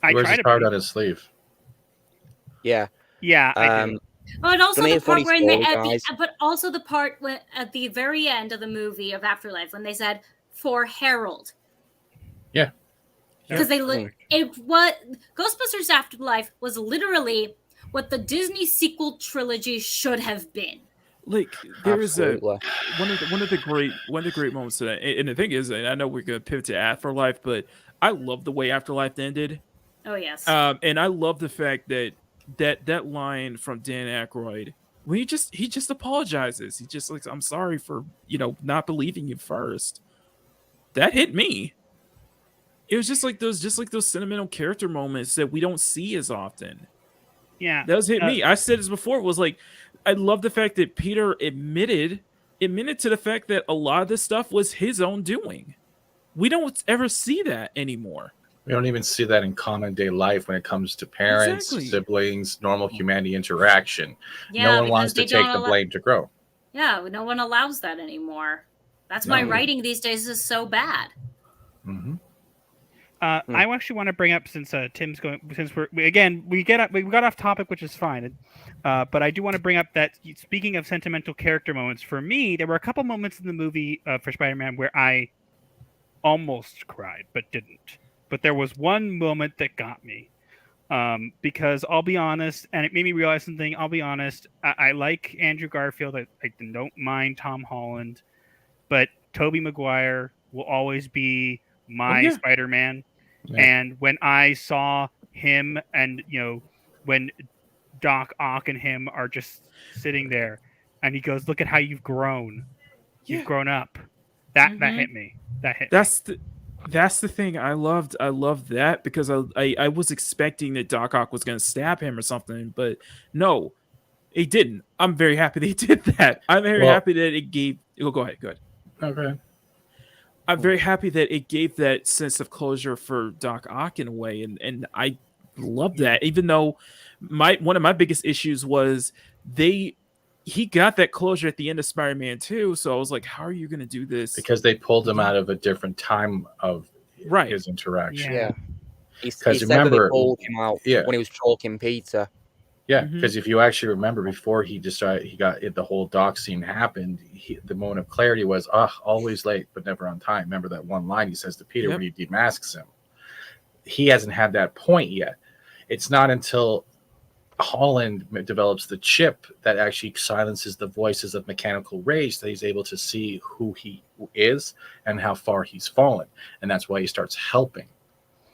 [SPEAKER 3] I
[SPEAKER 9] wears
[SPEAKER 3] try
[SPEAKER 9] his
[SPEAKER 3] to
[SPEAKER 9] card
[SPEAKER 3] be.
[SPEAKER 9] on his sleeve.
[SPEAKER 6] Yeah.
[SPEAKER 3] Yeah, I do.
[SPEAKER 4] Oh, and also the part where but also the part at the very end of the movie of Afterlife when they said for Harold.
[SPEAKER 9] Yeah.
[SPEAKER 4] Because Ghostbusters Afterlife was literally what the Disney sequel trilogy should have been.
[SPEAKER 1] Like there is one of the great moments today, and the thing is, and I know we're gonna pivot to Afterlife, but I love the way Afterlife ended.
[SPEAKER 4] Oh yes.
[SPEAKER 1] And I love the fact that line from Dan Aykroyd when he just apologizes. He just like, I'm sorry for not believing you first. That hit me. It was just like those sentimental character moments that we don't see as often.
[SPEAKER 3] Yeah,
[SPEAKER 1] that was hit me. I said this before. It was like, I love the fact that Peter admitted to the fact that a lot of this stuff was his own doing. We don't ever see that anymore.
[SPEAKER 9] We don't even see that in common day life when it comes to parents, siblings, normal humanity interaction.
[SPEAKER 4] Yeah,
[SPEAKER 9] no one wants to take the blame to grow.
[SPEAKER 4] Yeah, no one allows that anymore. That's why writing these days is so bad.
[SPEAKER 9] Mm-hmm.
[SPEAKER 3] I actually want to bring up, since Tim's going, since we got off topic, which is fine, but I do want to bring up that, speaking of sentimental character moments, for me, there were a couple moments in the movie for Spider-Man where I almost cried, but didn't. But there was one moment that got me, because I'll be honest, and it made me realize something. I'll be honest, I like Andrew Garfield. I don't mind Tom Holland, but Tobey Maguire will always be my Spider-Man. Yeah. And when I saw him, and when Doc Ock and him are just sitting there, and he goes, "Look at how you've grown. You've grown up." That hit me.
[SPEAKER 1] That's the thing. I loved that, because I was expecting that Doc Ock was going to stab him or something, but no, he didn't. I'm very happy that he did that. I'm very happy that it gave. Oh, go ahead.
[SPEAKER 9] Okay.
[SPEAKER 1] I'm very happy that it gave that sense of closure for Doc Ock in a way, and I love that. Even though one of my biggest issues was they he got that closure at the end of Spider-Man 2, so I was like, how are you going to do this?
[SPEAKER 9] Because they pulled him out of a different time of his interaction.
[SPEAKER 6] Yeah. He
[SPEAKER 9] Because
[SPEAKER 6] said that they
[SPEAKER 9] remember,
[SPEAKER 6] pulled him out when he was choking Peter.
[SPEAKER 9] Yeah, because if you actually remember, before he got the whole dock scene happened, the moment of clarity was, always late but never on time. Remember that one line he says to Peter when he demasks him. He hasn't had that point yet. It's not until Holland develops the chip that actually silences the voices of mechanical rage that he's able to see who he is and how far he's fallen. And that's why he starts helping.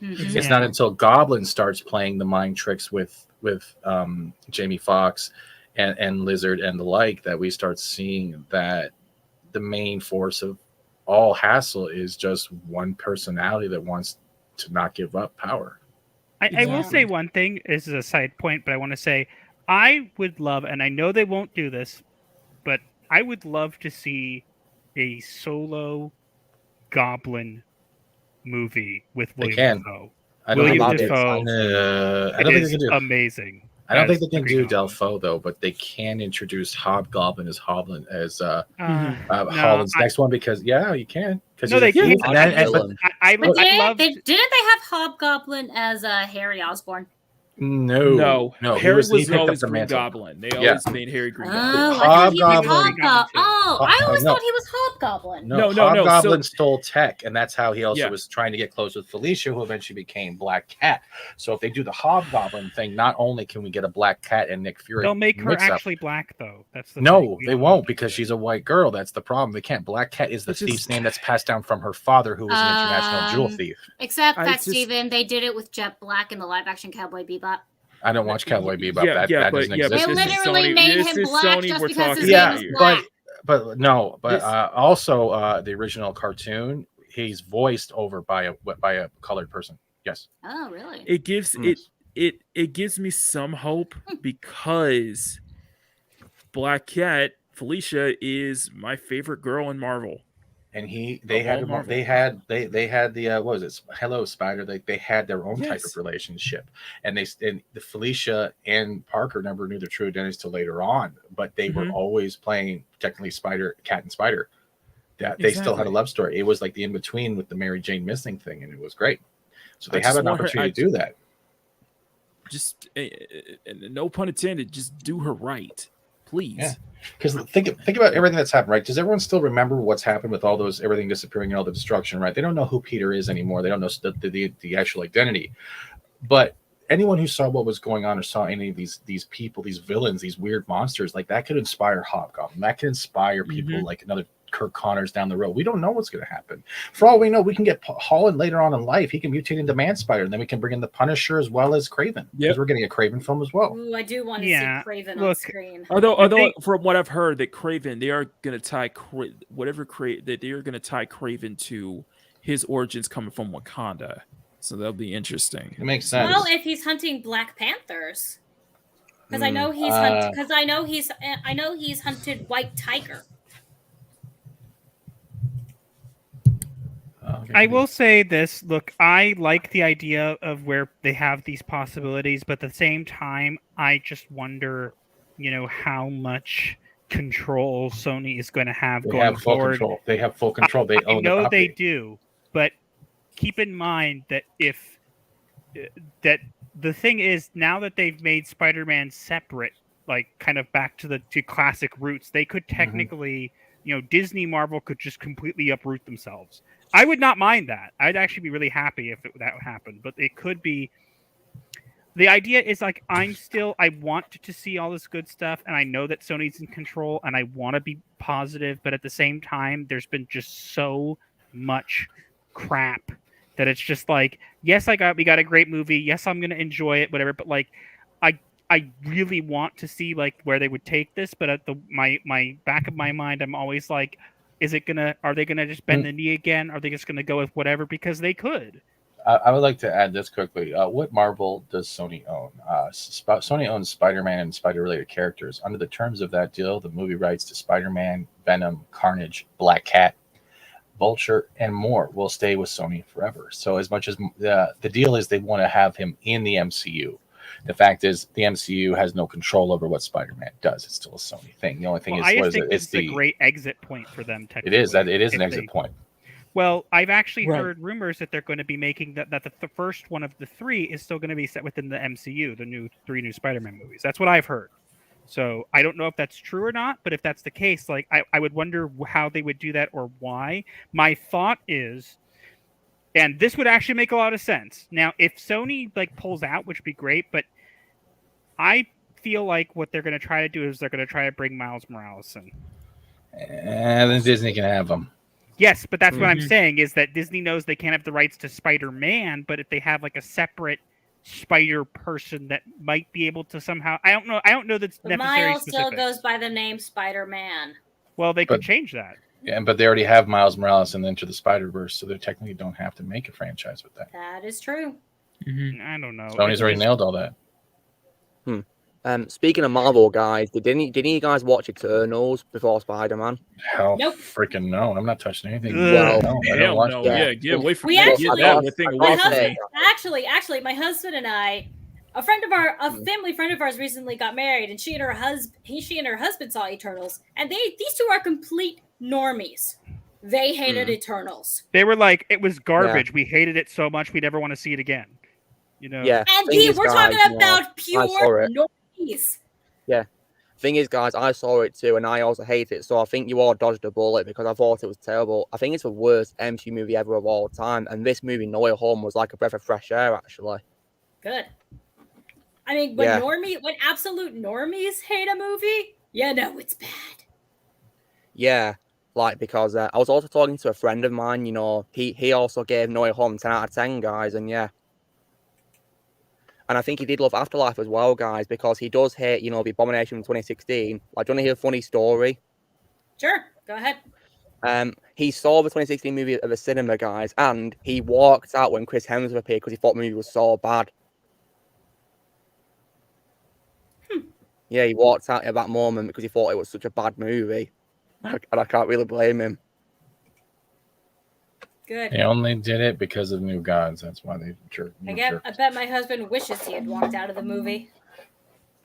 [SPEAKER 9] It's not until Goblin starts playing the mind tricks with Jamie Foxx and Lizard and the like that we start seeing that the main force of all hassle is just one personality that wants to not give up power.
[SPEAKER 3] I will say one thing. This is a side point, but I want to say I would love, and I know they won't do this, but I would love to see a solo Goblin movie with William Dafoe.
[SPEAKER 9] I don't
[SPEAKER 3] William
[SPEAKER 9] think
[SPEAKER 3] Dafoe.
[SPEAKER 9] I don't think they can do
[SPEAKER 3] amazing.
[SPEAKER 9] I don't think they can do Delpho though, but they can introduce Hobgoblin as Holland's next one because you can.
[SPEAKER 3] No, they can.
[SPEAKER 4] Didn't they have Hobgoblin as Harry Osborn?
[SPEAKER 9] No.
[SPEAKER 1] Harry was always Green Goblin. They always made Harry Green Goblin.
[SPEAKER 4] I thought he was Hobgoblin. I always thought he was Hobgoblin.
[SPEAKER 9] No. Hobgoblin stole tech, and that's how he also was trying to get close with Felicia, who eventually became Black Cat. So if they do the Hobgoblin thing, not only can we get a Black Cat and Nick Fury,
[SPEAKER 3] they'll make her actually black, though. That's the
[SPEAKER 9] thing. They won't because she's a white girl. That's the problem. They can't. Black Cat is the thief's name that's passed down from her father, who was an international jewel thief.
[SPEAKER 4] Except that, Steven, they did it with Jet Black in the live-action Cowboy Bebop.
[SPEAKER 9] I don't watch Cowboy Bebop. That doesn't exist.
[SPEAKER 4] They literally made him black just because his name is black.
[SPEAKER 9] But also the original cartoon, he's voiced over by a colored person. Yes.
[SPEAKER 4] Oh, really?
[SPEAKER 1] It gives it gives me some hope because Black Cat Felicia is my favorite girl in Marvel.
[SPEAKER 9] And they had the what was it? Hello Spider. They had their own type of relationship, and the Felicia and Parker never knew their true identities till later on. But they were always playing technically Cat and Spider. That they still had a love story. It was like the in between with the Mary Jane missing thing, and it was great. So they have an opportunity to do that.
[SPEAKER 1] Just no pun intended. Just do her right, please.
[SPEAKER 9] Yeah. Because think about everything that's happened, right? Does everyone still remember what's happened with all those everything disappearing and all the destruction, right? They don't know who Peter is anymore. They don't know the actual identity. But anyone who saw what was going on or saw any of these people, these villains, these weird monsters, like that could inspire Hobgoblin. That could inspire people like another Kirk Connors down the road. We don't know what's going to happen. For all we know, we can get Holland later on in life. He can mutate into Man Spider, and then we can bring in the Punisher as well as Craven. Because we're getting a Craven film as well.
[SPEAKER 4] Ooh, I do want to see Craven on screen.
[SPEAKER 1] Although from what I've heard, that Craven, they are going to tie they are going to tie Craven to his origins coming from Wakanda. So that'll be interesting.
[SPEAKER 9] It makes sense.
[SPEAKER 4] Well, if he's hunting Black Panthers, because I know he's hunted White Tiger.
[SPEAKER 3] I will say this. Look, I like the idea of where they have these possibilities, but at the same time, I just wonder, how much control Sony is going to have going forward.
[SPEAKER 9] They have full control. They own
[SPEAKER 3] I know
[SPEAKER 9] the
[SPEAKER 3] they do, but keep in mind that that the thing is, now that they've made Spider-Man separate, like kind of back to classic roots, they could technically, Disney Marvel could just completely uproot themselves. I would not mind that. I'd actually be really happy if that happened. But it could be. The idea is like I want to see all this good stuff, and I know that Sony's in control, and I want to be positive. But at the same time, there's been just so much crap that it's just like, yes, we got a great movie. Yes, I'm gonna enjoy it, whatever. But like, I really want to see like where they would take this. But at my back of my mind, I'm always like, are they gonna just bend the knee again? Are they just gonna go with whatever? Because they could.
[SPEAKER 9] I would like to add this quickly. What Marvel does Sony own? Sony owns Spider-Man and Spider-related characters. Under the terms of that deal, the movie rights to Spider-Man, Venom, Carnage, Black Cat, Vulture, and more will stay with Sony forever. So as much as the deal is they want to have him in the MCU.
[SPEAKER 10] The fact is, the MCU has no control over what Spider-Man does. It's still a Sony thing. The only thing
[SPEAKER 3] Well,
[SPEAKER 10] is,
[SPEAKER 3] I
[SPEAKER 10] what
[SPEAKER 3] just
[SPEAKER 10] is
[SPEAKER 3] think
[SPEAKER 10] it?
[SPEAKER 3] this
[SPEAKER 10] It's
[SPEAKER 3] is a great exit point for them.
[SPEAKER 10] It is that it is an
[SPEAKER 3] if
[SPEAKER 10] exit point.
[SPEAKER 3] Well, I've actually
[SPEAKER 1] Right.
[SPEAKER 3] heard rumors that they're going to be making that the first one of the three is still going to be set within the MCU, the three new Spider-Man movies. That's what I've heard. So I don't know if that's true or not, but if that's the case, like I would wonder how they would do that or why. My thought is, and this would actually make a lot of sense. Now, if Sony like pulls out, which would be great, but I feel like what they're going to try to do is they're going to try to bring Miles Morales in.
[SPEAKER 10] And then Disney can have them.
[SPEAKER 3] Yes, but that's what I'm saying is that Disney knows they can't have the rights to Spider-Man, but if they have like a separate Spider person that might be able to somehow, I don't know that's
[SPEAKER 4] But
[SPEAKER 3] necessary.
[SPEAKER 4] Miles still goes by the name Spider-Man.
[SPEAKER 3] Well, they could change that.
[SPEAKER 10] Yeah, but they already have Miles Morales and Into the Spider-Verse, so they technically don't have to make a franchise with that.
[SPEAKER 4] That is true.
[SPEAKER 3] I don't know.
[SPEAKER 10] Sony's already nailed all that.
[SPEAKER 6] Speaking of Marvel, guys, didn't you guys watch Eternals before Spider-Man?
[SPEAKER 10] Hell,
[SPEAKER 4] Nope.
[SPEAKER 10] freaking no! I'm not touching anything.
[SPEAKER 6] Well,
[SPEAKER 10] no, I don't
[SPEAKER 1] Hell
[SPEAKER 10] watch
[SPEAKER 1] no.
[SPEAKER 10] that.
[SPEAKER 1] Yeah, get away from
[SPEAKER 4] We
[SPEAKER 1] me.
[SPEAKER 4] actually-
[SPEAKER 1] Get that thing
[SPEAKER 6] I
[SPEAKER 1] away
[SPEAKER 4] My
[SPEAKER 6] gotta
[SPEAKER 1] from
[SPEAKER 6] say-
[SPEAKER 1] me.
[SPEAKER 4] husband, actually, my husband and I, a family friend of ours recently got married, and she and her husband saw Eternals, and these two are complete normies. They hated Eternals.
[SPEAKER 3] They were like, it was garbage. We hated it so much we never want to see it again. You know?
[SPEAKER 6] Yeah.
[SPEAKER 4] And
[SPEAKER 6] thing is,
[SPEAKER 4] we're
[SPEAKER 6] guys,
[SPEAKER 4] talking
[SPEAKER 6] you know,
[SPEAKER 4] about
[SPEAKER 6] I
[SPEAKER 4] pure
[SPEAKER 6] saw it.
[SPEAKER 4] normies.
[SPEAKER 6] Thing is, guys, I saw it too, and I also hate it. So I think you all dodged a bullet because I thought it was terrible. I think it's the worst MCU movie ever of all time, and this movie, No Way Home, was like a breath of fresh air, actually.
[SPEAKER 4] Good. I mean, when
[SPEAKER 6] Yeah.
[SPEAKER 4] when absolute normies hate a movie, it's bad.
[SPEAKER 6] Yeah, like because I was also talking to a friend of mine. You know, he also gave No Way Home 10 out of 10, guys, and yeah. And I think he did love Afterlife as well, guys, because he does hate, the Abomination from 2016. Like, do you want to hear a funny story?
[SPEAKER 4] Sure, go ahead.
[SPEAKER 6] He saw the 2016 movie at the cinema, guys, and he walked out when Chris Hemsworth appeared because he thought the movie was so bad. Yeah, he walked out at that moment because he thought it was such a bad movie. And I can't really blame him.
[SPEAKER 4] Good.
[SPEAKER 10] They only did it because of New Gods. That's why they jerked.
[SPEAKER 4] I bet my husband wishes he had walked out of the movie.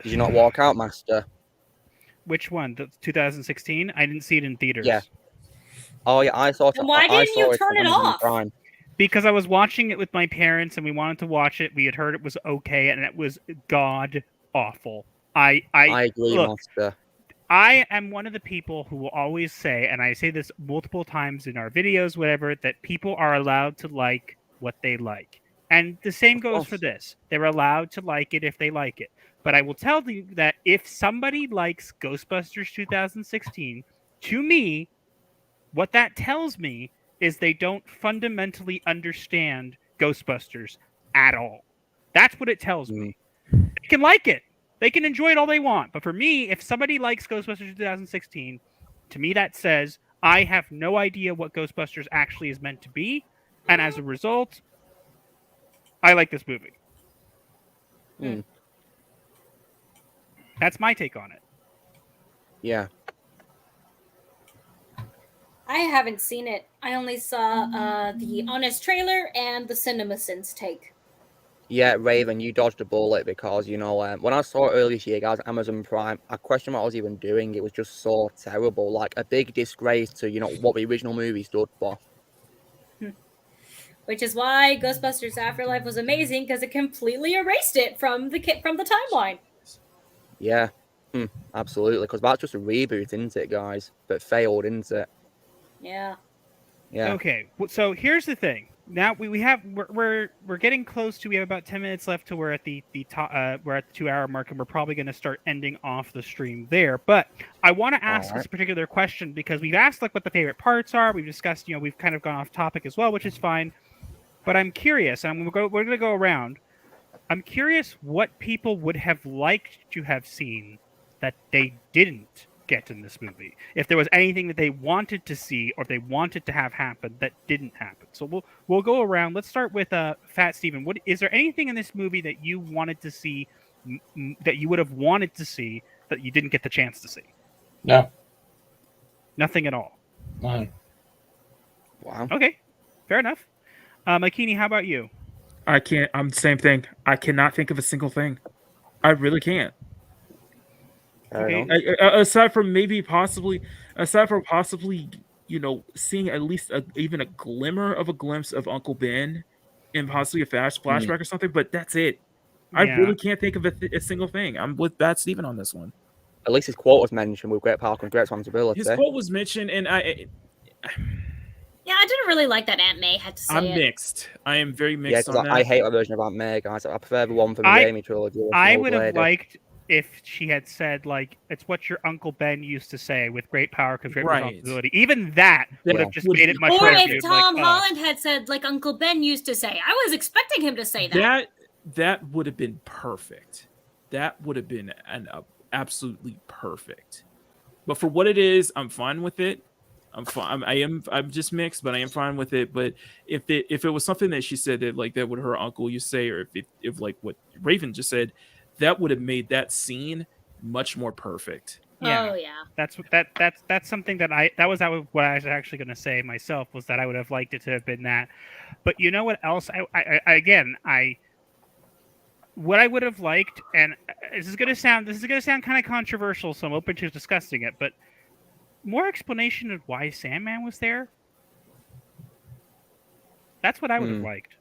[SPEAKER 6] Did you not walk out, Master?
[SPEAKER 3] Which one? The 2016? I didn't see it in theaters.
[SPEAKER 6] Yeah. Oh, yeah, I saw it.
[SPEAKER 4] Then why didn't you turn it off?
[SPEAKER 6] Prime.
[SPEAKER 3] Because I was watching it with my parents and we wanted to watch it. We had heard it was okay and it was god awful. I
[SPEAKER 6] agree,
[SPEAKER 3] look,
[SPEAKER 6] Master.
[SPEAKER 3] I am one of the people who will always say, and I say this multiple times in our videos, whatever, that people are allowed to like what they like. And the same goes for this. They're allowed to like it if they like it. But I will tell you that if somebody likes Ghostbusters 2016, to me, what that tells me is they don't fundamentally understand Ghostbusters at all. That's what it tells me. They can like it. They can enjoy it all they want. But for me, if somebody likes Ghostbusters 2016, to me that says I have no idea what Ghostbusters actually is meant to be. And as a result, I like this movie. That's my take on it.
[SPEAKER 6] Yeah.
[SPEAKER 4] I haven't seen it. I only saw the Honest trailer and the CinemaSins take.
[SPEAKER 6] Yeah, Raven, you dodged a bullet because, when I saw it earlier this year, guys, Amazon Prime, I questioned what I was even doing. It was just so terrible. Like, a big disgrace to, what the original movie stood for.
[SPEAKER 4] Which is why Ghostbusters Afterlife was amazing, because it completely erased it from the timeline.
[SPEAKER 6] Yeah, absolutely. Because that's just a reboot, isn't it, guys? But failed, isn't it?
[SPEAKER 4] Yeah.
[SPEAKER 6] Yeah.
[SPEAKER 3] Okay, so here's the thing. Now we're getting close to. We have about 10 minutes left to we're at the we're at the 2-hour mark, and we're probably going to start ending off the stream there. But I want to ask this particular question because we've asked like what the favorite parts are. We've discussed, we've kind of gone off topic as well, which is fine. But I'm curious, and we're going to go around. I'm curious what people would have liked to have seen that they didn't get in this movie. If there was anything that they wanted to see or they wanted to have happen that didn't happen. So we'll go around. Let's start with Fat Steven. What is there anything in this movie that you wanted to see that you would have wanted to see that you didn't get the chance to see?
[SPEAKER 10] No.
[SPEAKER 3] Nothing at all.
[SPEAKER 10] None.
[SPEAKER 6] Wow.
[SPEAKER 3] Okay. Fair enough. Makini, how about you?
[SPEAKER 1] I'm the same thing. I cannot think of a single thing. I really can't.
[SPEAKER 3] Okay.
[SPEAKER 1] Aside from possibly, seeing at least even a glimmer of a glimpse of Uncle Ben, and possibly a flashback or something, but that's it. I
[SPEAKER 3] Yeah.
[SPEAKER 1] really can't think of a single thing. I'm with Bad Steven on this one.
[SPEAKER 6] At least his quote was mentioned with great power comes great responsibility.
[SPEAKER 1] His quote was mentioned, and
[SPEAKER 4] Yeah, I didn't really like that Aunt May had to say
[SPEAKER 1] I'm
[SPEAKER 4] it.
[SPEAKER 1] mixed. I am very
[SPEAKER 6] Yeah,
[SPEAKER 1] mixed
[SPEAKER 6] because
[SPEAKER 1] on
[SPEAKER 6] I
[SPEAKER 1] that.
[SPEAKER 6] hate a version of Aunt May, guys. I prefer the one from the
[SPEAKER 3] I-
[SPEAKER 6] Raimi trilogy. with
[SPEAKER 3] I
[SPEAKER 6] an old
[SPEAKER 3] would have
[SPEAKER 6] lady.
[SPEAKER 3] liked if she had said, like, it's what your Uncle Ben used to say, with great power comes great
[SPEAKER 1] Right.
[SPEAKER 3] responsibility. Even that would have just made it much
[SPEAKER 4] Or
[SPEAKER 3] better.
[SPEAKER 4] if
[SPEAKER 3] dude.
[SPEAKER 4] Tom
[SPEAKER 3] Like,
[SPEAKER 4] Holland had said, like Uncle Ben used to say. I was expecting him to say that.
[SPEAKER 1] That would have been perfect. That would have been absolutely perfect. But for what it is, I'm fine with it. I'm fine. I'm just mixed, but I am fine with it. But if it was something that she said that like that would her uncle you say, or if like what Raven just said, that would have made that scene much more perfect.
[SPEAKER 3] Yeah.
[SPEAKER 4] Oh yeah.
[SPEAKER 3] That's something that what I was actually going to say myself, was that I would have liked it to have been that. But you know what else? What I would have liked, and this is going to sound kind of controversial, so I'm open to discussing it, but more explanation of why Sandman was there. That's what I would have liked.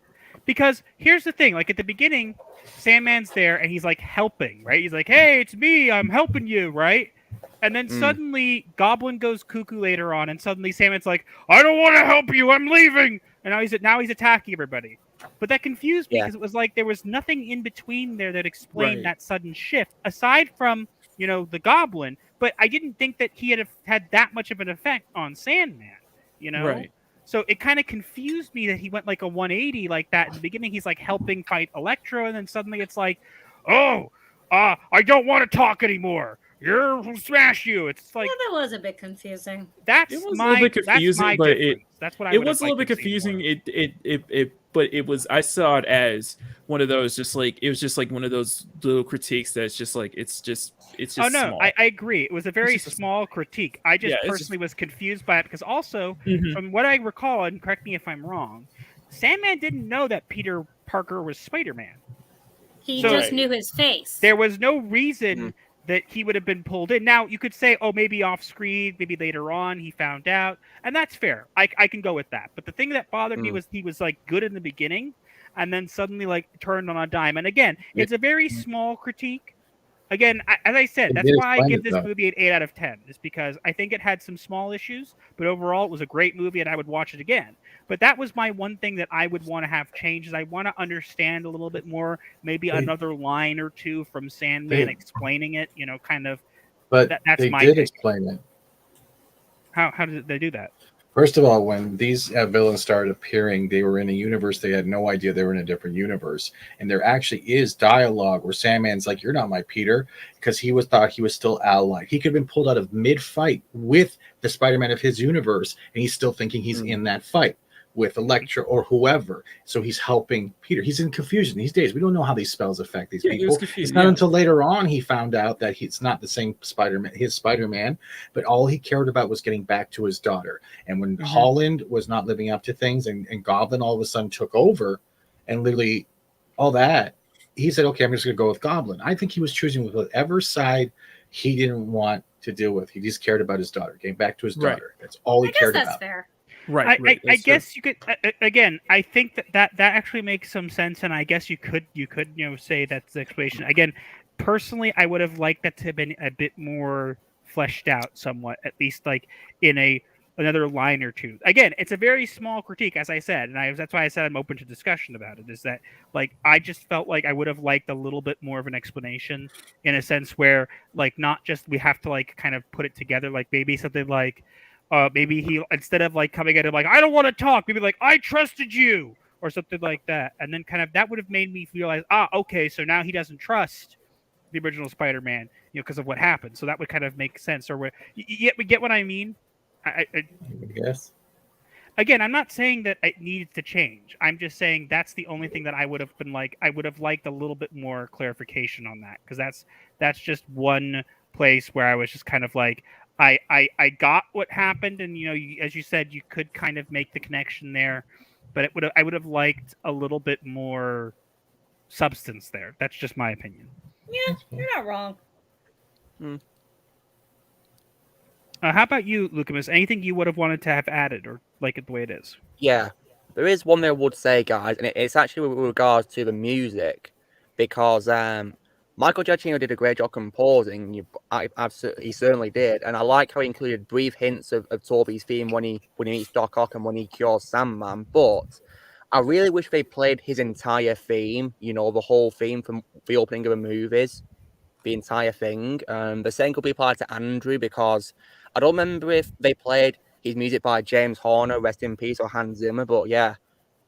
[SPEAKER 3] Because here's the thing, like at the beginning, Sandman's there and he's like helping, right? He's like, "Hey, it's me, I'm helping you," right? And then suddenly Goblin goes cuckoo later on, and suddenly Sandman's like, "I don't want to help you, I'm leaving." And now he's attacking everybody. But that confused me because it was like there was nothing in between there that explained that sudden shift, aside from, the Goblin. But I didn't think that he had that much of an effect on Sandman,
[SPEAKER 1] Right.
[SPEAKER 3] So it kind of confused me that he went like a 180 like that. In the beginning, he's like helping fight Electro, and then suddenly it's like, "Oh, I don't want to talk anymore. Who'll smash you." It's like,
[SPEAKER 4] Yeah, that was a bit confusing.
[SPEAKER 3] That's
[SPEAKER 1] It was
[SPEAKER 3] my,
[SPEAKER 1] a little bit confusing,
[SPEAKER 3] that's my
[SPEAKER 1] but
[SPEAKER 3] difference. That's what I
[SPEAKER 1] it
[SPEAKER 3] would
[SPEAKER 1] was a
[SPEAKER 3] have
[SPEAKER 1] little bit
[SPEAKER 3] liked to see
[SPEAKER 1] confusing.
[SPEAKER 3] more.
[SPEAKER 1] But it was, I saw it as one of those, it was just like one of those little critiques that's just like it's just
[SPEAKER 3] Oh no,
[SPEAKER 1] small.
[SPEAKER 3] I agree. It was a very
[SPEAKER 1] just a
[SPEAKER 3] small critique. I just
[SPEAKER 1] Yeah, it's
[SPEAKER 3] personally was confused by it because also,
[SPEAKER 1] Mhm.
[SPEAKER 3] from what I recall, and correct me if I'm wrong, Sandman didn't know that Peter Parker was Spider-Man.
[SPEAKER 4] He
[SPEAKER 3] So-
[SPEAKER 4] just knew his face.
[SPEAKER 3] There was no reason that he would have been pulled in. Now, you could say, oh, maybe off screen, maybe later on he found out, and that's fair. I can go with that. But the thing that bothered me was he was like good in the beginning, and then suddenly like turned on a dime. And again, it's a very small critique. Again, as I said, that's why I give this movie an 8 out of 10. Is because I think it had some small issues, but overall it was a great movie, and I would watch it again. But that was my one thing that I would want to have changed. Is I want to understand a little bit more, maybe another line or two from Sandman explaining it. Kind of.
[SPEAKER 10] But
[SPEAKER 3] that's
[SPEAKER 10] they
[SPEAKER 3] my
[SPEAKER 10] did
[SPEAKER 3] take.
[SPEAKER 10] explain it.
[SPEAKER 3] How did they do that?
[SPEAKER 10] First of all, when these villains started appearing, they were in a universe they had no idea they were in a different universe. And there actually is dialogue where Sandman's like, "You're not my Peter," because thought he was still allied. He could have been pulled out of mid-fight with the Spider-Man of his universe, and he's still thinking he's in that fight with Elektra or whoever. So he's helping Peter. He's in confusion these days. We don't know how these spells affect these
[SPEAKER 1] he was
[SPEAKER 10] people.
[SPEAKER 1] confused,
[SPEAKER 10] It's not until later on he found out that he's not the same Spider-Man, his Spider-Man, but all he cared about was getting back to his daughter. And when Holland was not living up to things and Goblin all of a sudden took over and literally all that, he said, "Okay, I'm just going to go with Goblin." I think he was choosing with whatever side he didn't want to deal with. He just cared about his daughter, getting back to his daughter. That's all he cared
[SPEAKER 4] that's
[SPEAKER 10] about.
[SPEAKER 4] fair.
[SPEAKER 1] Right.
[SPEAKER 3] I guess you could again. I think that actually makes some sense, and I guess you could say that's the explanation. Again, personally, I would have liked that to have been a bit more fleshed out, somewhat, at least like in another line or two. Again, it's a very small critique, as I said, and that's why I said I'm open to discussion about it. Is that like I just felt like I would have liked a little bit more of an explanation, in a sense where like not just we have to like kind of put it together, like maybe something like. Maybe he, instead of like coming at him like, "I don't want to talk," maybe like, "I trusted you," or something like that. And then kind of that would have made me realize, okay, so now he doesn't trust the original Spider-Man, because of what happened. So that would kind of make sense. Or we get what I mean? I
[SPEAKER 10] guess.
[SPEAKER 3] Again, I'm not saying that it needed to change. I'm just saying that's the only thing that I would have been like, I would have liked a little bit more clarification on that, because that's just one place where I was just kind of like, I got what happened, and as you said, you could kind of make the connection there, but I would have liked a little bit more substance there. That's just my opinion.
[SPEAKER 4] Yeah, you're not wrong.
[SPEAKER 3] How about you, Lucamus? Anything you would have wanted to have added or like it the way it is?
[SPEAKER 6] Yeah, there is one thing I would say, guys, and it's actually with regards to the music, because Michael Giacchino did a great job composing. He certainly did, and I like how he included brief hints of Toby's theme when he meets Doc Ock and when he cures Sandman. But I really wish they played his entire theme. You know, the whole theme from the opening of the movies, the entire thing. The same could be applied to Andrew, because I don't remember if they played his music by James Horner, rest in peace, or Hans Zimmer, but yeah,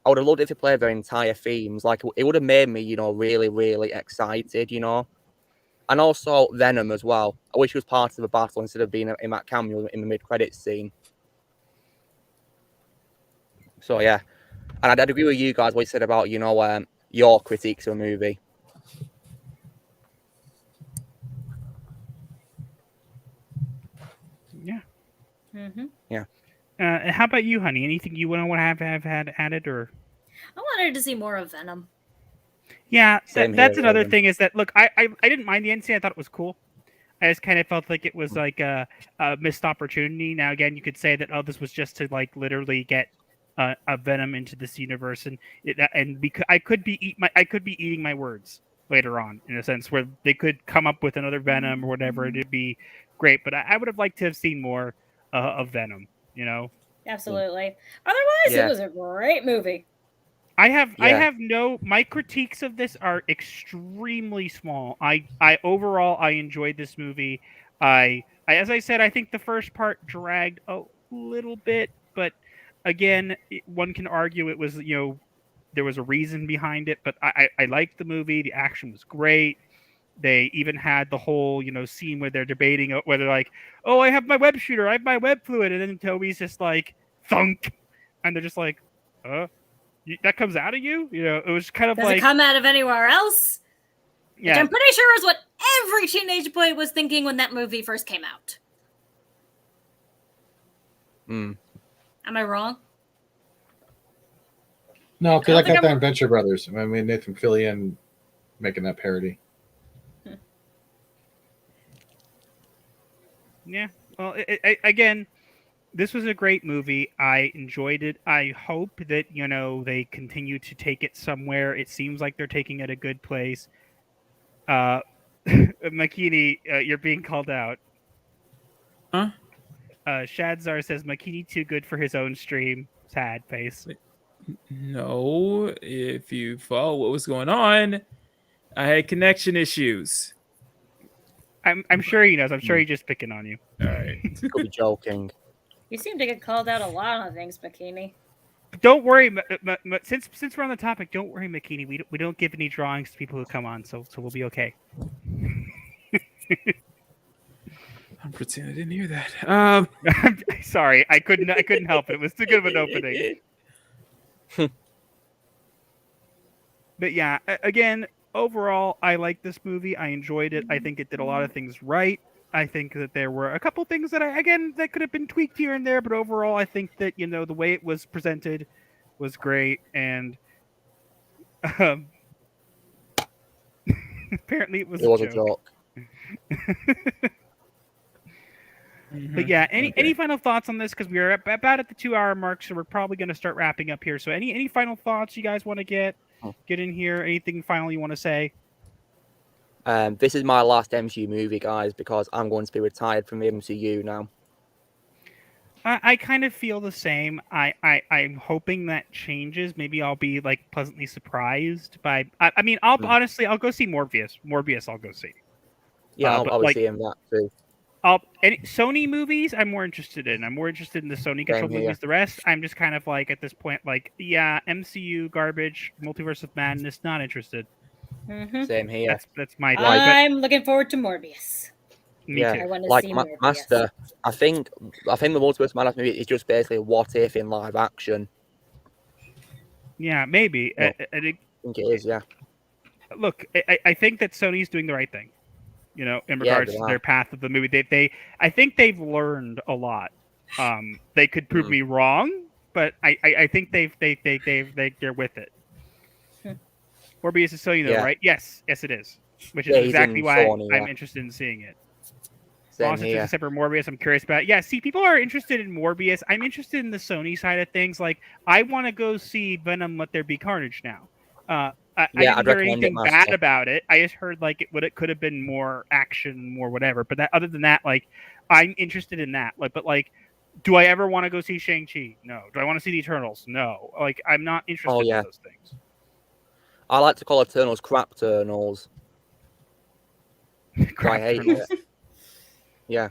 [SPEAKER 6] I would have loved if they played their entire themes. Like, it would have made me, you know, really, really excited, you know. And also Venom as well. I wish he was part of the battle instead of being in that cameo in the mid-credits scene. So yeah, and I'd agree with you guys what you said about, you know, your critiques of the movie.
[SPEAKER 3] Yeah.
[SPEAKER 4] Mm-hmm.
[SPEAKER 6] Yeah.
[SPEAKER 3] How about you, honey? Anything you want to have had added or?
[SPEAKER 4] I wanted to see more of Venom.
[SPEAKER 3] Yeah,
[SPEAKER 6] Same
[SPEAKER 3] that's
[SPEAKER 6] here,
[SPEAKER 3] another
[SPEAKER 6] Logan.
[SPEAKER 3] thing is that, look, I didn't mind the end scene. I thought it was cool. I just kind of felt like it was like a missed opportunity. Now, again, you could say that, oh, this was just to like literally get a Venom into this universe, and because I could be eating my words later on, in a sense where they could come up with another Venom or whatever. It'd be great, but I would have liked to have seen more of Venom. You know.
[SPEAKER 4] Absolutely. Otherwise, it was a great movie.
[SPEAKER 3] I have my critiques of this are extremely small. I overall I enjoyed this movie. I as I said, I think the first part dragged a little bit, but again, one can argue it was, you know, there was a reason behind it, but I liked the movie. The action was great. They even had the whole, you know, scene where they're debating whether, like, oh, I have my web shooter, I have my web fluid, and then Toby's just like thunk, and they're just like, that comes out of you? You know, it was kind of
[SPEAKER 4] Does
[SPEAKER 3] like...
[SPEAKER 4] it come out of anywhere else?
[SPEAKER 3] Yeah.
[SPEAKER 4] Which I'm pretty sure is what every teenage boy was thinking when that movie first came out. Am I wrong?
[SPEAKER 10] No, because I got that in Venture Brothers. I mean, Nathan Fillion making that parody.
[SPEAKER 3] Yeah. Well, again, this was a great movie. I enjoyed it. I hope that, you know, they continue to take it somewhere. It seems like they're taking it a good place. Makini, you're being called out.
[SPEAKER 1] Huh?
[SPEAKER 3] Shadzar says Makini too good for his own stream. Sad face.
[SPEAKER 1] No, if you follow what was going on, I had connection issues.
[SPEAKER 3] I'm sure he knows. I'm sure he's just picking on you.
[SPEAKER 1] All right.
[SPEAKER 6] Could be joking.
[SPEAKER 4] You seem to get called out a lot on things, Bikini.
[SPEAKER 3] Don't worry. Since we're on the topic, don't worry, Makini. We don't give any drawings to people who come on, so we'll be okay.
[SPEAKER 1] I'm pretending I didn't hear that.
[SPEAKER 3] I'm sorry, I couldn't help it. It was too good of an opening. But yeah, again, overall, I like this movie. I enjoyed it. I think it did a lot of things right. I think that there were a couple things that that could have been tweaked here and there, but overall, I think that, you know, the way it was presented was great, and apparently it was a joke. But yeah, any final thoughts on this? Because we are about at the 2-hour mark, so we're probably going to start wrapping up here. So any final thoughts you guys want to get in here? Anything final you want to say?
[SPEAKER 6] This is my last MCU movie, guys, because I'm going to be retired from the MCU now.
[SPEAKER 3] I kind of feel the same. I'm hoping that changes. Maybe I'll be like pleasantly surprised by. I mean, I'll honestly I'll go see Morbius. I'll go see.
[SPEAKER 6] Yeah, I'll be seeing that too.
[SPEAKER 3] Sony movies I'm more interested in. I'm more interested in the Sony controlled movies. The rest, I'm just kind of like, at this point, like, yeah, MCU garbage, Multiverse of Madness, not interested.
[SPEAKER 6] Same here.
[SPEAKER 3] That's my.
[SPEAKER 4] I'm looking forward to Morbius.
[SPEAKER 3] Me too.
[SPEAKER 4] I want to
[SPEAKER 6] like
[SPEAKER 4] see Morbius.
[SPEAKER 6] Master, I think the Multiverse of Madness movie is just basically what if in live action.
[SPEAKER 3] Yeah, maybe.
[SPEAKER 6] I think it is. Yeah.
[SPEAKER 3] Look, I think that Sony's doing the right thing. You know, in regards to their path of the movie, I think they've learned a lot. They could prove me wrong, but I think they're with it. Morbius is Sony, though, right? Yes, it is. which is
[SPEAKER 6] Yeah, he's
[SPEAKER 3] exactly
[SPEAKER 6] in
[SPEAKER 3] why
[SPEAKER 6] Sony,
[SPEAKER 3] I'm
[SPEAKER 6] yeah.
[SPEAKER 3] interested in seeing it.
[SPEAKER 6] Same
[SPEAKER 3] Also,
[SPEAKER 6] here.
[SPEAKER 3] except for Morbius, I'm curious about. Yeah, see, people are interested in Morbius. I'm interested in the Sony side of things. Like, I want to go see Venom: Let There Be Carnage now. I
[SPEAKER 6] Yeah,
[SPEAKER 3] didn't
[SPEAKER 6] I'd
[SPEAKER 3] hear
[SPEAKER 6] recommend it
[SPEAKER 3] anything bad
[SPEAKER 6] massively.
[SPEAKER 3] about it. I just heard like it could have been more action, more whatever. But other than that, like, I'm interested in that. Like, but like, do I ever want to go see Shang-Chi? No. Do I want to see the Eternals? No. Like, I'm not
[SPEAKER 6] Oh
[SPEAKER 3] interested in
[SPEAKER 6] yeah,
[SPEAKER 3] those things.
[SPEAKER 6] I like to call Eternals crap Eternals. I hate
[SPEAKER 3] Eternals.
[SPEAKER 6] it. Yeah.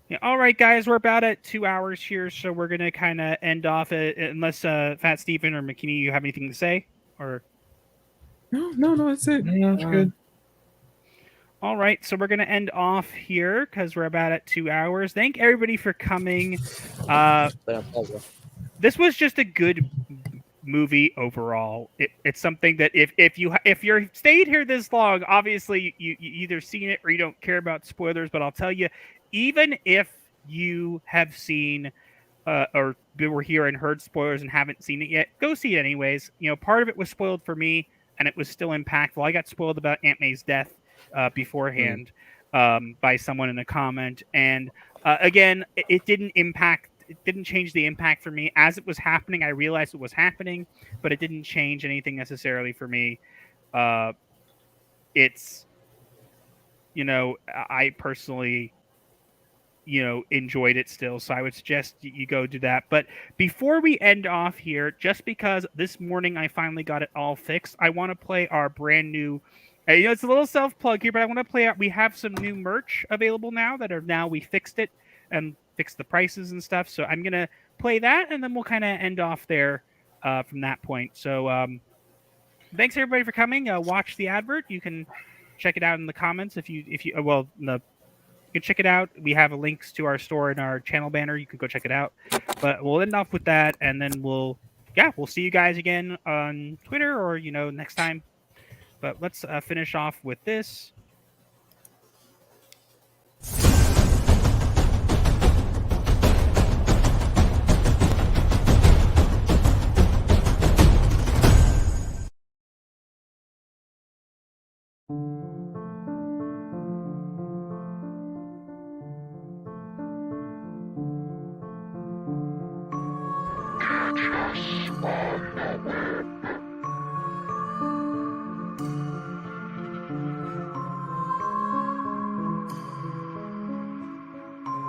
[SPEAKER 3] Yeah, all right, guys, we're about at 2 hours here, so we're gonna kind of end off it, unless Fat Stephen or McKinney, you have anything to say, or
[SPEAKER 1] No, that's it.
[SPEAKER 10] Yeah, that's good.
[SPEAKER 3] all right, so we're gonna end off here because we're about at 2 hours. Thank everybody for coming.
[SPEAKER 6] Been a pleasure.
[SPEAKER 3] This was just a good movie overall. It's something that if you're stayed here this long, obviously you either seen it or you don't care about spoilers. But I'll tell you, even if you have seen or were here and heard spoilers and haven't seen it yet, go see it anyways. You know, part of it was spoiled for me, and it was still impactful. I got spoiled about Aunt May's death beforehand by someone in a comment, and again, it didn't impact. It didn't change the impact for me as it was happening. I realized it was happening, but it didn't change anything necessarily for me. It's I personally enjoyed it still, so I would suggest you go do that. But before we end off here, just because this morning I finally got it all fixed, I want to play our brand new it's a little self plug here, but I want to play out. We have some new merch available now we fixed it and fixed the prices and stuff, so I'm gonna play that and then we'll kind of end off there from that point. So thanks everybody for coming. Watch the advert. You can check it out in the comments if you you can check it out. We have links to our store in our channel banner. You can go check it out. But we'll end off with that, and then we'll see you guys again on Twitter or next time. But let's finish off with this.
[SPEAKER 8] Catch us on the web.